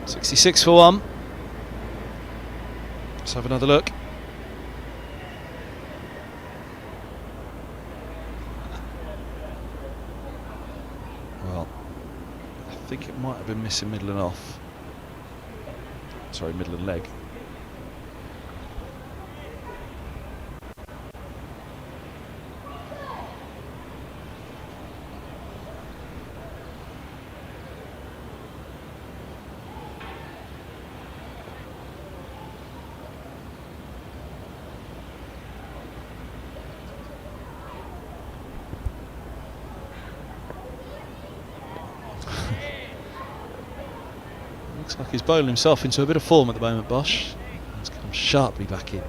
66 for one. Let's have another look. Well, I think it might have been missing middle and off. Sorry, middle and leg. Looks like he's bowling himself into a bit of form at the moment, Bosch. He's come sharply back in.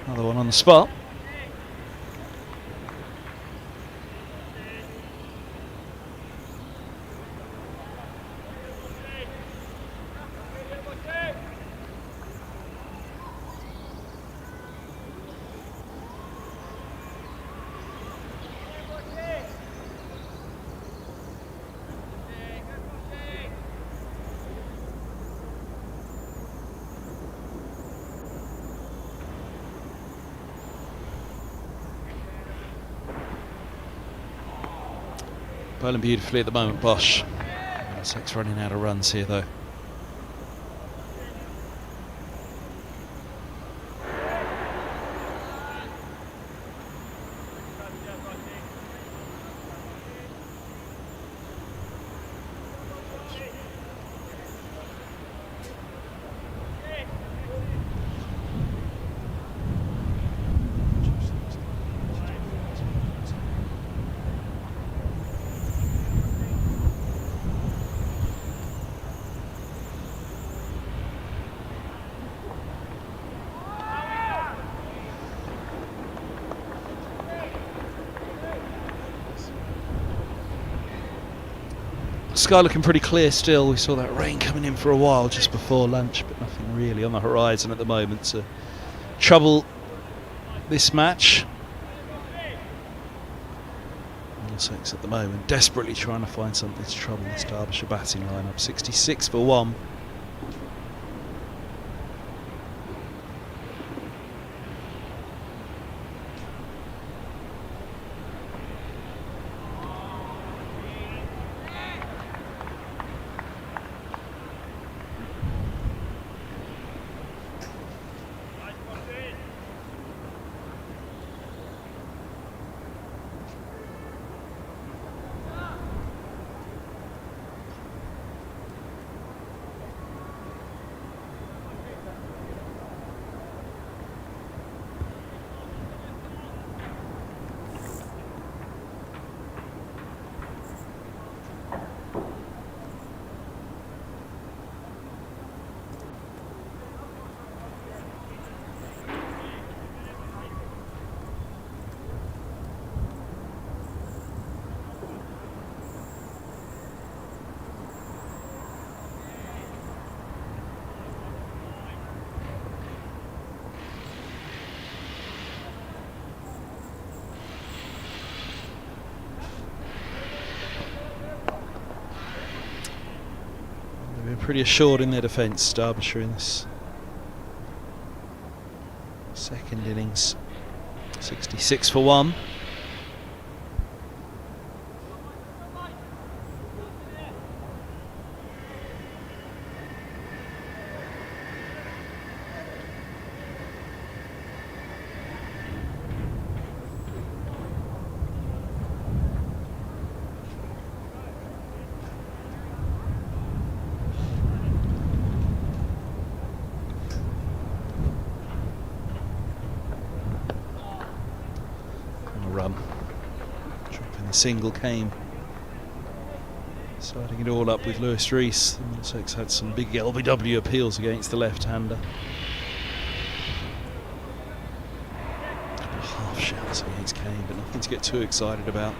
Another one on the spot. Bowling beautifully at the moment, Bosch. Middlesex running out of runs here though. Sky looking pretty clear still. We saw that rain coming in for a while just before lunch, but nothing really on the horizon at the moment to trouble this match. Middlesex at the moment desperately trying to find something to trouble this Derbyshire batting lineup. 66 for one. Pretty assured in their defence, Derbyshire, in this second innings. 66 for one. run. Dropping the single Kane. Starting it all up with Lewis Rees. The Middlesex had some big LBW appeals against the left-hander. A couple of half shots against Kane, but nothing to get too excited about.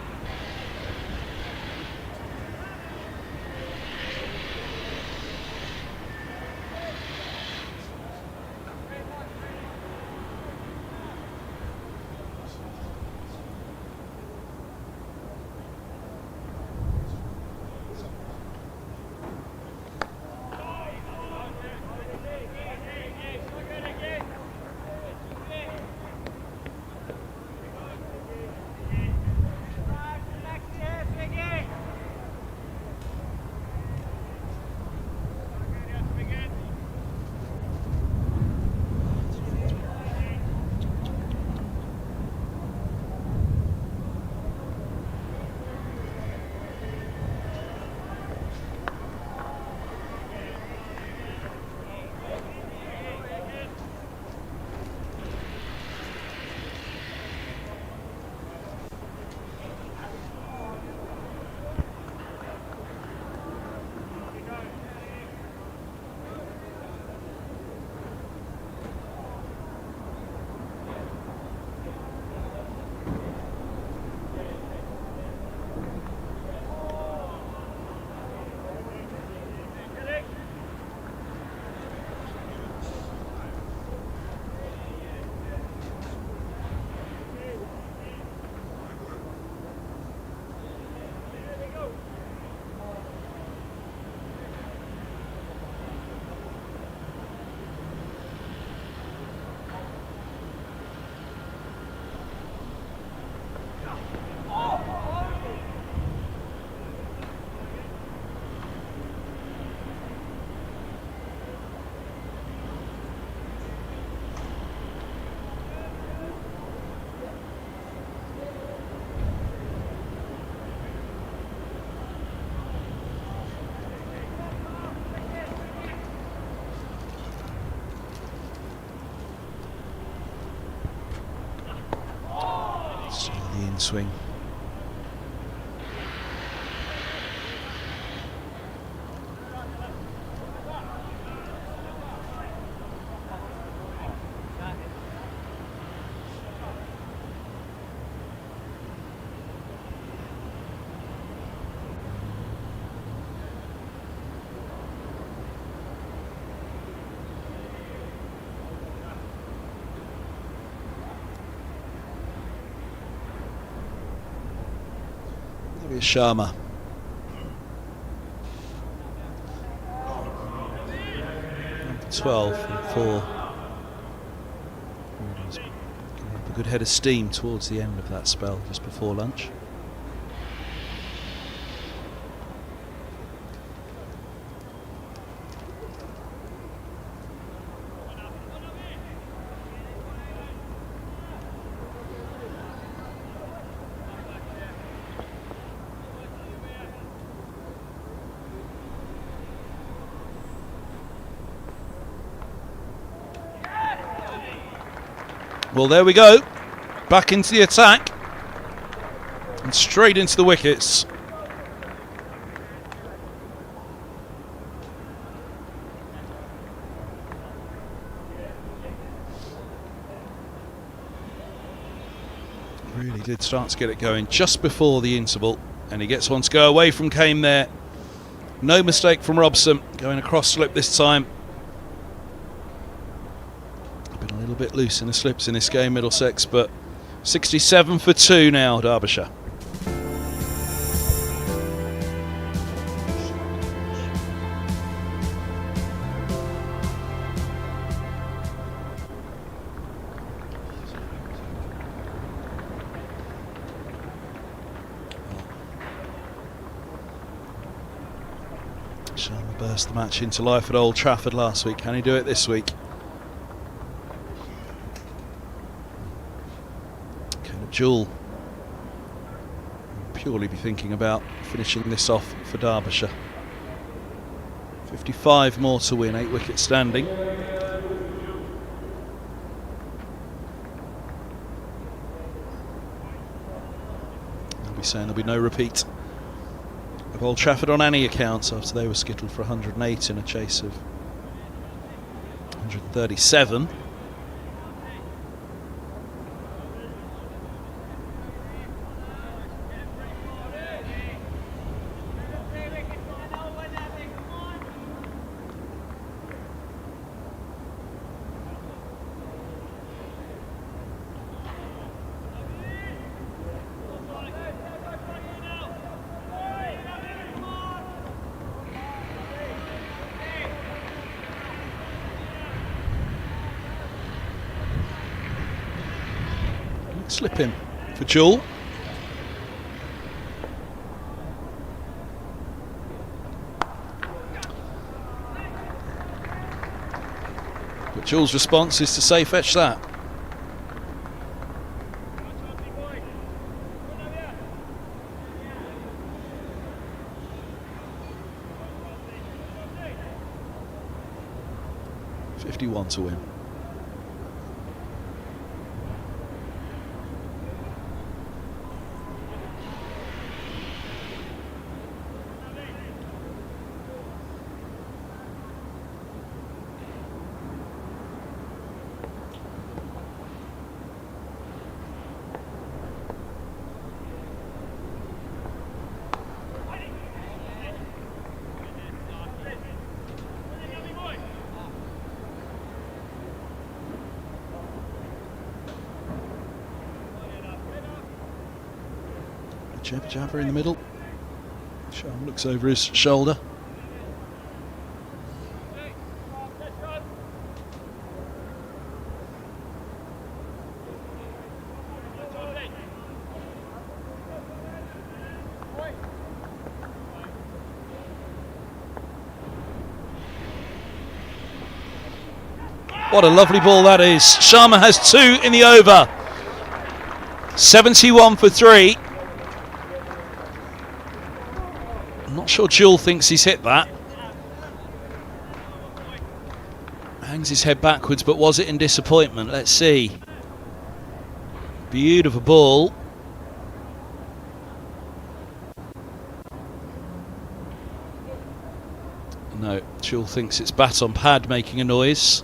Swing. Sharma. Number 12 from 4. A good head of steam towards the end of that spell, just before lunch. Well, there we go. Back into the attack. And straight into the wickets. Really did start to get it going just before the interval. And he gets one to go away from Kane there. No mistake from Robson. Going across slip this time. Been a little bit loose in the slips in this game, Middlesex, but 67 for 2 now, Derbyshire. Sharma burst the match into life at Old Trafford last week. Can he do it this week? Jewel purely be thinking about finishing this off for Derbyshire. 55 more to win, 8 wickets standing. be saying there'll be no repeat of Old Trafford on any accounts after they were skittled for 108 in a chase of 137. Slip him for Jewell. But Jewell's response is to say, fetch that. .51 to win. Jabber in the middle. Sean looks over his shoulder. What a lovely ball that is. Sharma has 2 in the over. 71 for 3. I'm not sure Jewell thinks he's hit that. Hangs his head backwards, but was it in disappointment? Let's see. Beautiful ball. No, Jewell thinks it's bat on pad making a noise.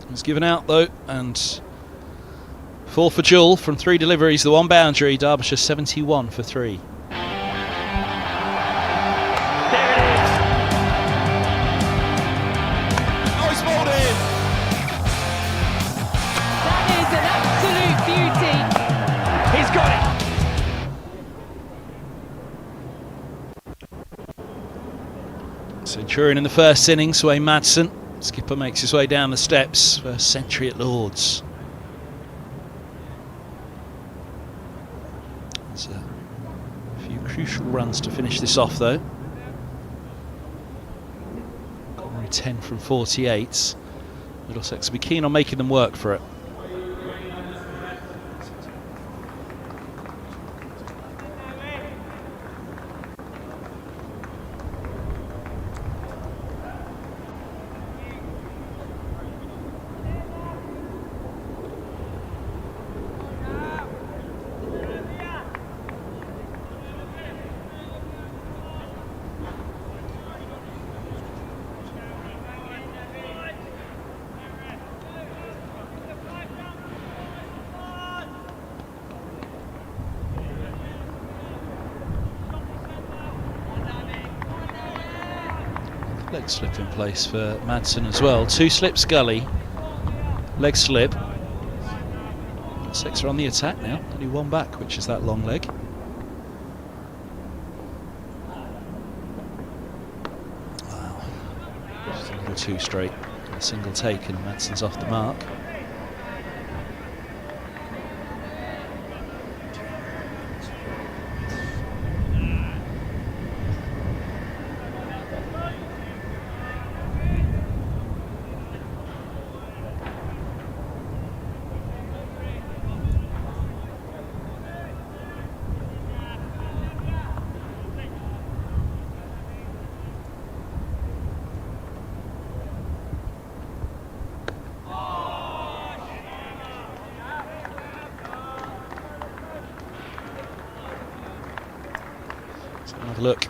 It's given out though, and 4 for Jewell from 3 deliveries, the 1 boundary. Derbyshire 71 for 3. There it is. Oh, it's bowled in. That He's got it. Centurion in the first innings, Wayne Madsen. Skipper makes his way down the steps. First century at Lords. There's a few crucial runs to finish this off though. Only 10 from 48. Middlesex will be keen on making them work for it. Leg slip in place for Madsen as well. 2 slips Gully. Leg slip. 6 are on the attack now. Only 1 back, which is that long leg. Wow. Just a little too straight. A single take and Madsen's off the mark. Have a look.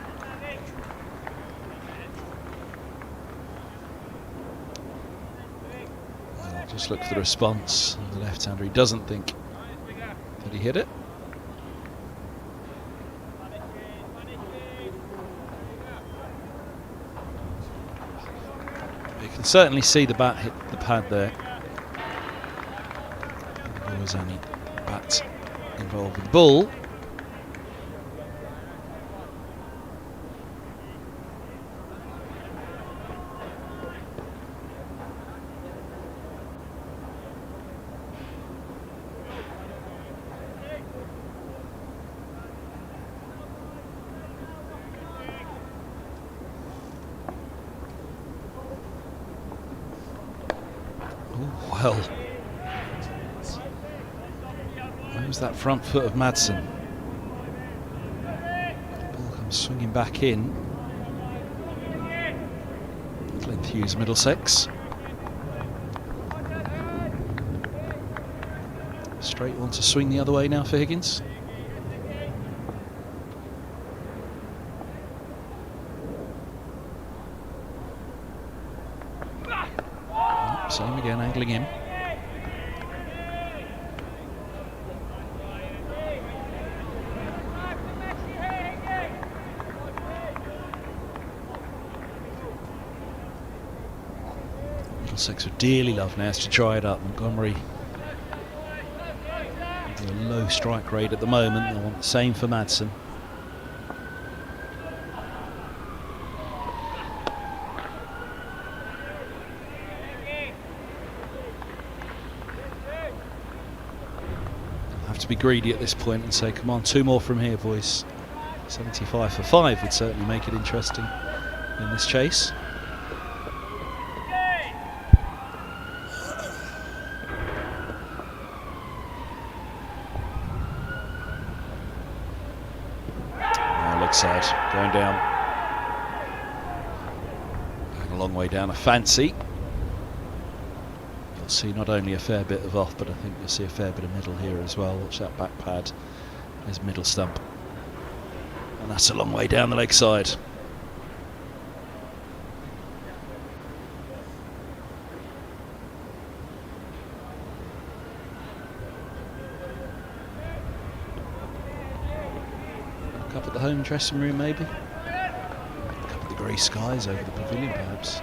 I'll just look for the response of the left-hander. He doesn't think that he hit it. You can certainly see the bat hit the pad there. There was any bat involved with the ball. Well, where was that front foot of Madsen? Ball comes swinging back in. Length Hughes, Middlesex. Straight one to swing the other way now for Higgins. Same again, angling in. Middlesex would dearly love now to try it up. Montgomery with a low strike rate at the moment. They want the same for Madsen. To be greedy at this point and say, come on, 2 more from here, boys. 75 for 5 would certainly make it interesting in this chase. Leg side going down. Going a long way down a fancy. You'll see not only a fair bit of off, but I think you'll see a fair bit of middle here as well. Watch that back pad. There's middle stump. And that's a long way down the leg side. Look up at the home dressing room maybe. Look up at the grey skies over the pavilion perhaps.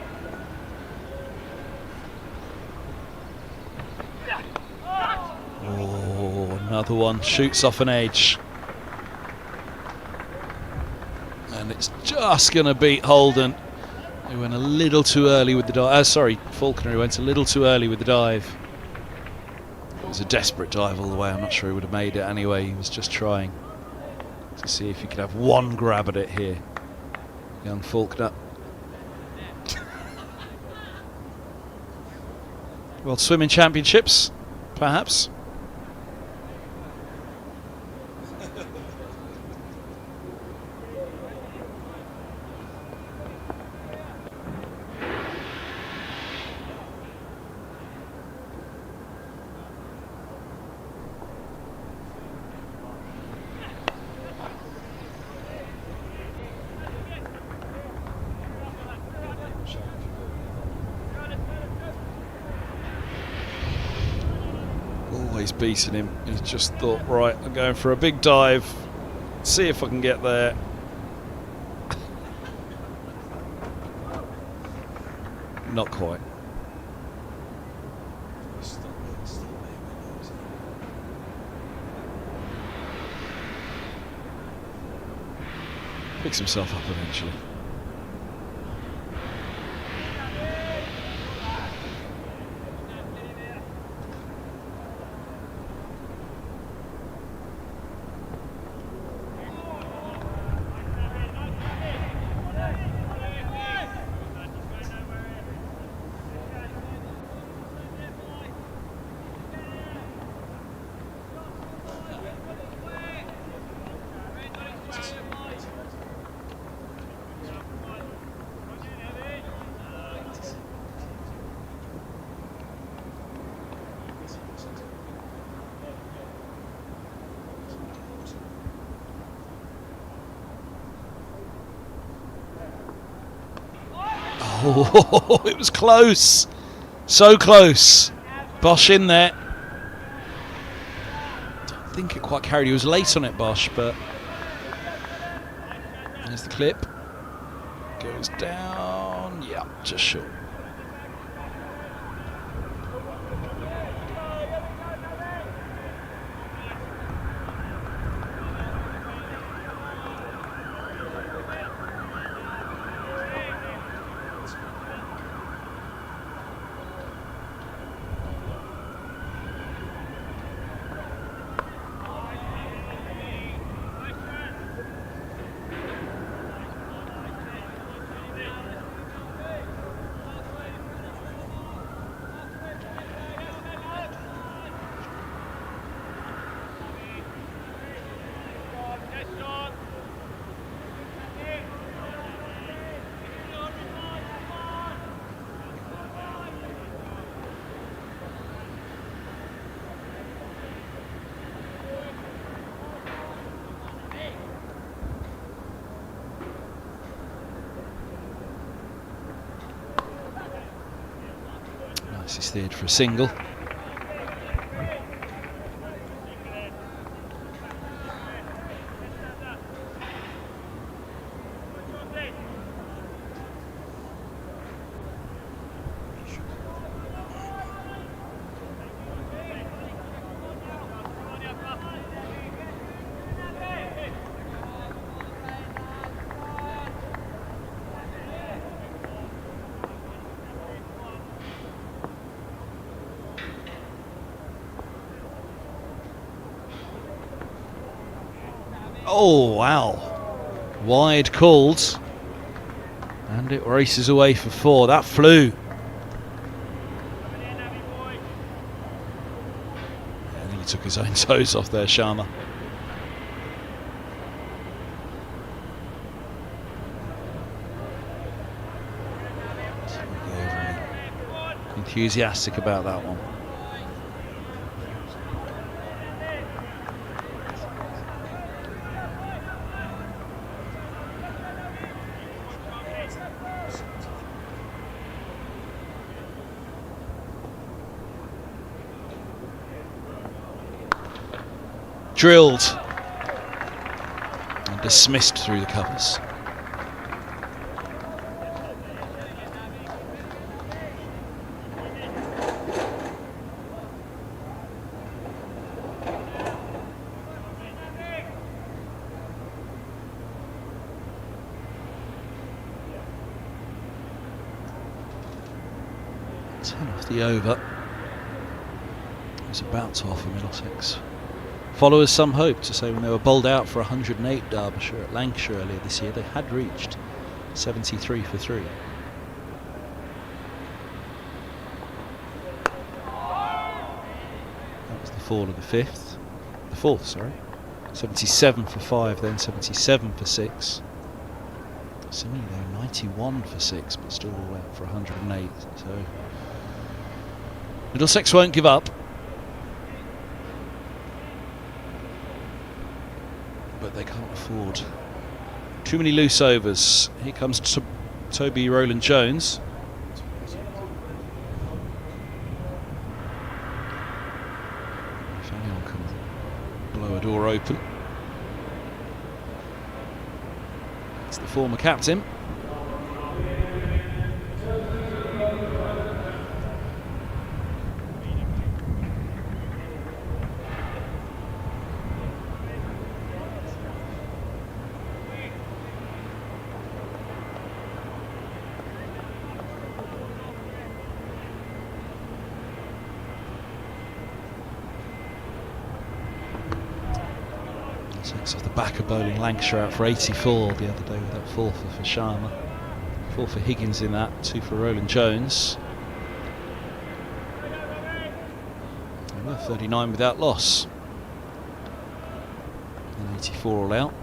Oh, another one shoots off an edge. And it's just going to beat Holden. He went a little too early with the dive. Sorry, Faulkner, he went a little too early with the dive. It was a desperate dive all the way. I'm not sure he would have made it anyway. He was just trying to see if he could have one grab at it here. Young Faulkner. World Swimming Championships, perhaps. Always beating him. He's just thought, right, I'm going for a big dive. See if I can get there. Not quite. Picks himself up eventually. Oh, it was close. So close. Bosch in there. Don't think it quite carried. He was late on it, Bosch, but there's the clip. Goes down. Yeah, just short. Nicely steered for a single. Oh, wow. Wide called. And it races away for 4. That flew. I think he took his own toes off there, Sharma. Enthusiastic about that one. Drilled and dismissed through the covers. Off the over. It was about to offer Middlesex followers some hope, to say when they were bowled out for 108 Derbyshire at Lancashire earlier this year, they had reached 73 for 3. That was the fall of the 4th, sorry. 77 for 5, then 77 for 6. Similarly though, 91 for 6, but still went for 108. So Middlesex won't give up. But they can't afford too many loose overs. Here comes Toby Rowland-Jones. If anyone can blow a door open. It's the former captain. Off the back of bowling Lancashire out for 84 the other day with that 4 for Sharma. 4 for Higgins in that, 2 for Rowland-Jones. They were 39 without loss. And 84 all out.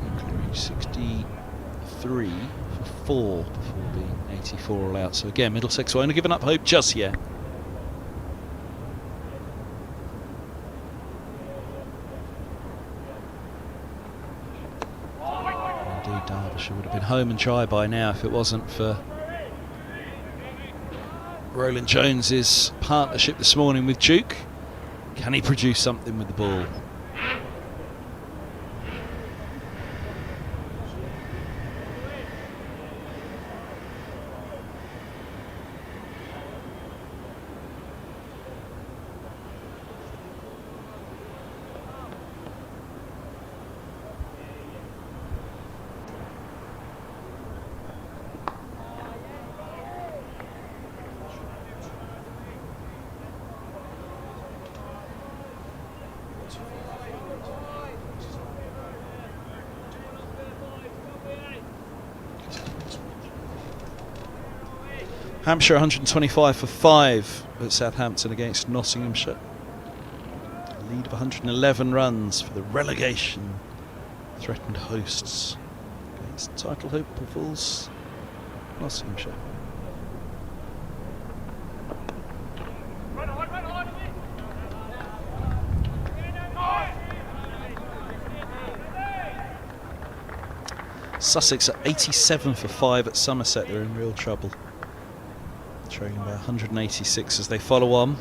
Including 63 for 4 before being 84 all out. So again, Middlesex won't have given up hope just yet. Indeed, Derbyshire would have been home and dry by now if it wasn't for Roland Jones's partnership this morning with Duke. Can he produce something with the ball? Hampshire 125 for 5 at Southampton against Nottinghamshire. A lead of 111 runs for the relegation threatened hosts against title hopefuls Nottinghamshire. Sussex at 87 for 5 at Somerset. They're in real trouble. Trailing by 186 as they follow on.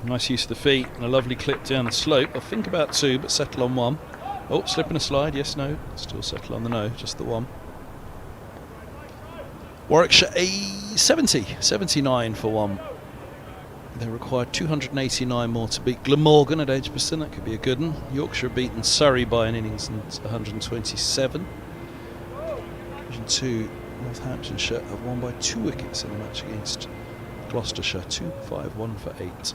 Nice use of the feet and a lovely clip down the slope. I think about 2, but settle on 1. Oh, slip and a slide. Yes, no. Still settle on the no, just the 1. Warwickshire a 79 for 1. They required 289 more to beat Glamorgan at Edgbaston. That could be a good one. Yorkshire beaten Surrey by an innings and 127. Division 2, Northamptonshire have won by 2 wickets in the match against Gloucestershire. 2-5-1 for 8.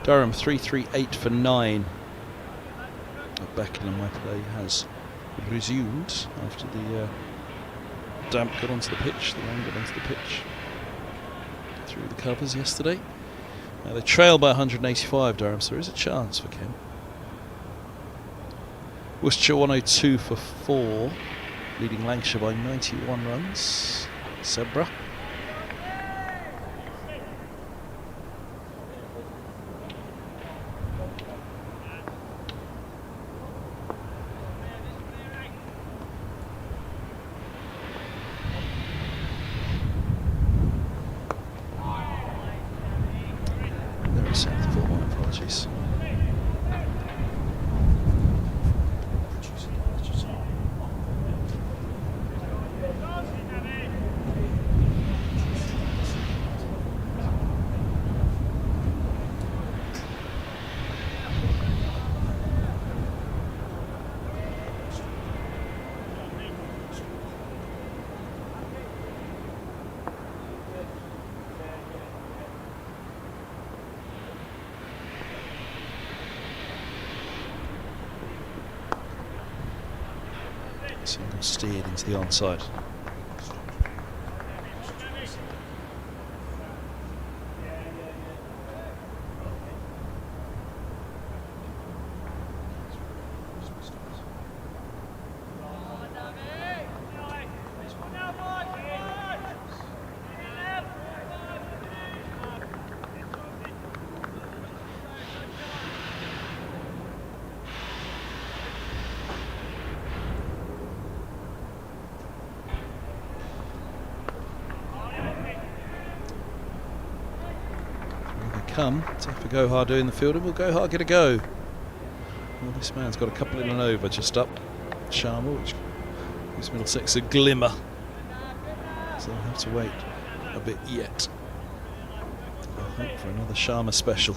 Durham 3-3-8 for 9. Beckenham, my play has resumed after the damp got onto the pitch, the rain got onto the pitch through the covers yesterday. They trail by 185, Durham, so there is a chance for Kent. Worcestershire 102 for 4, leading Lancashire by 91 runs. Sebra. There is South for my apologies. Single steered into the onside. Come, Teffer Go Hard doing the field, and we'll Go Hard get a go. Well, this man's got a couple in and over just up Sharma, which gives Middlesex a glimmer. So I'll have to wait a bit yet. I'll hope for another Sharma special.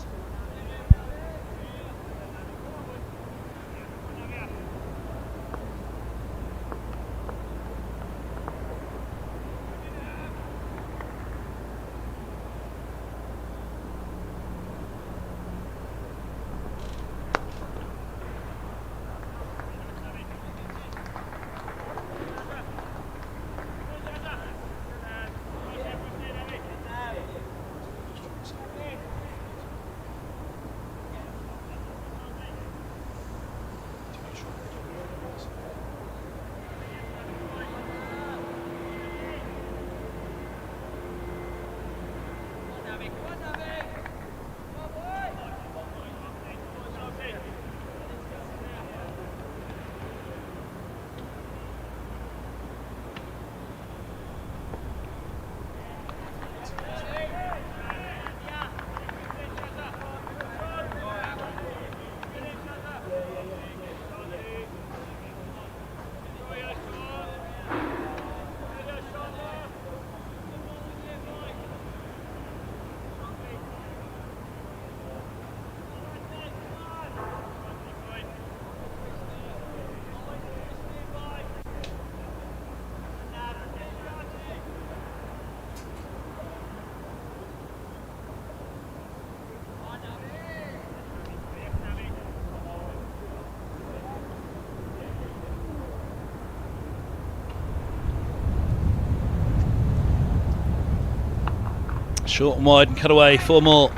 Short and wide and cut away, 4 more.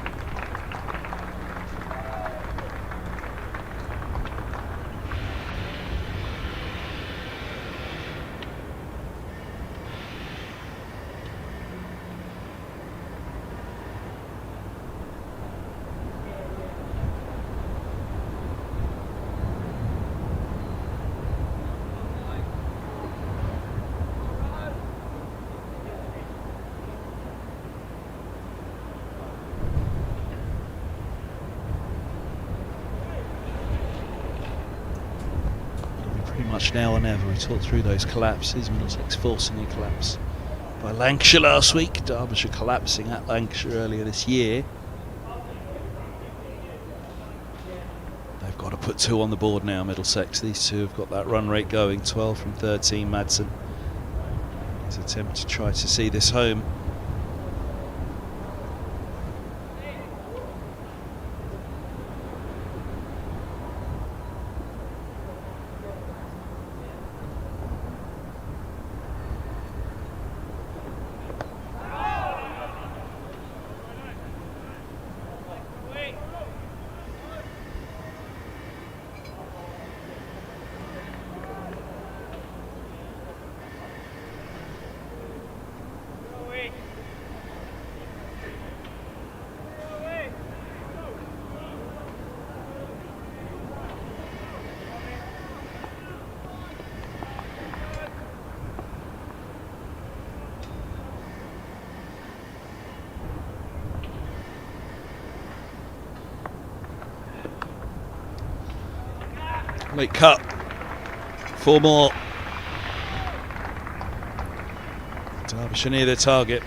Much now or never. We talked through those collapses. Middlesex forcing a collapse by Lancashire last week. Derbyshire collapsing at Lancashire earlier this year. They've got to put 2 on the board now, Middlesex. These two have got that run rate going. 12 from 13, Madsen. His attempt to try to see this home. Late cut. 4 more. Derbyshire near their target.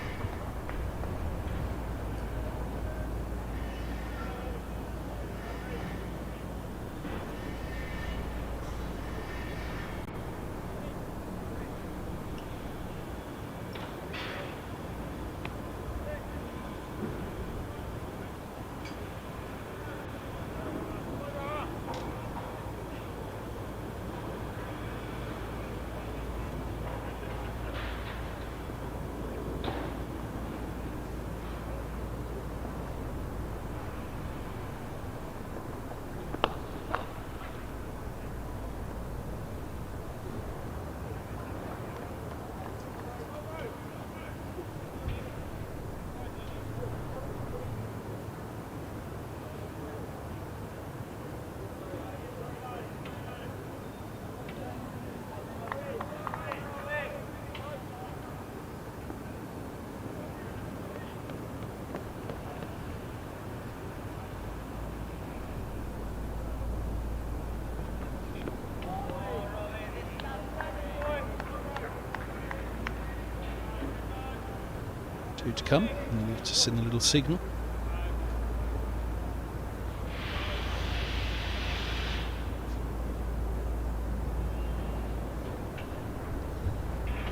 Two to come. And we've just seen the little signal.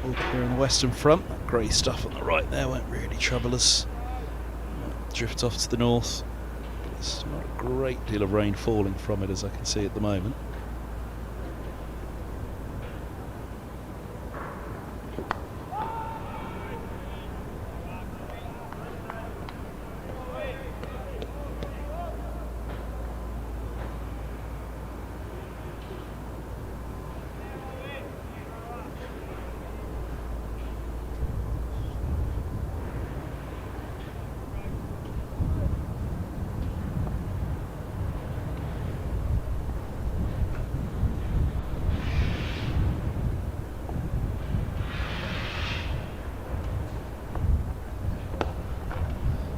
All clear on the western front. That grey stuff on the right there won't really trouble us. Might drift off to the north. There's not a great deal of rain falling from it, as I can see at the moment.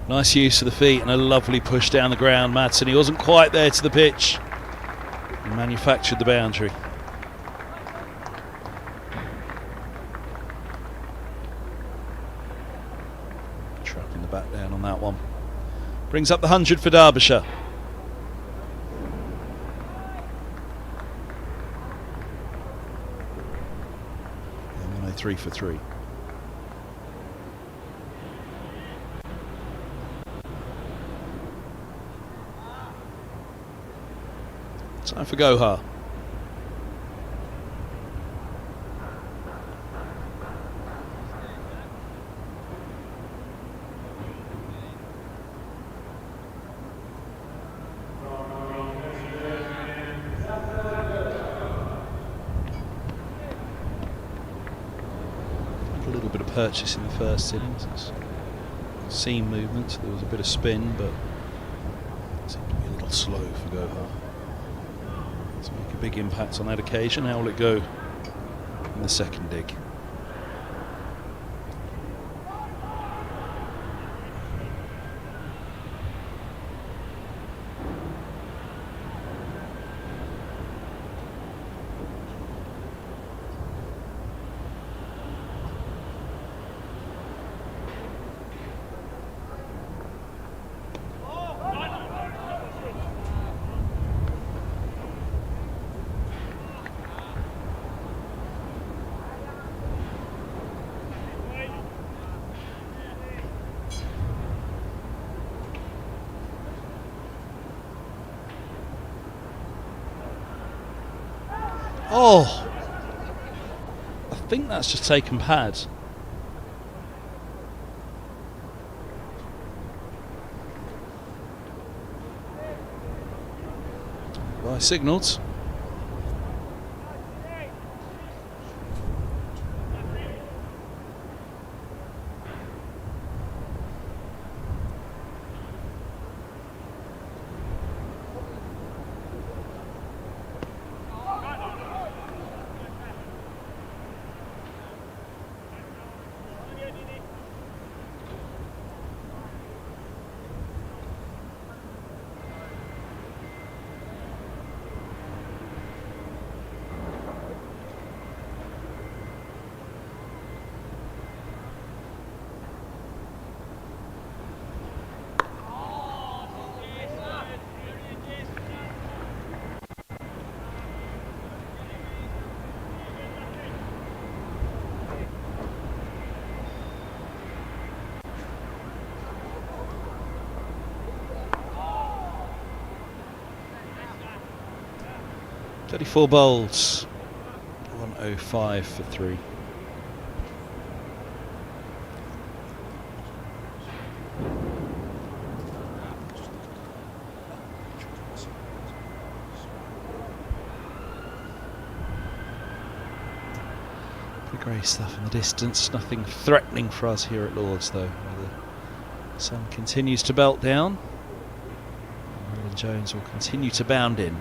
Nice use of the feet and a lovely push down the ground, Madsen. He wasn't quite there to the pitch. He manufactured the boundary. Trapping the back down on that one. Brings up the 100 for Derbyshire. 103 for 3. Time for Gohar. little bit of purchase in the first innings. It's seam movement, so there was a bit of spin, but it seemed to be a little slow for Gohar. To make a big impact on that occasion. How will it go in the second dig? Oh, I think that's just taken pad. Well, I signalled. Thirty-four bowls, 105 for 3. Pretty grey stuff in the distance, nothing threatening for us here at Lords though. The sun continues to belt down. Roland Jones will continue to bound in.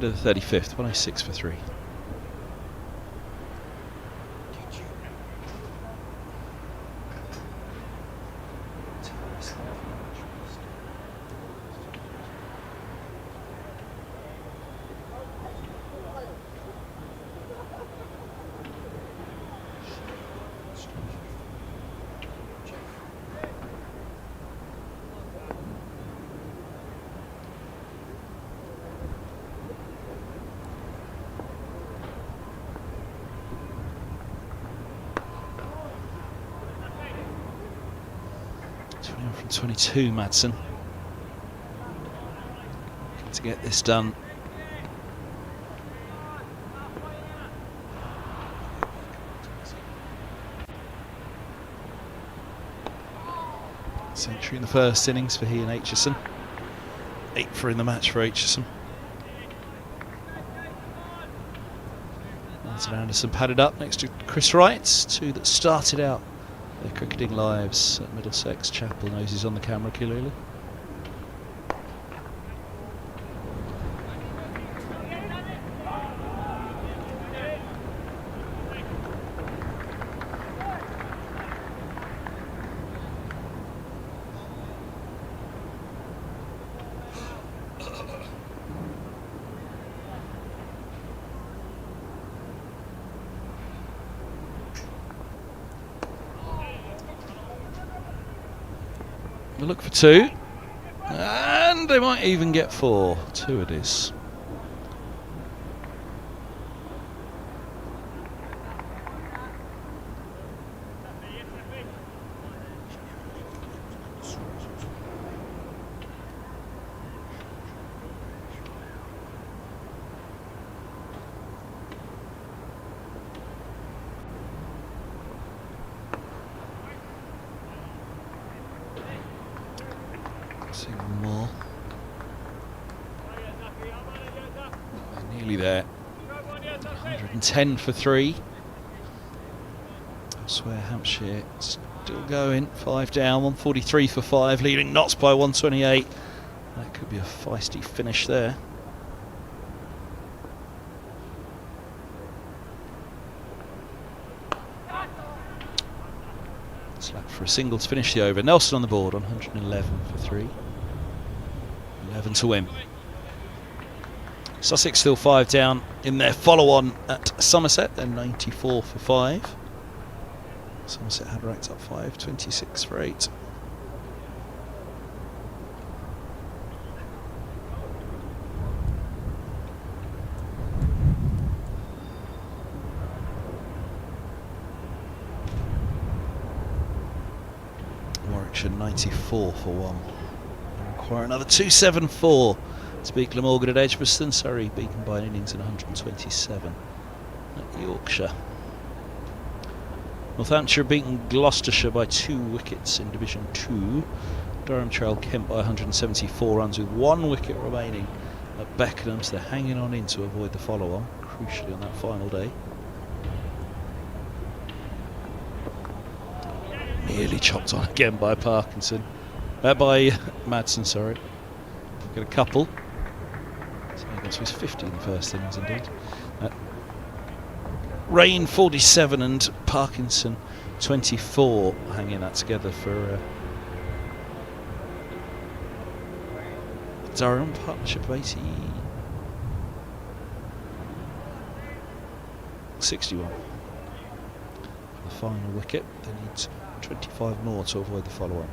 End of the 35th, 106 for 3. From 22, Madsen. To get this done. Century in the first innings for he and Aitchison. 8 for in the match for Aitchison. Martin Anderson padded up next to Chris Wright, 2 that started out their cricketing lives at Middlesex. Chappell knows he's on the camera clearly. We'll look for 2, and they might even get 4. 2 it is. More. Nearly there. 110 for 3. Elsewhere, Hampshire still going. 5 down, 143 for 5, leading Notts by 128. That could be a feisty finish there. Slap for a single to finish the over. Nelson on the board on 111 for 3. 11 to win. Sussex still 5 down in their follow-on at Somerset. They're 94 for 5. Somerset had racked up 5, 26 for 8. Warwickshire 94 for 1. Require another 274 to beat Glamorgan at Edgbaston. Surrey beaten by an innings in 127 at Yorkshire. Northamptonshire beaten Gloucestershire by 2 wickets in Division 2. Durham trailed Kent by 174 runs with 1 wicket remaining at Beckenham, so they're hanging on in to avoid the follow-on, crucially on that final day. Nearly chopped on again by Parkinson. By Madsen, sorry. Got a couple. So he got to his 50 in the first innings, indeed. Rain 47 and Parkinson 24, hanging that together for Durham. Partnership of 80. 61. For the final wicket, they need 25 more to avoid the follow-on.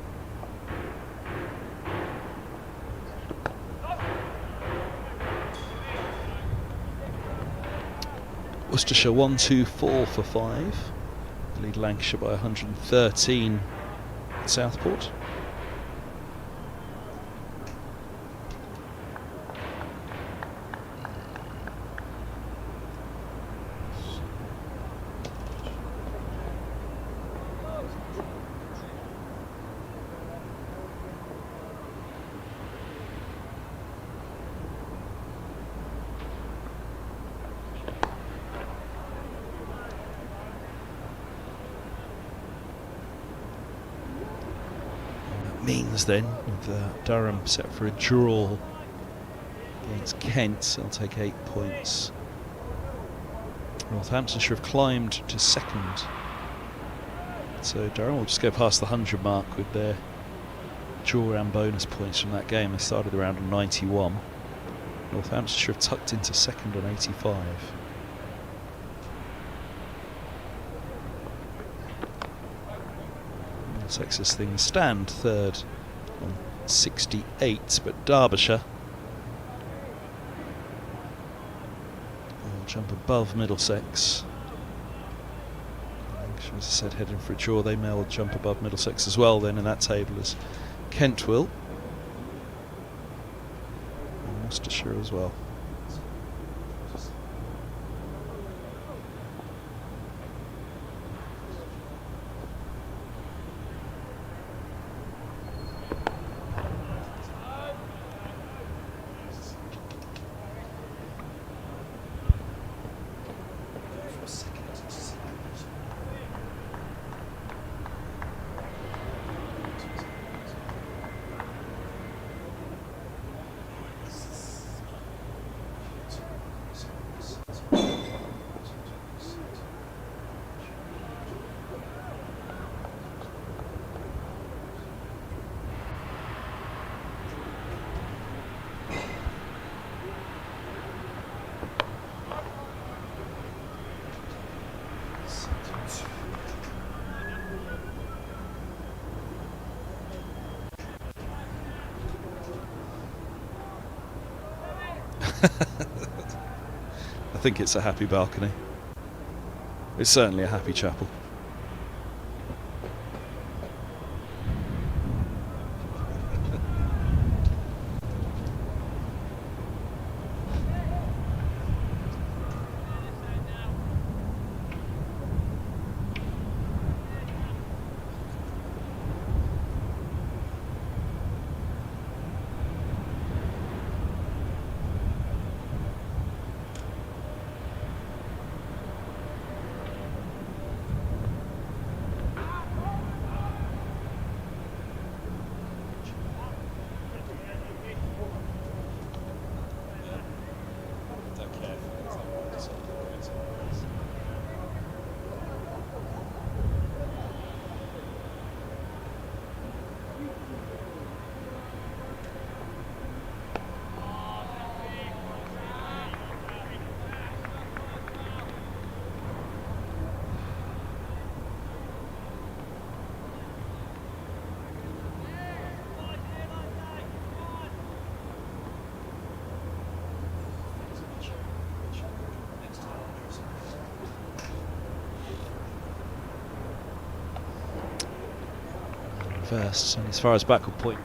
Worcestershire 124 for 5. Lead Lancashire by 113 at Southport. Means then, with Durham set for a draw against Kent. They'll take 8 points. Northamptonshire have climbed to second. So Durham will just go past the 100 mark with their draw and bonus points from that game. They started the round on 91. Northamptonshire have tucked into second on 85. Middlesex as things stand third on 68, but Derbyshire will jump above Middlesex. As I said, heading for a draw, they may well jump above Middlesex as well then in that table as Kent will. And Worcestershire as well. I think it's a happy balcony. It's certainly a happy chapel. First, and as far as backward point.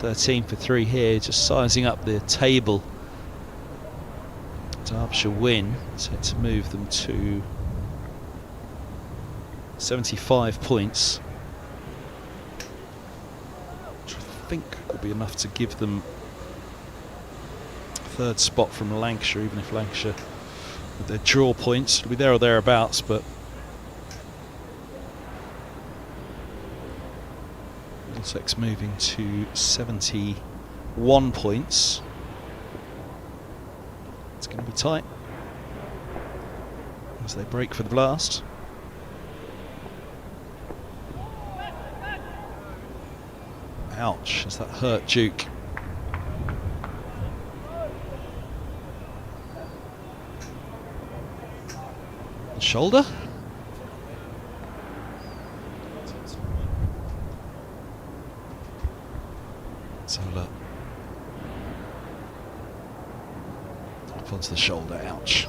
Thirteen for 3 here, just sizing up the table. Derbyshire win, set to move them to 75 points. think will be enough to give them a third spot from Lancashire, even if Lancashire, with their draw points, will be there or thereabouts, but Middlesex moving to 71 points. It's going to be tight as they break for the blast. Ouch, has that hurt Duke? The shoulder? Let's have a look. Up onto the shoulder, ouch.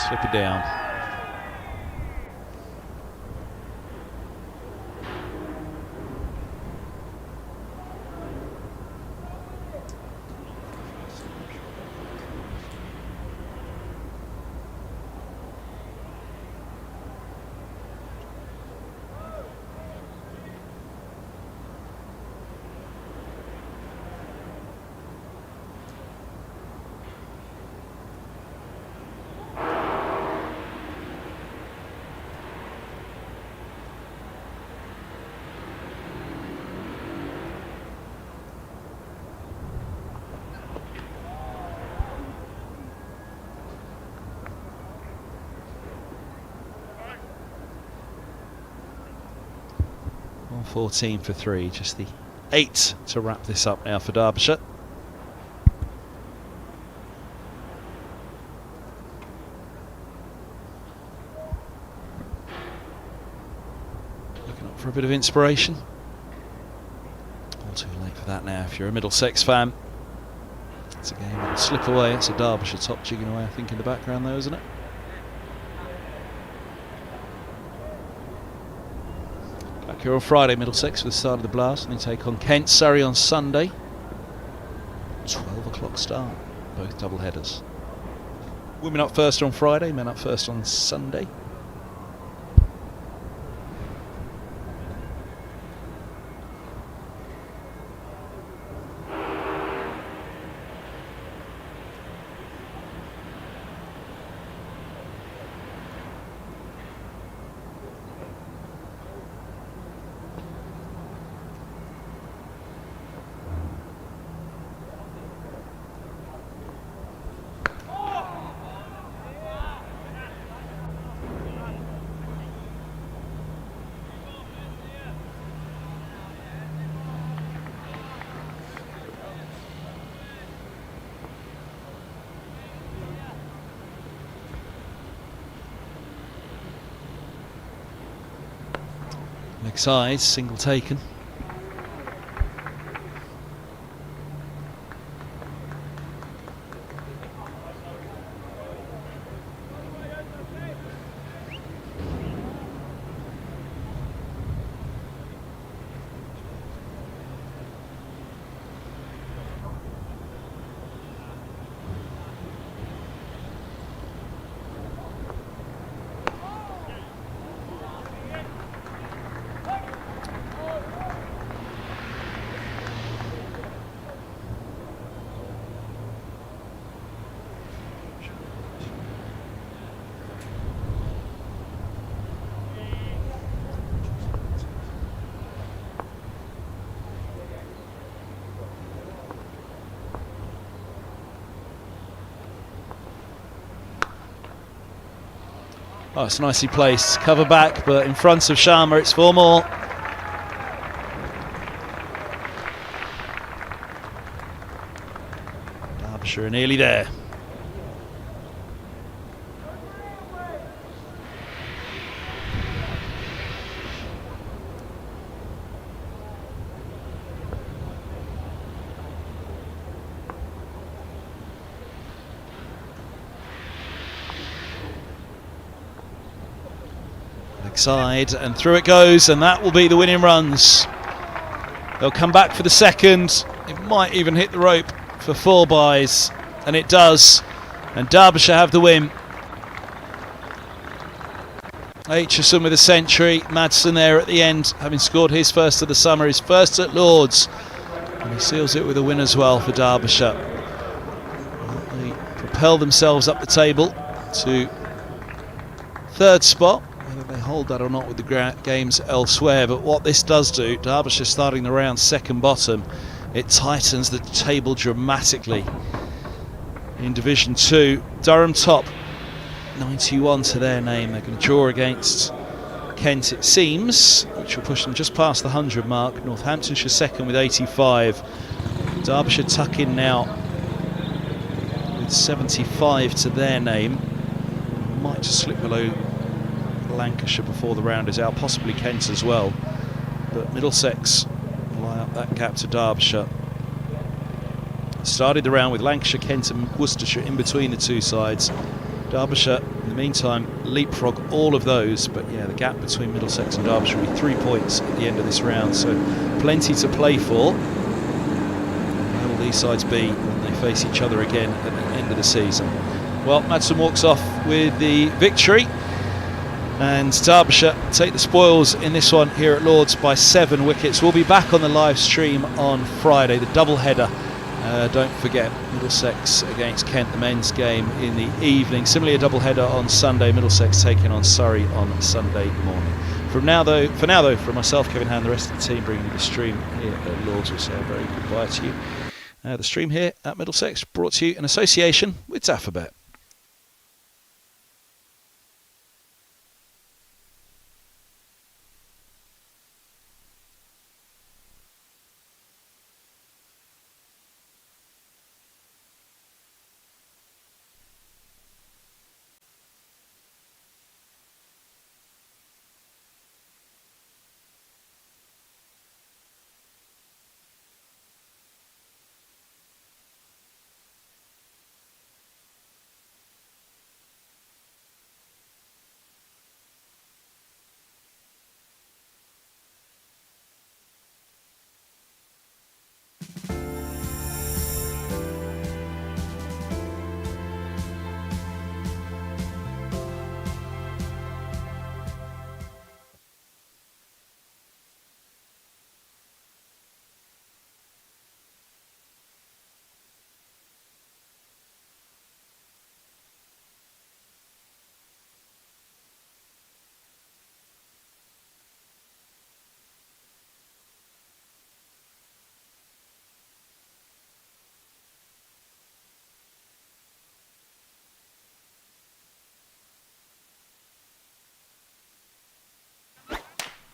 Slip it down. Well, 14 for 3, just the 8 to wrap this up now for Derbyshire. Looking up for a bit of inspiration. All too late for that now if you're a Middlesex fan. It's a game that'll slip away. It's a Derbyshire top jigging away, I think, in the background though, isn't it? Back here on Friday, Middlesex for the start of the blast, and they take on Kent. Surrey on Sunday. 12 o'clock start, both double headers. Women up first on Friday, men up first on Sunday. Leg side, single taken. Oh, it's nicely placed. Cover back, but in front of Sharma, it's 4 more. Derbyshire are nearly there. Side and through it goes, and that will be the winning runs. They'll come back for the second. It might even hit the rope for 4 buys, and it does. And Derbyshire have the win. Aitchison with a century. Madsen there at the end, having scored his first of the summer, his first at Lords, and he seals it with a win as well for Derbyshire. They propel themselves up the table to 3rd spot. Whether they hold that or not with the games elsewhere, but what this does do, Derbyshire starting the round 2nd bottom, it tightens the table dramatically. In Division 2, Durham top, 91 to their name. They're going to draw against Kent, it seems, which will push them just past the 100 mark. Northamptonshire 2nd with 85. Derbyshire tuck in now with 75 to their name. Might just slip below Lancashire before the round is out, possibly Kent as well, but Middlesex lie up that gap to Derbyshire. Started the round with Lancashire, Kent and Worcestershire in between the two sides. Derbyshire in the meantime leapfrog all of those, but yeah, the gap between Middlesex and Derbyshire will be 3 points at the end of this round, so plenty to play for. Where will these sides be when they face each other again at the end of the season? Well, Madsen walks off with the victory, and Derbyshire take the spoils in this one here at Lords by 7 wickets. We'll be back on the live stream on Friday, the double header. Don't forget Middlesex against Kent, the men's game in the evening. Similarly, a double header on Sunday, Middlesex taking on Surrey on Sunday morning. For now though, from myself, Kevin Hand, the rest of the team bringing you the stream here at Lords, we'll say a very goodbye to you. The stream here at Middlesex brought to you in association with Zafabet.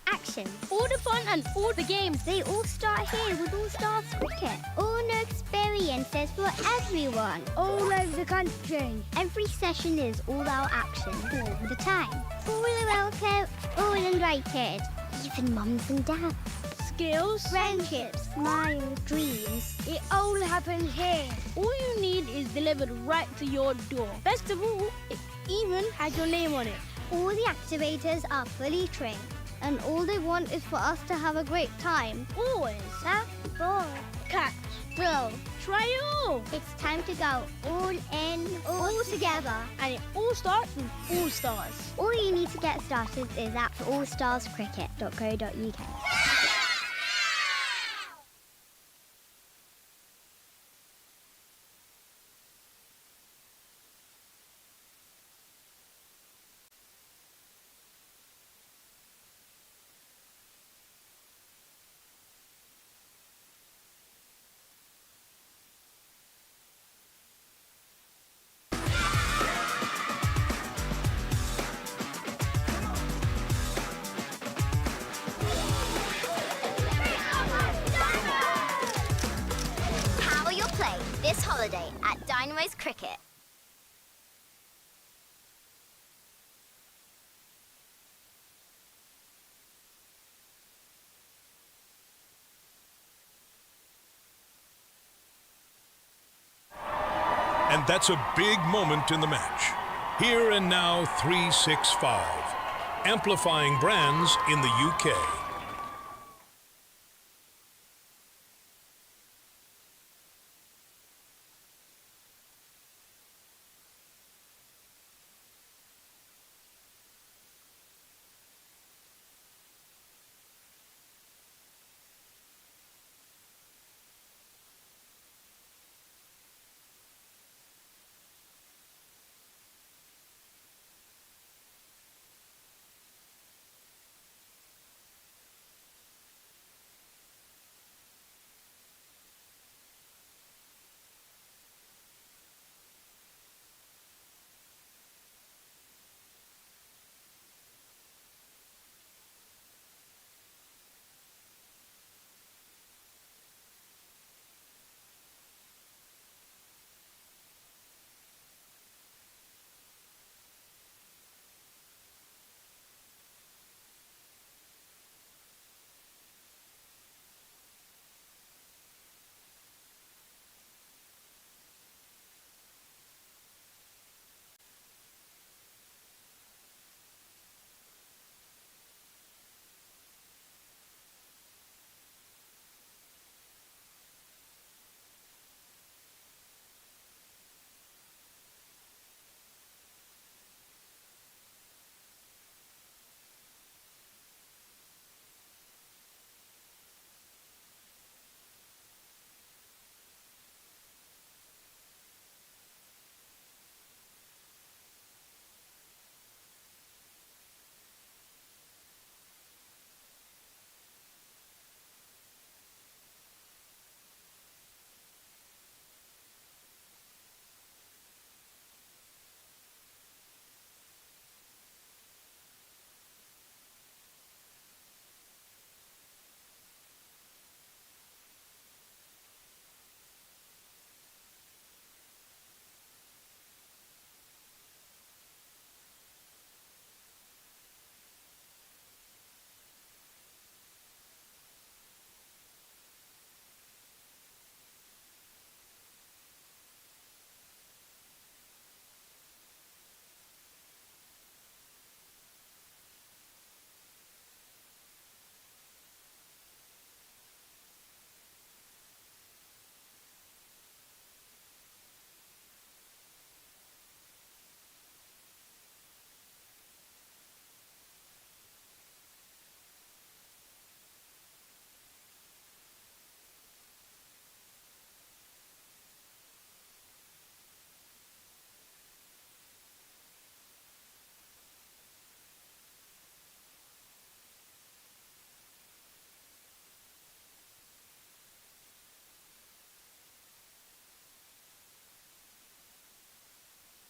Action. All the fun and all the games, they all start here with All Stars Cricket. All new experiences for everyone. All over the country. Every session is all-out action all the time. All welcome, all invited. Believe in mums and dads. Skills, Friendships, smiles, dreams. it all happens here. All you need is delivered right to your door. Best of all, it even has your name on it. All the activators are fully trained, and all they want is for us to have a great time. Always. Surf, board, Catch, thrill. try it all. It's time to go all in, all together. And it all starts with All Stars. All you need to get started is at allstarscricket.co.uk. Power your play this holiday at Dynamo's Cricket. And that's a big moment in the match. Here and now 365. Amplifying brands in the UK.